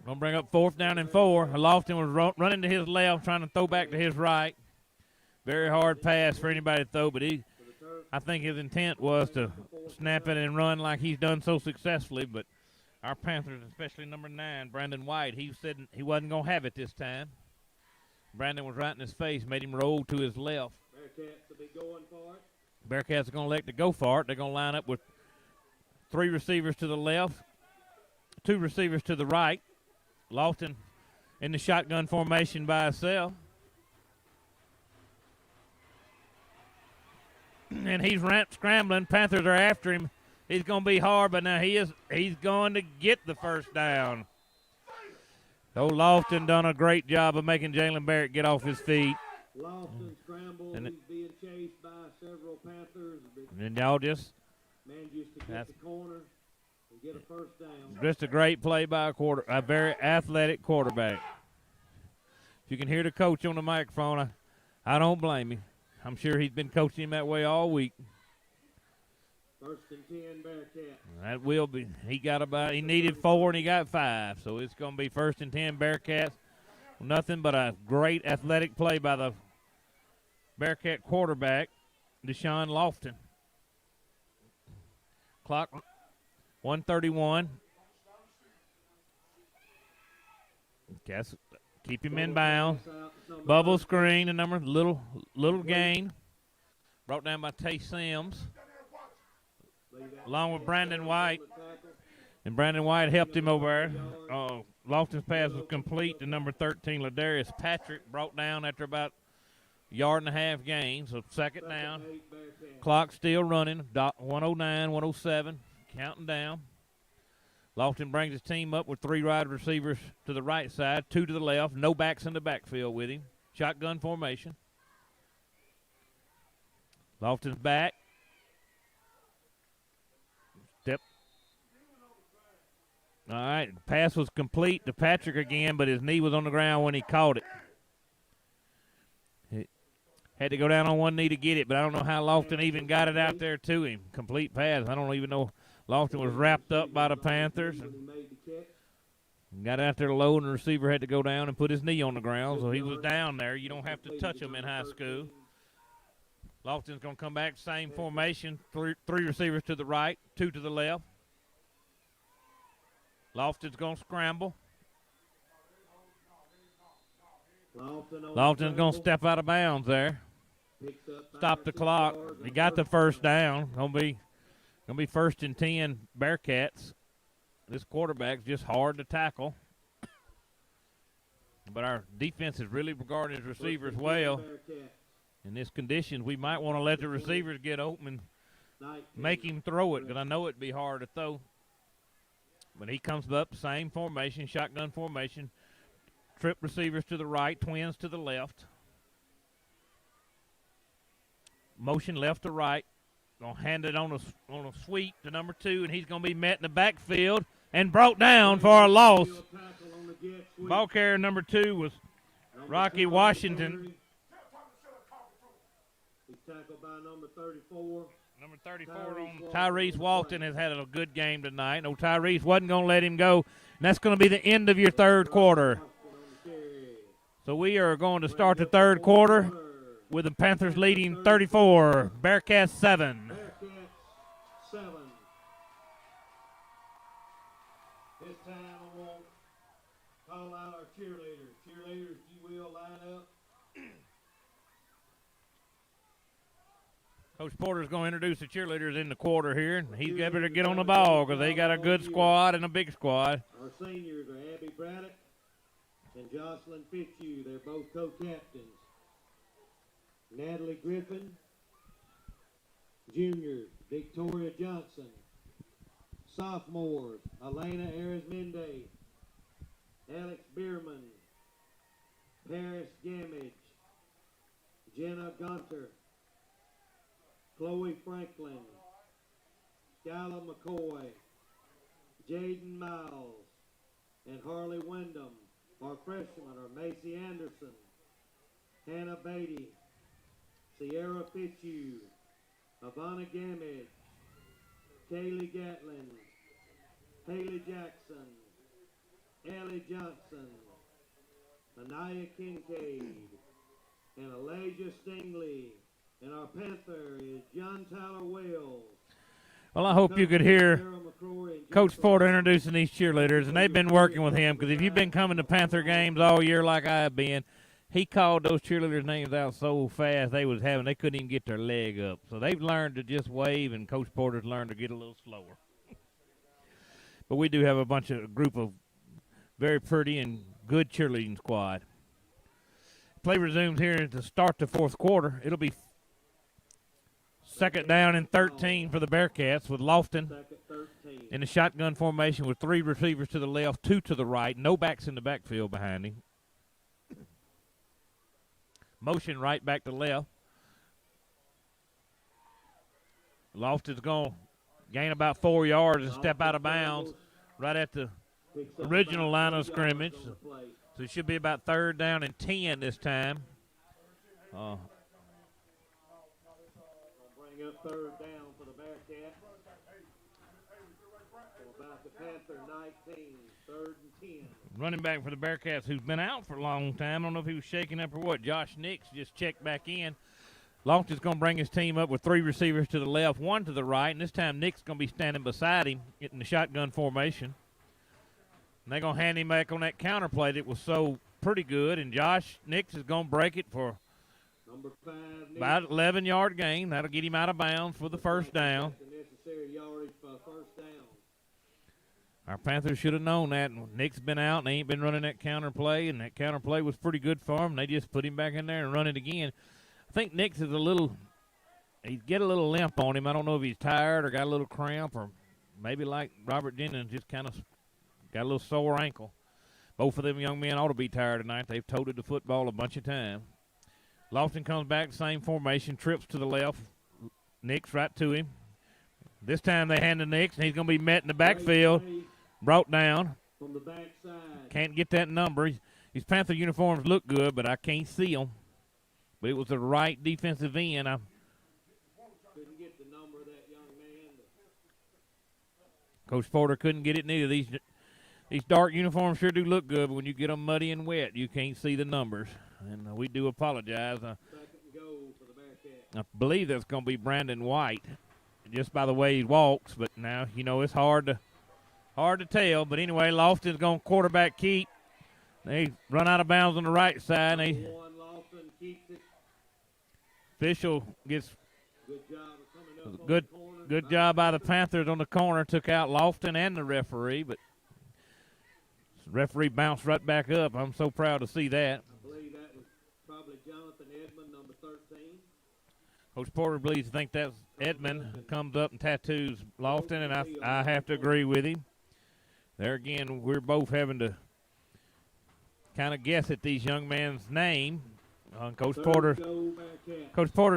to bring up 4th down and 4. Lofton was running to his left, trying to throw back to his right. Very hard pass for anybody to throw, but I think his intent was to snap it and run like he's done so successfully, but our Panthers, especially number 9, Brandon White, he said he wasn't going to have it this time. Brandon was right in his face, made him roll to his left. Bearcats will be going for it. Bearcats are going to elect to go for it. They're going to line up with 3 receivers to the left, 2 receivers to the right. Lofton in the shotgun formation by himself. And he's scrambling. Panthers are after him. He's going to be hard, but now he's going to get the first down. Old Lofton done a great job of making Jalen Barrett get off his feet. Lofton scrambled. And He's being chased by several Panthers. And then y'all just Manages to get the corner and get a first down. a great play by a very athletic quarterback. If you can hear the coach on the microphone, I don't blame him. I'm sure he's been coaching him that way all week. First and 10, Bearcats. That will be. He needed 4 and he got 5. So it's going to be first and 10 Bearcats. Nothing but a great athletic play by the Bearcat quarterback, Deshaun Lofton. Clock 1:31. Guess keep him in bounds. Bubble screen, the number little gain. Brought down by Tay Sims, along with Brandon White. And Brandon White helped him over there. Lofton's pass was complete to number 13, Ladarius Patrick, brought down after about a yard and a half gain. So second down. Clock still running. 109, 107, counting down. Lofton brings his team up with 3 wide receivers to the right side, 2 to the left. No backs in the backfield with him. Shotgun formation. Lofton's back. Step. All right, pass was complete to Patrick again, but his knee was on the ground when he caught it. He had to go down on one knee to get it, but I don't know how Lofton even got it out there to him. Complete pass. I don't even know. Lofton was wrapped up by the Panthers. And got out there low, and the receiver had to go down and put his knee on the ground, so he was down there. You don't have to touch him in high school. Lofton's going to come back, same formation, three receivers to the right, 2 to the left. Lofton's going to scramble. Lofton's going to step out of bounds there. Stop the clock. He got the first down. Going to be first and 10 Bearcats. This quarterback's just hard to tackle. But our defense is really regarding his receivers well. In this condition, we might want to let the receivers get open and make him throw it, because I know it'd be hard to throw. But he comes up, same formation, shotgun formation. Trip receivers to the right, twins to the left. Motion left to right. Going to hand it on a sweep to number 2, and he's going to be met in the backfield and brought down for a loss. Ball carrier number 2 was Rocky Washington. He's tackled by number 34. Number 34 on Tyrese Walton has had a good game tonight. No, Tyrese wasn't going to let him go. And that's going to be the end of your third quarter. So we are going to start the third quarter with the Panthers leading 34, Bearcats 7. Bearcats 7. This time I won't call out our cheerleaders. Cheerleaders, you will line up. Coach Porter's going to introduce the cheerleaders in the quarter here. He's got to get on the ball because they got a good squad and a big squad. Our seniors are Abby Braddock and Jocelyn Fitzhugh. They're both co-captains. Natalie Griffin. Juniors, Victoria Johnson. Sophomores, Elena Arizmende, Alex Bierman, Paris Gamage, Jenna Gunter, Chloe Franklin, Skyla McCoy, Jaden Miles, and Harley Wyndham. Our freshmen are Macy Anderson, Hannah Beatty, Sierra Fitzhugh, Ivana Gamage, Kaylee Gatlin, Haley Jackson, Ellie Johnson, Anaya Kincaid, and Elijah Stingley. And our Panther is John Tyler Wells. Well, I hope you could hear Coach Porter introducing these cheerleaders, and they've been working with him, because if you've been coming to Panther games all year like I have been, he called those cheerleaders' names out so fast they couldn't even get their leg up. So they've learned to just wave, and Coach Porter's learned to get a little slower. But we do have a group of very pretty and good cheerleading squad. Play resumes here to start the fourth quarter. It'll be Second down and 13 for the Bearcats with Lofton Second 13. in the shotgun formation with 3 receivers to the left, 2 to the right. No backs in the backfield behind him. Motion right back to left. Lofton's going to gain about 4 yards and step out of bounds right at the original line of scrimmage. So it should be about third down and 10 this time. Bring up third down for the Bearcats. So about the Panther 19, third and 10. Running back for the Bearcats, who's been out for a long time. I don't know if he was shaking up or what. Josh Nix just checked back in. Lofton's going to bring his team up with 3 receivers to the left, 1 to the right, and this time Nick's going to be standing beside him in the shotgun formation. And they're going to hand him back on that counter play that was so pretty good, and Josh Nix is going to break it for Number 5, about 11-yard gain. That'll get him out of bounds for the first down. the necessary yardage for first down. Our Panthers should have known that. Nick's been out, and they ain't been running that counter play, and that counter play was pretty good for him. They just put him back in there and run it again. I think Nick's is he's get a little limp on him. I don't know if he's tired or got a little cramp or maybe like Robert Jennings just kind of got a little sore ankle. Both of them young men ought to be tired tonight. They've toted the football a bunch of times. Lofton comes back, same formation, trips to the left. Nick's right to him. This time they hand to Nick's, and he's going to be met in the backfield, brought down. From the backside. Can't get that number. His Panther uniforms look good, but I can't see them. But it was the right defensive end. Couldn't get the number of that young man. Coach Porter couldn't get it neither. These dark uniforms sure do look good, but when you get them muddy and wet, you can't see the numbers. And we do apologize. Second and goal for the Bearcats. I believe that's going to be Brandon White, just by the way he walks. But now, it's hard to tell. But anyway, Lofton's going to quarterback keep. They run out of bounds on the right side. One, Lawson keeps it. Official gets Good job of coming up on the good corner. job by the Panthers on the corner. Took out Lofton and the referee, but the referee bounced right back up. I'm so proud to see that. I believe that was probably Jonathan Edmond, number 13. Coach Porter believes that's Edmond who comes up and tattoos Lofton, and I have to agree with him. There again, we're both having to kind of guess at these young men's name. Coach Porter's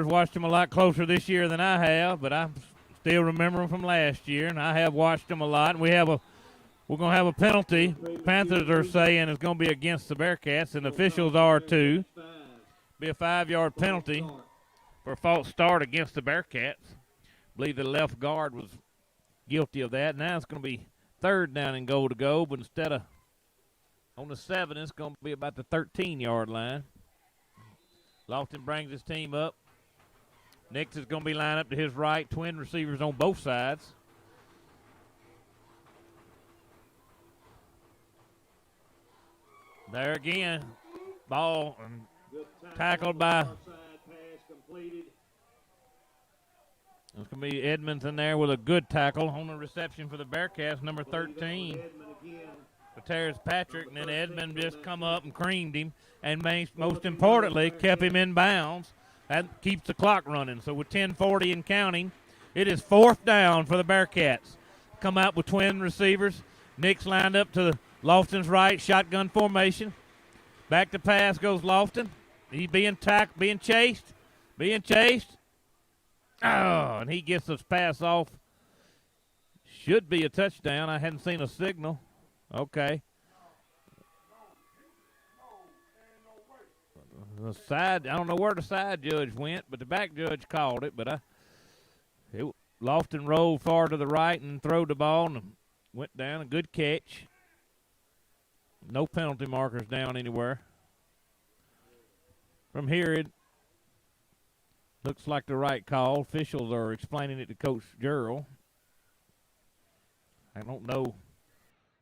watched them a lot closer this year than I have, but I still remember them from last year, and I have watched them a lot. And we're going to have a penalty. Panthers are saying it's going to be against the Bearcats, and the officials are too. Be a 5-yard penalty for a false start against the Bearcats. I believe the left guard was guilty of that. Now it's going to be third down and goal to go, but instead of on the 7, it's going to be about the 13-yard line. Lofton brings his team up. Nix is going to be lined up to his right. Twin receivers on both sides. There again. Ball tackled by. It's going to be Edmonds in there with a good tackle on the reception for the Bearcats, number 13. Terrace Patrick, and then Edmond just come up and creamed him, and most importantly, kept him in bounds. That keeps the clock running. So with 10:40 and counting, it is fourth down for the Bearcats. Come out with twin receivers. Nick's lined up to Lofton's right, shotgun formation. Back to pass goes Lofton. He's being chased. Oh, and he gets his pass off. Should be a touchdown. I hadn't seen a signal. Okay. The side, I don't know where the side judge went, but the back judge called it. But Lofton rolled far to the right and threw the ball and went down. A good catch. No penalty markers down anywhere. From here, it looks like the right call. Officials are explaining it to Coach Gerald. I don't know.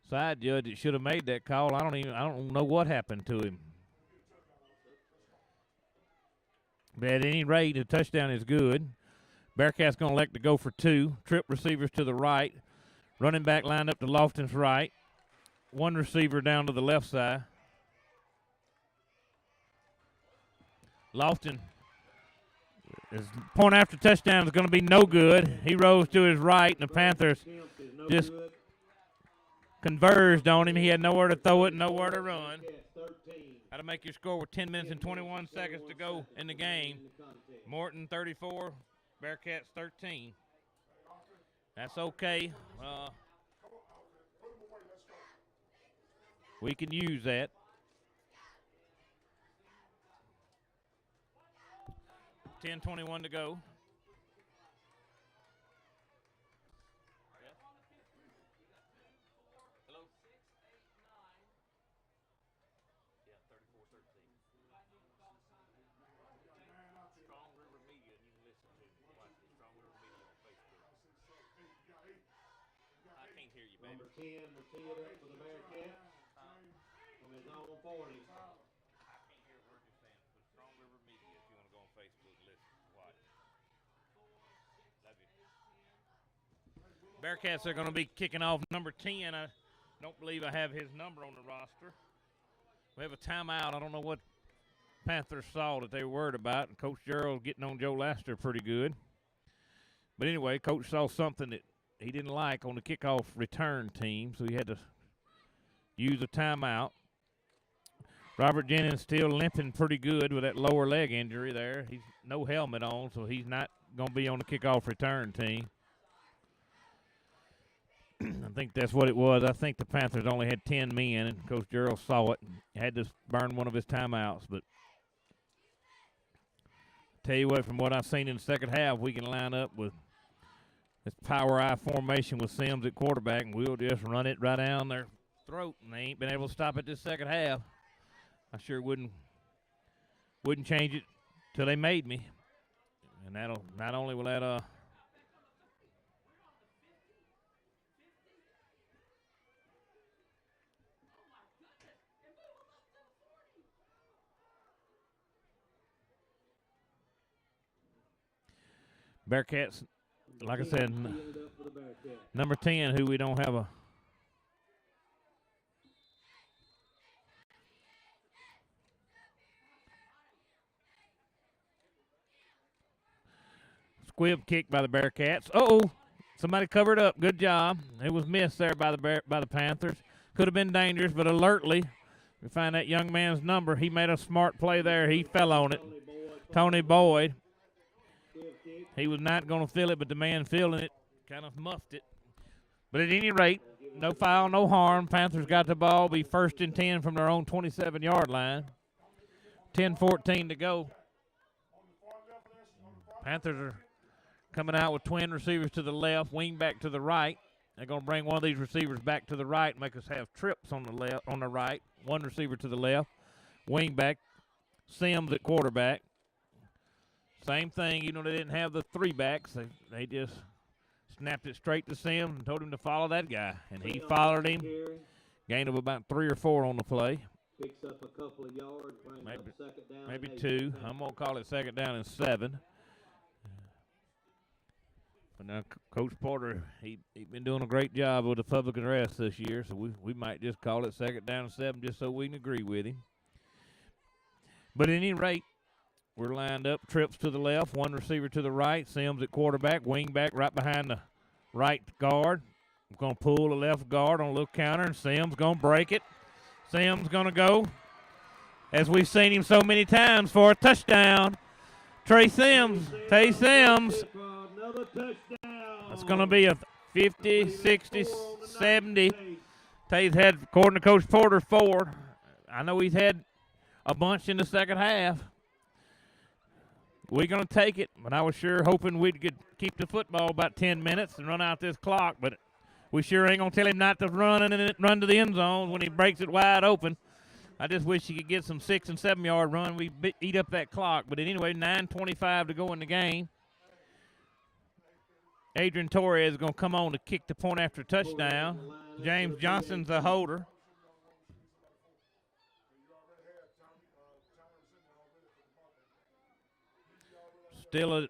Side judge that should have made that call. I don't know what happened to him. But at any rate, a touchdown is good. Bearcats going to elect to go for 2. Trip receivers to the right. Running back lined up to Lofton's right. 1 receiver down to the left side. His point after touchdown is going to be no good. He rose to his right, and the Panthers just converged on him. He had nowhere to throw it, nowhere to run. How to make your score with 10 minutes and 21 seconds to go in the game. Morton 34, Bearcats 13. That's okay. We can use that. 10:21 to go. Number 10 will tee it up for the Bearcats from his own 40. Bearcats are going to be kicking off number 10. I don't believe I have his number on the roster. We have a timeout. I don't know what Panthers saw that they were worried about, and Coach Gerald getting on Joe Laster pretty good. But anyway, Coach saw something that he didn't like on the kickoff return team, so he had to use a timeout. Robert Jennings still limping pretty good with that lower leg injury there. He's no helmet on, so he's not going to be on the kickoff return team. I think that's what it was. I think the Panthers only had 10 men, and Coach Gerald saw it and had to burn one of his timeouts. But tell you what, from what I've seen in the second half, we can line up with this power I formation with Sims at quarterback, and we'll just run it right down their throat, and they ain't been able to stop it this second half. I sure wouldn't change it till they made me. And that'll not only will that Bearcats, like I said, number 10, who we don't have a squib kick by the Bearcats. Uh-oh, somebody covered up. Good job. It was missed there by the Panthers. Could have been dangerous, but alertly, we find that young man's number. He made a smart play there. He fell on it. Tony Boyd. He was not going to feel it, but the man feeling it kind of muffed it. But at any rate, no foul, no harm. Panthers got the ball, be 1st and 10 from their own 27-yard line. 10:14 to go. Panthers are coming out with twin receivers to the left, wing back to the right. They're going to bring one of these receivers back to the right, make us have trips on the left, on the right. One receiver to the left, wing back, Sims at quarterback. Same thing, they didn't have the three backs. They just snapped it straight to Sims and told him to follow that guy. And he followed him. Gain of about 3 or 4 on the play. Picks up a couple of yards, brings up second down. Maybe 2. I'm going to call it 2nd down and 7. But now Coach Porter, he been doing a great job with the public address this year, so we might just call it 2nd down and 7 just so we can agree with him. But at any rate, we're lined up, trips to the left, one receiver to the right, Sims at quarterback, wing back right behind the right guard. I'm going to pull the left guard on a little counter, and Sims going to break it. Sims going to go, as we've seen him so many times, for a touchdown. Tay Sims. That's going to be a 50, 60, 70. Tay's had, according to Coach Porter, 4. I know he's had a bunch in the second half. We're going to take it, but I was sure hoping we'd keep the football about 10 minutes and run out this clock, but we sure ain't going to tell him not to run to the end zone when he breaks it wide open. I just wish he could get some 6- and 7-yard run. We eat up that clock, but anyway, 9:25 to go in the game. Adrian Torres is going to come on to kick the point after touchdown. James Johnson's a holder. Still a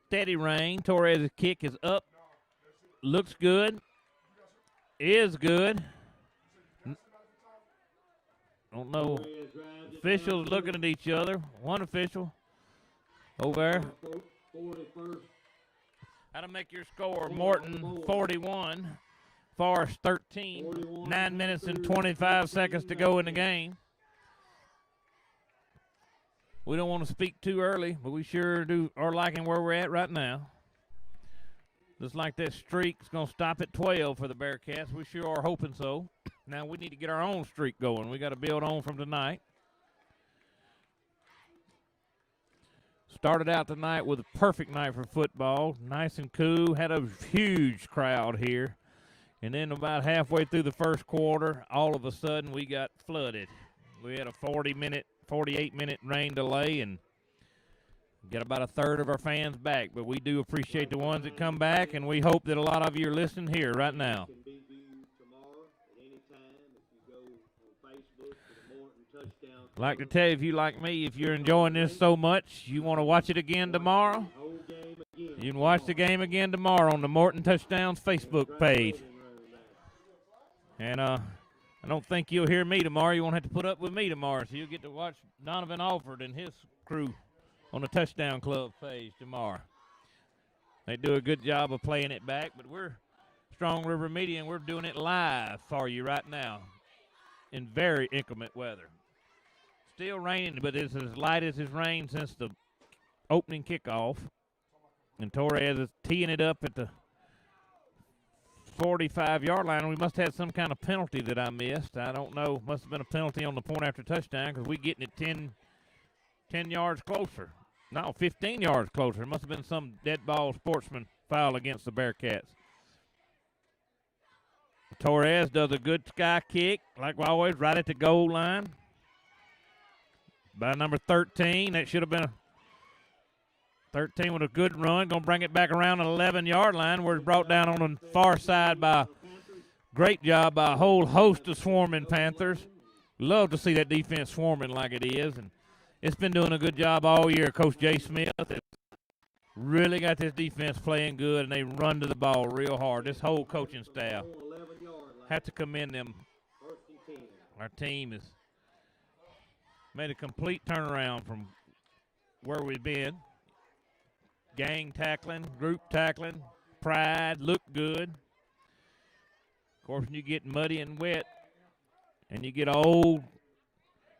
steady rain. Torres' kick is up. Looks good. Is good. Don't know. Officials looking at each other. One official Over there. 41st. How to make your score. Morton 41, Forest 13. 9 minutes and 25 seconds to go in the game. We don't want to speak too early, but we sure are liking where we're at right now. Looks like that streak's going to stop at 12 for the Bearcats. We sure are hoping so. Now we need to get our own streak going. We got to build on from tonight. Started out tonight with a perfect night for football. Nice and cool. Had a huge crowd here. And then about halfway through the first quarter, all of a sudden we got flooded. We had a 48-minute rain delay and get about a third of our fans back. But we do appreciate the ones that come back, and we hope that a lot of you are listening here right now. Can be viewed tomorrow at any time if you go on Facebook to the Morton Touchdown. I'd like to tell you, if you like me, if you're enjoying this so much, you want to watch it again tomorrow, Whole game again. you can watch the game again tomorrow on the Morton Touchdowns Facebook page. And I don't think you'll hear me tomorrow. You won't have to put up with me tomorrow, so you'll get to watch Donovan Alford and his crew on the Touchdown Club page tomorrow. They do a good job of playing it back, but we're Strong River Media, and we're doing it live for you right now in very inclement weather. Still raining, but it's as light as it's rained since the opening kickoff. And Torres is teeing it up at the 45-yard line. We must have had some kind of penalty that I missed. I don't know. Must have been a penalty on the point after touchdown because we're getting it 10 yards closer. No, 15 yards closer. It must have been some dead ball sportsman foul against the Bearcats. Torres does a good sky kick, like always, right at the goal line. By number 13, that should have been a 13 with a good run. Going to bring it back around the 11-yard line where it's brought down on the far side by great job by a whole host of swarming Panthers. Love to see that defense swarming like it is. And it's been doing a good job all year. Coach Jay Smith has really got this defense playing good, and they run to the ball real hard. This whole coaching staff. Have to commend them. Our team has made a complete turnaround from where we've been. Gang tackling, group tackling, pride, look good. Of course, when you get muddy and wet and you get an old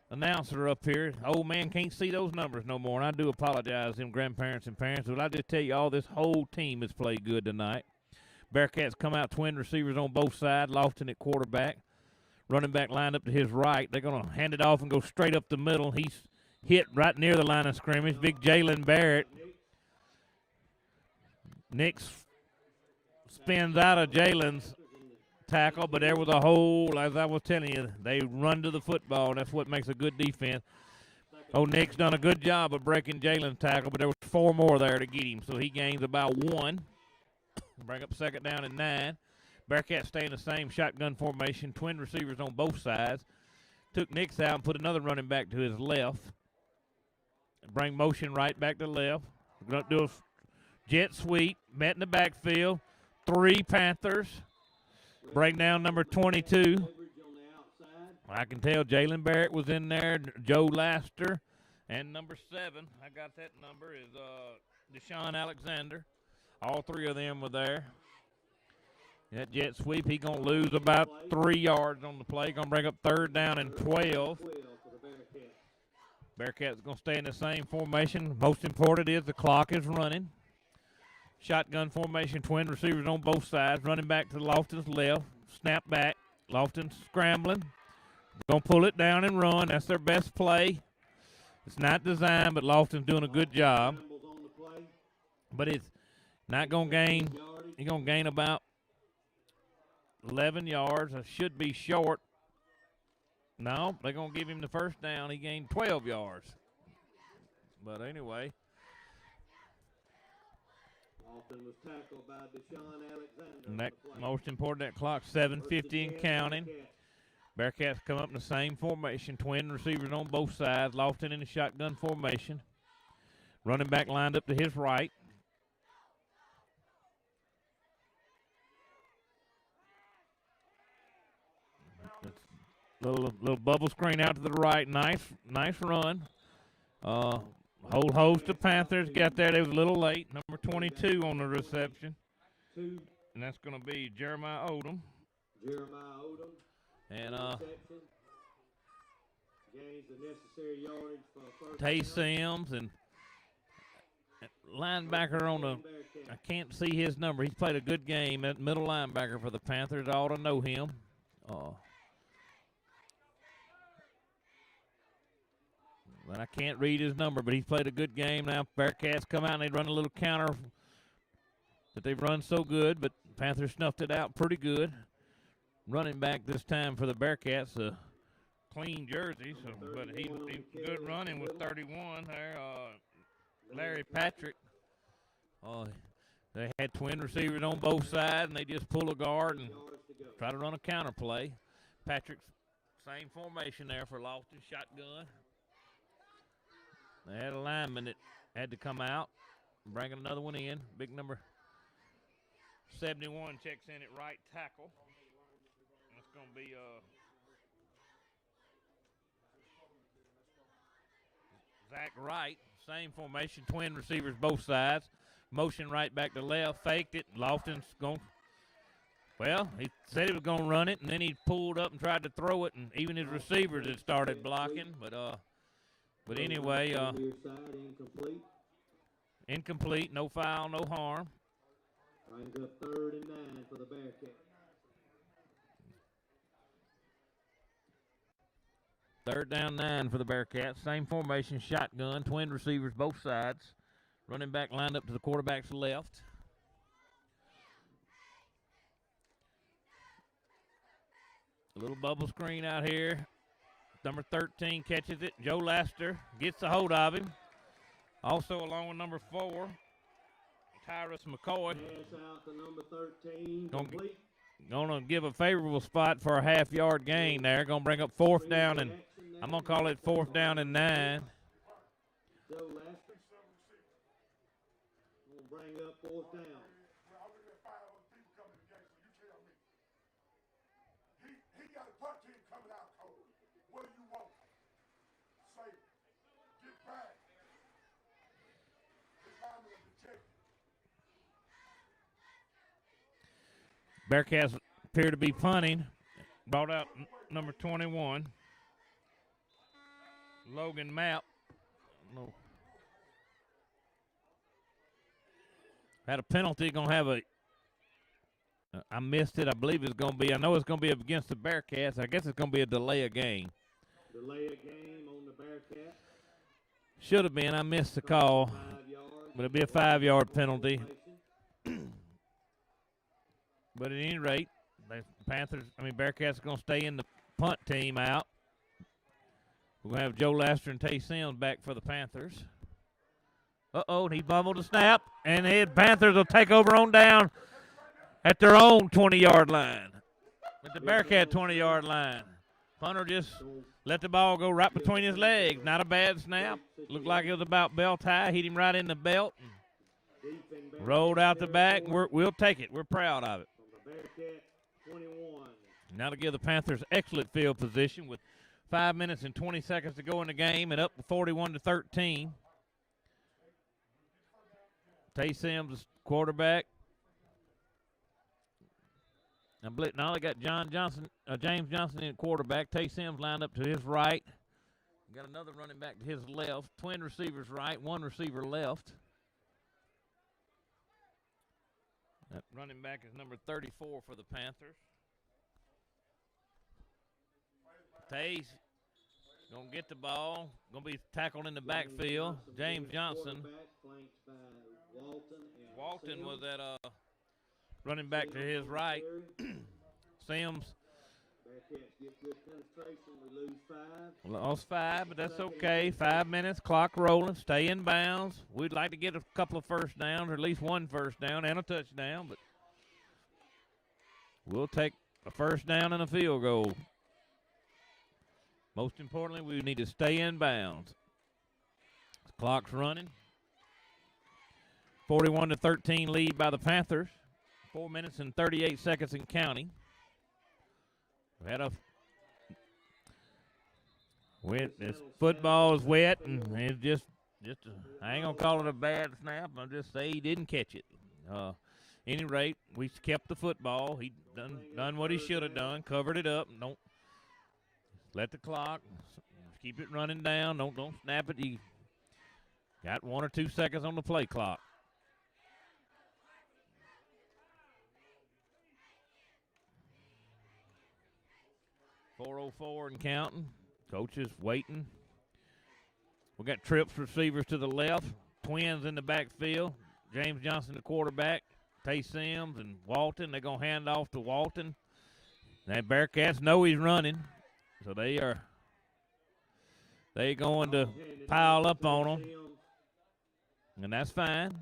announcer up here, old man can't see those numbers no more. And I do apologize to them grandparents and parents, but I just tell you all, this whole team has played good tonight. Bearcats come out twin receivers on both sides, Lofton at quarterback. Running back lined up to his right. They're going to hand it off and go straight up the middle. He's hit right near the line of scrimmage. Big Jalen Barrett. Nick spins out of Jalen's tackle, but there was a hole, as I was telling you. They run to the football. That's what makes a good defense. Oh, Nick's done a good job of breaking Jalen's tackle, but there was 4 more there to get him, so he gains about 1. Bring up second down and 9. Bearcats stay in the same shotgun formation, twin receivers on both sides. Took Nick's out and put another running back to his left. Bring motion right back to left. We're going to do a jet sweep. Met in the backfield. 3 Panthers. Bring down number 22. I can tell Jalen Barrett was in there. Joe Laster. And number 7, I got that number, is Deshaun Alexander. All 3 of them were there. That jet sweep, he's going to lose about 3 yards on the play. Going to bring up third down and 12. Bearcats going to stay in the same formation. Most important is the clock is running. Shotgun formation, twin receivers on both sides. Running back to Lofton's left. Snap back. Lofton scrambling. Going to pull it down and run. That's their best play. It's not designed, but Lofton's doing a good job. But it's not going to gain. He's going to gain about 11 yards. It should be short. No, they're going to give him the first down. He gained 12 yards. But anyway. Was tackled by Deshaun Alexander. And that most important, that clock, 7:50 and counting. Bearcats come up in the same formation. Twin receivers on both sides. Lofton in the shotgun formation. Running back lined up to his right. Little bubble screen out to the right. Nice run. whole host of Panthers got there. They was a little late. Number 22 on the reception. And that's going to be Jeremiah Odom. And gains the necessary yardage for first Tay Sims and linebacker on the, I can't see his number. He's played a good game at middle linebacker for the Panthers. I ought to know him. But I can't read his number, but he's played a good game. Now Bearcats come out and they run a little counter that they've run so good, but Panthers snuffed it out pretty good. Running back this time for the Bearcats, a clean jersey, but he good running with 31 there. Larry Patrick. They had twin receivers on both sides, and they just pull a guard and try to run a counter play. Patrick's same formation there for Lofton, shotgun. They had a lineman that had to come out, bringing another one in. Big number 71 checks in at right tackle. That's going to be Zach Wright. Same formation, twin receivers both sides. Motion right back to left, faked it. Lofton's going. Well, he said he was going to run it, and then he pulled up and tried to throw it, and even his receivers had started blocking. But anyway, incomplete, no foul, no harm. Brings up 3rd and 9 for the Bearcats. 3rd down 9 for the Bearcats. Same formation, shotgun, twin receivers both sides. Running back lined up to the quarterback's left. A little bubble screen out here. Number 13 catches it. Joe Laster gets a hold of him. Also along with number 4, Tyrus McCoy. Pass out to number 13. Complete. Going to give a favorable spot for a half-yard gain there. Going to bring up 4th down, and I'm going to call it 4th down and 9. Joe Laster. Going to bring up 4th down. Bearcats appear to be punting. Brought out number 21, Logan Mapp. No. Had a penalty. Going to have a. I missed it. I believe it's going to be. I know it's going to be against the Bearcats. I guess it's going to be a delay of game. Delay of game on the Bearcats. Should have been. I missed the call. But it'll be a 5-yard penalty. But at any rate, Bearcats are going to stay in the punt team out. We're going to have Joe Laster and Tay Sims back for the Panthers. And he bumbled the snap, and the Panthers will take over on down at their own 20-yard line. At the Bearcat 20-yard line. Punter just let the ball go right between his legs. Not a bad snap. Looked like it was about belt high. Hit him right in the belt. Rolled out the back. We'll take it. We're proud of it. Now to give the Panthers excellent field position with 5 minutes and 20 seconds to go in the game and up 41-13. Tay Sims, quarterback. Now they got James Johnson in quarterback. Tay Sims lined up to his right. Got another running back to his left. Twin receivers right, one receiver left. That running back is number 34 for the Panthers. Tays going to get the ball. Going to be tackled in the backfield. James Johnson. Walton was that running back to his right. Sims lost 5, but that's okay. 5 minutes, clock rolling, stay in bounds. We'd like to get a couple of first downs, or at least one first down and a touchdown, but we'll take a first down and a field goal. Most importantly, we need to stay in bounds. The clock's running. 41-13 lead by the Panthers. 4 minutes and 38 seconds and counting. This football is wet, and it's just I ain't gonna call it a bad snap. I'll just say he didn't catch it. Any rate, we kept the football. He done what he should have done. Covered it up. Don't let the clock keep it running down. Don't snap it. You got 1 or 2 seconds on the play clock. .404 and counting. Coach is waiting. We got trips receivers to the left. Twins in the backfield. James Johnson, the quarterback. Tay Sims and Walton. They're going to hand off to Walton. That Bearcats know he's running, so they going to pile up on him, and that's fine.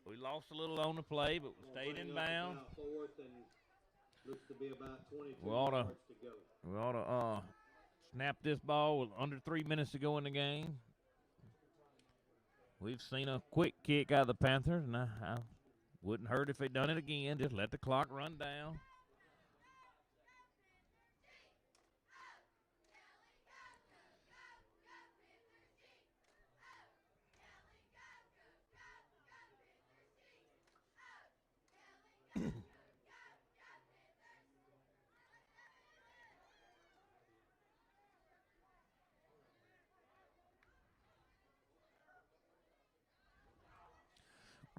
We lost a little on the play, but we stayed in bounds. We ought to snap this ball with under 3 minutes to go in the game. We've seen a quick kick out of the Panthers, and I wouldn't hurt if they done it again. Just let the clock run down.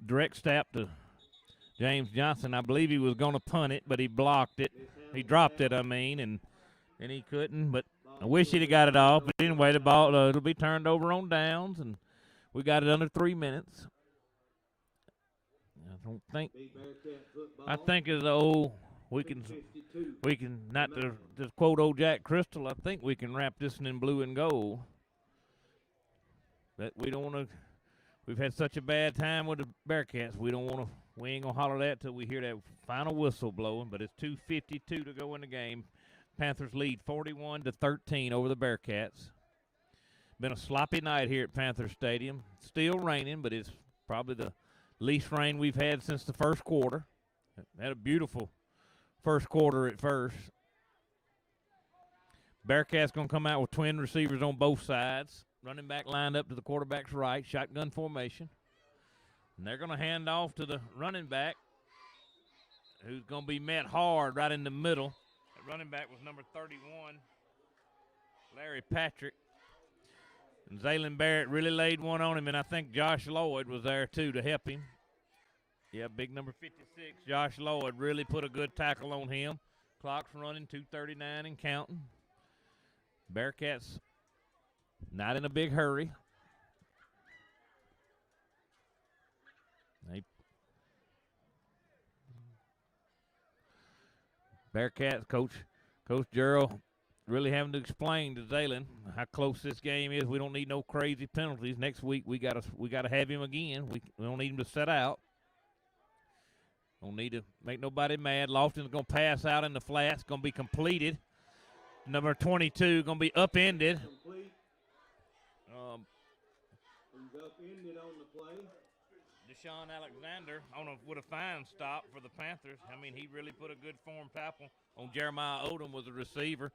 Direct snap to James Johnson. I believe he was going to punt it, but he blocked it. He dropped it, and he couldn't. But I wish he'd have got it off. But anyway, the ball it'll be turned over on downs, and we got it under 3 minutes. I think as old we can not to quote old Jack Crystal. I think we can wrap this in blue and gold. But we don't want to. We've had such a bad time with the Bearcats. We ain't gonna holler that till we hear that final whistle blowing. But it's 2:52 to go in the game. Panthers lead 41-13 over the Bearcats. Been a sloppy night here at Panther Stadium. Still raining, but it's probably the least rain we've had since the first quarter. Had a beautiful first quarter at first. Bearcats gonna come out with twin receivers on both sides. Running back lined up to the quarterback's right, shotgun formation. And they're going to hand off to the running back, who's going to be met hard right in the middle. That running back was number 31, Larry Patrick. And Zaylen Barrett really laid one on him, and I think Josh Lloyd was there, too, to help him. Yeah, big number 56, Josh Lloyd, really put a good tackle on him. Clock's running, 2:39 and counting. Bearcats not in a big hurry. Bearcats coach Gerald really having to explain to Zaylen how close this game is. We don't need no crazy penalties. Next week we gotta have him again. We don't need him to set out. Don't need to make nobody mad. Lofton's gonna pass out in the flats. Gonna be completed. Number 22 gonna be upended. Upended on the play. Deshaun Alexander with a fine stop for the Panthers. I mean, he really put a good form tackle on Jeremiah Odom was a receiver.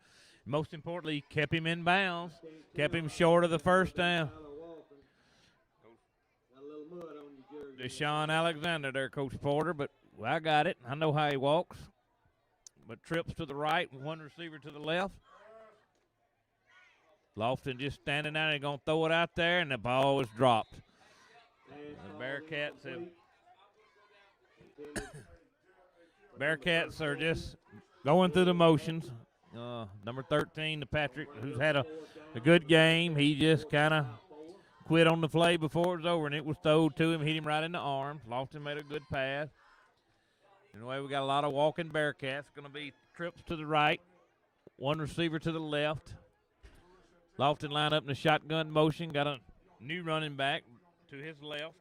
Most importantly, kept him in bounds, kept him short of the first down. Deshaun Alexander there, Coach Porter, but I got it. I know how he walks. But trips to the right, one receiver to the left. Lofton just standing out and going to throw it out there, and the ball was dropped. The Bearcats are just going through the motions. Number 13, the Patrick, who's had a good game, he just kind of quit on the play before it was over, and it was thrown to him, hit him right in the arm. Lofton made a good pass. Anyway, we got a lot of walking Bearcats. Going to be trips to the right, one receiver to the left. Lofton lined up in the shotgun motion, got a new running back to his left.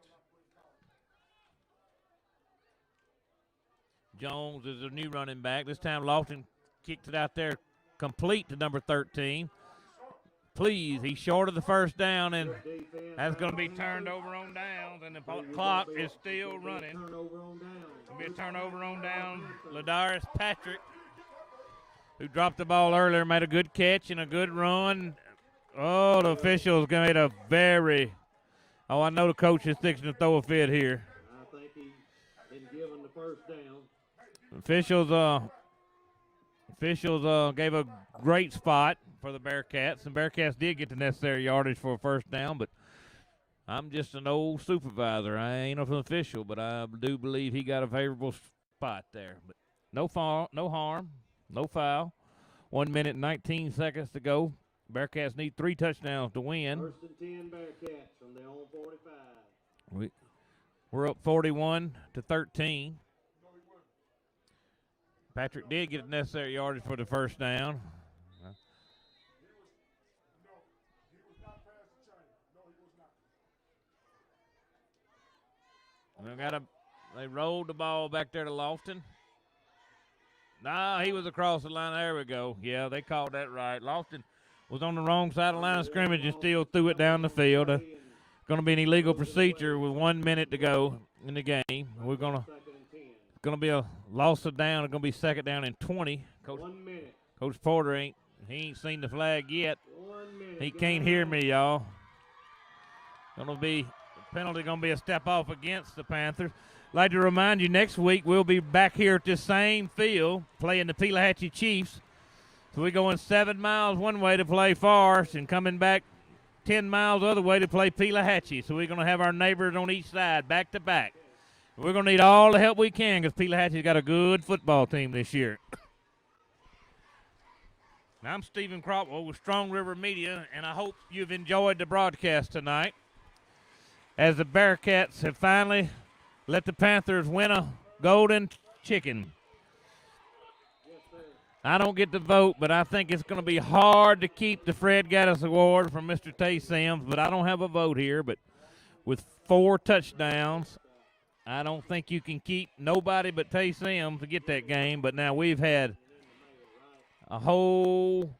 Jones is a new running back. This time Lofton kicked it out there complete to number 13. Please, he's short of the first down, and that's going to be turned over on downs, and the clock is still running. It'll be a turnover on down. Ladarius Patrick, who dropped the ball earlier, made a good catch and a good run. Oh, the officials made a very. Oh, I know the coach is fixing to throw a fit here. I think he's been given the first down. Officials gave a great spot for the Bearcats, and Bearcats did get the necessary yardage for a first down, but I'm just an old supervisor. I ain't an official, but I do believe he got a favorable spot there. But no harm, no foul. 1 minute and 19 seconds to go. Bearcats need 3 touchdowns to win. First and 10 Bearcats from their own 45. We're up 41-13. Patrick did get the necessary yardage for the first down. They rolled the ball back there to Lofton. Nah, he was across the line. There we go. Yeah, they called that right. Lofton was on the wrong side of the line of scrimmage and still threw it down the field. Going to be an illegal procedure with 1 minute to go in the game. We're going to be a loss of down. It's going to be second down and 20. Coach Porter ain't seen the flag yet. He can't hear me, y'all. Penalty going to be a step off against the Panthers. Like to remind you, next week we'll be back here at this same field playing the Pelahatchie Chiefs. So we're going 7 miles one way to play Forest and coming back 10 miles the other way to play Pelahatchie. So we're going to have our neighbors on each side, back to back. We're going to need all the help we can because Pelahatchie's got a good football team this year. Now, I'm Stephen Cropwell with Strong River Media, and I hope you've enjoyed the broadcast tonight as the Bearcats have finally let the Panthers win a golden chicken. I don't get to vote, but I think it's going to be hard to keep the Fred Gaddis Award from Mr. Tay Sims, but I don't have a vote here. But with 4 touchdowns, I don't think you can keep nobody but Tay Sims to get that game. But now we've had a whole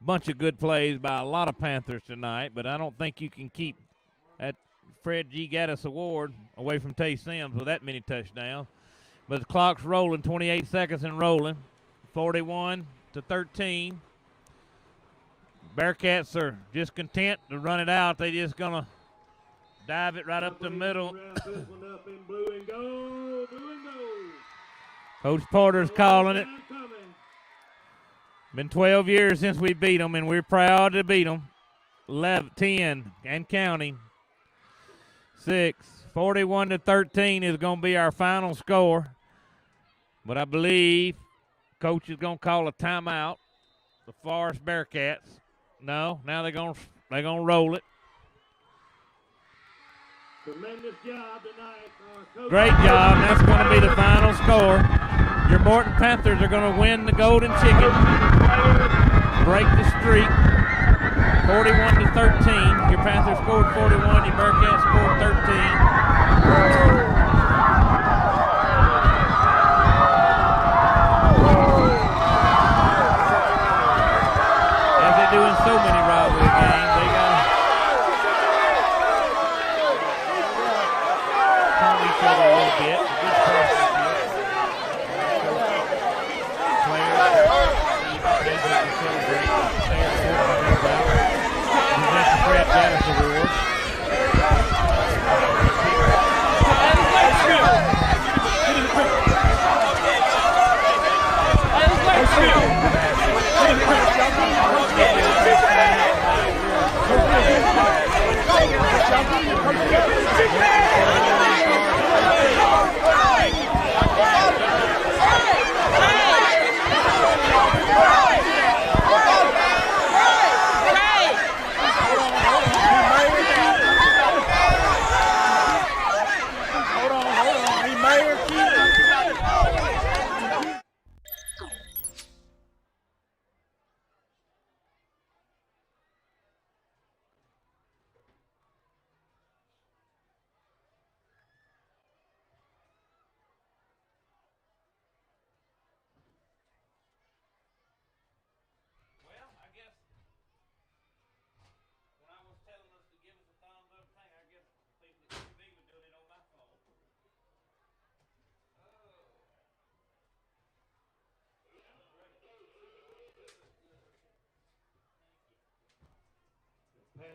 bunch of good plays by a lot of Panthers tonight, but I don't think you can keep that Fred G. Gaddis Award away from Tay Sims with that many touchdowns. But the clock's rolling, 28 seconds and rolling, 41-13. Bearcats are just content to run it out. They just going to dive it right up the middle. Coach Porter's calling it. Been 12 years since we beat them, and we're proud to beat them. 11, 10, and counting. 6, 41-13 is going to be our final score. But I believe Coach is going to call a timeout. The Forest Bearcats. No, now they're going to roll it. Tremendous job tonight. Great job. That's going to be the final score. Your Morton Panthers are going to win the Golden Chicken. Break the streak. 41-13. Your Panthers scored 41. Your Bearcats scored 13. As they do in so many rivalry games, they got to calm each other a little bit. Good partnership. Players celebrate. Present the Fred Gaddis Award.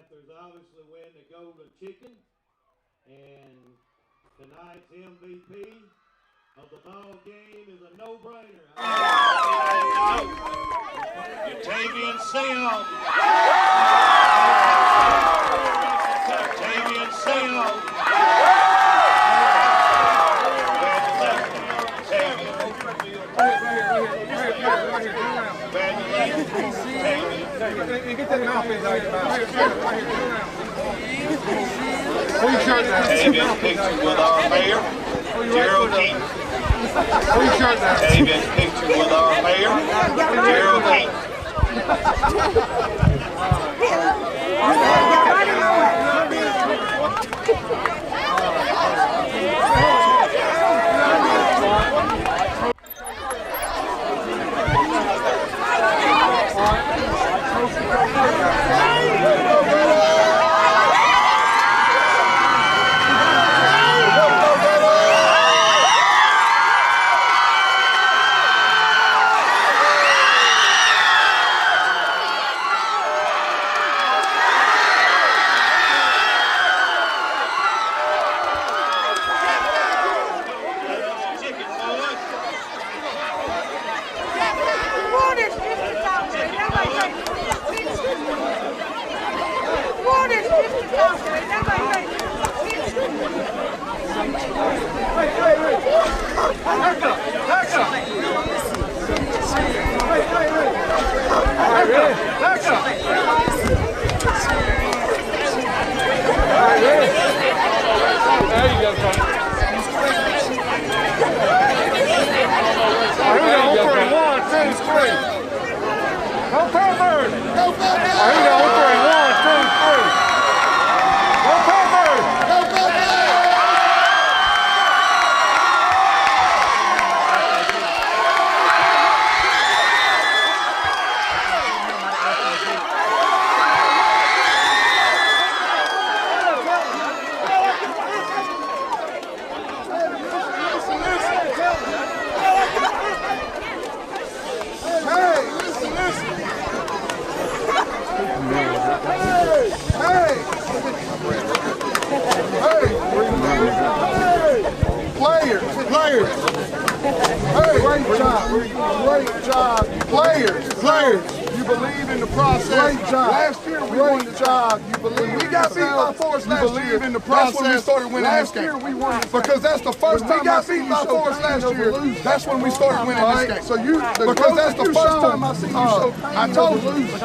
Panthers obviously win the golden chicken, and tonight's MVP of the ball game is a no-brainer. Tavian Sam. Tavian Sam. Tavian's picture with our mayor, Gerald Keaton. Tavian's picture with our mayor, Gerald Keaton. Great job. Players. You believe in the process. Great job. Last year we won the job. You believe we got beat by Forest last year. You believe in the process. That's when we started winning this game. Last year we won because that's the first time we got beat by Forest last year. That's when we started winning this game. So because that's the first time I see you show I told you. So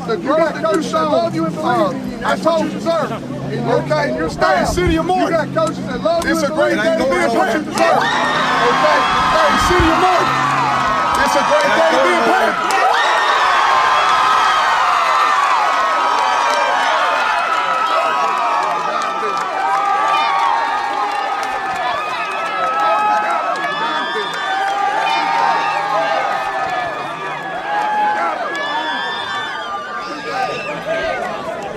the growth that you show, love you and believe in you. I told you deserve. Okay, and you're staying City of Morton. You got coaches that love you. It's a great day to be a Panther. Okay, City of Morton. It's a great day to be a Panther.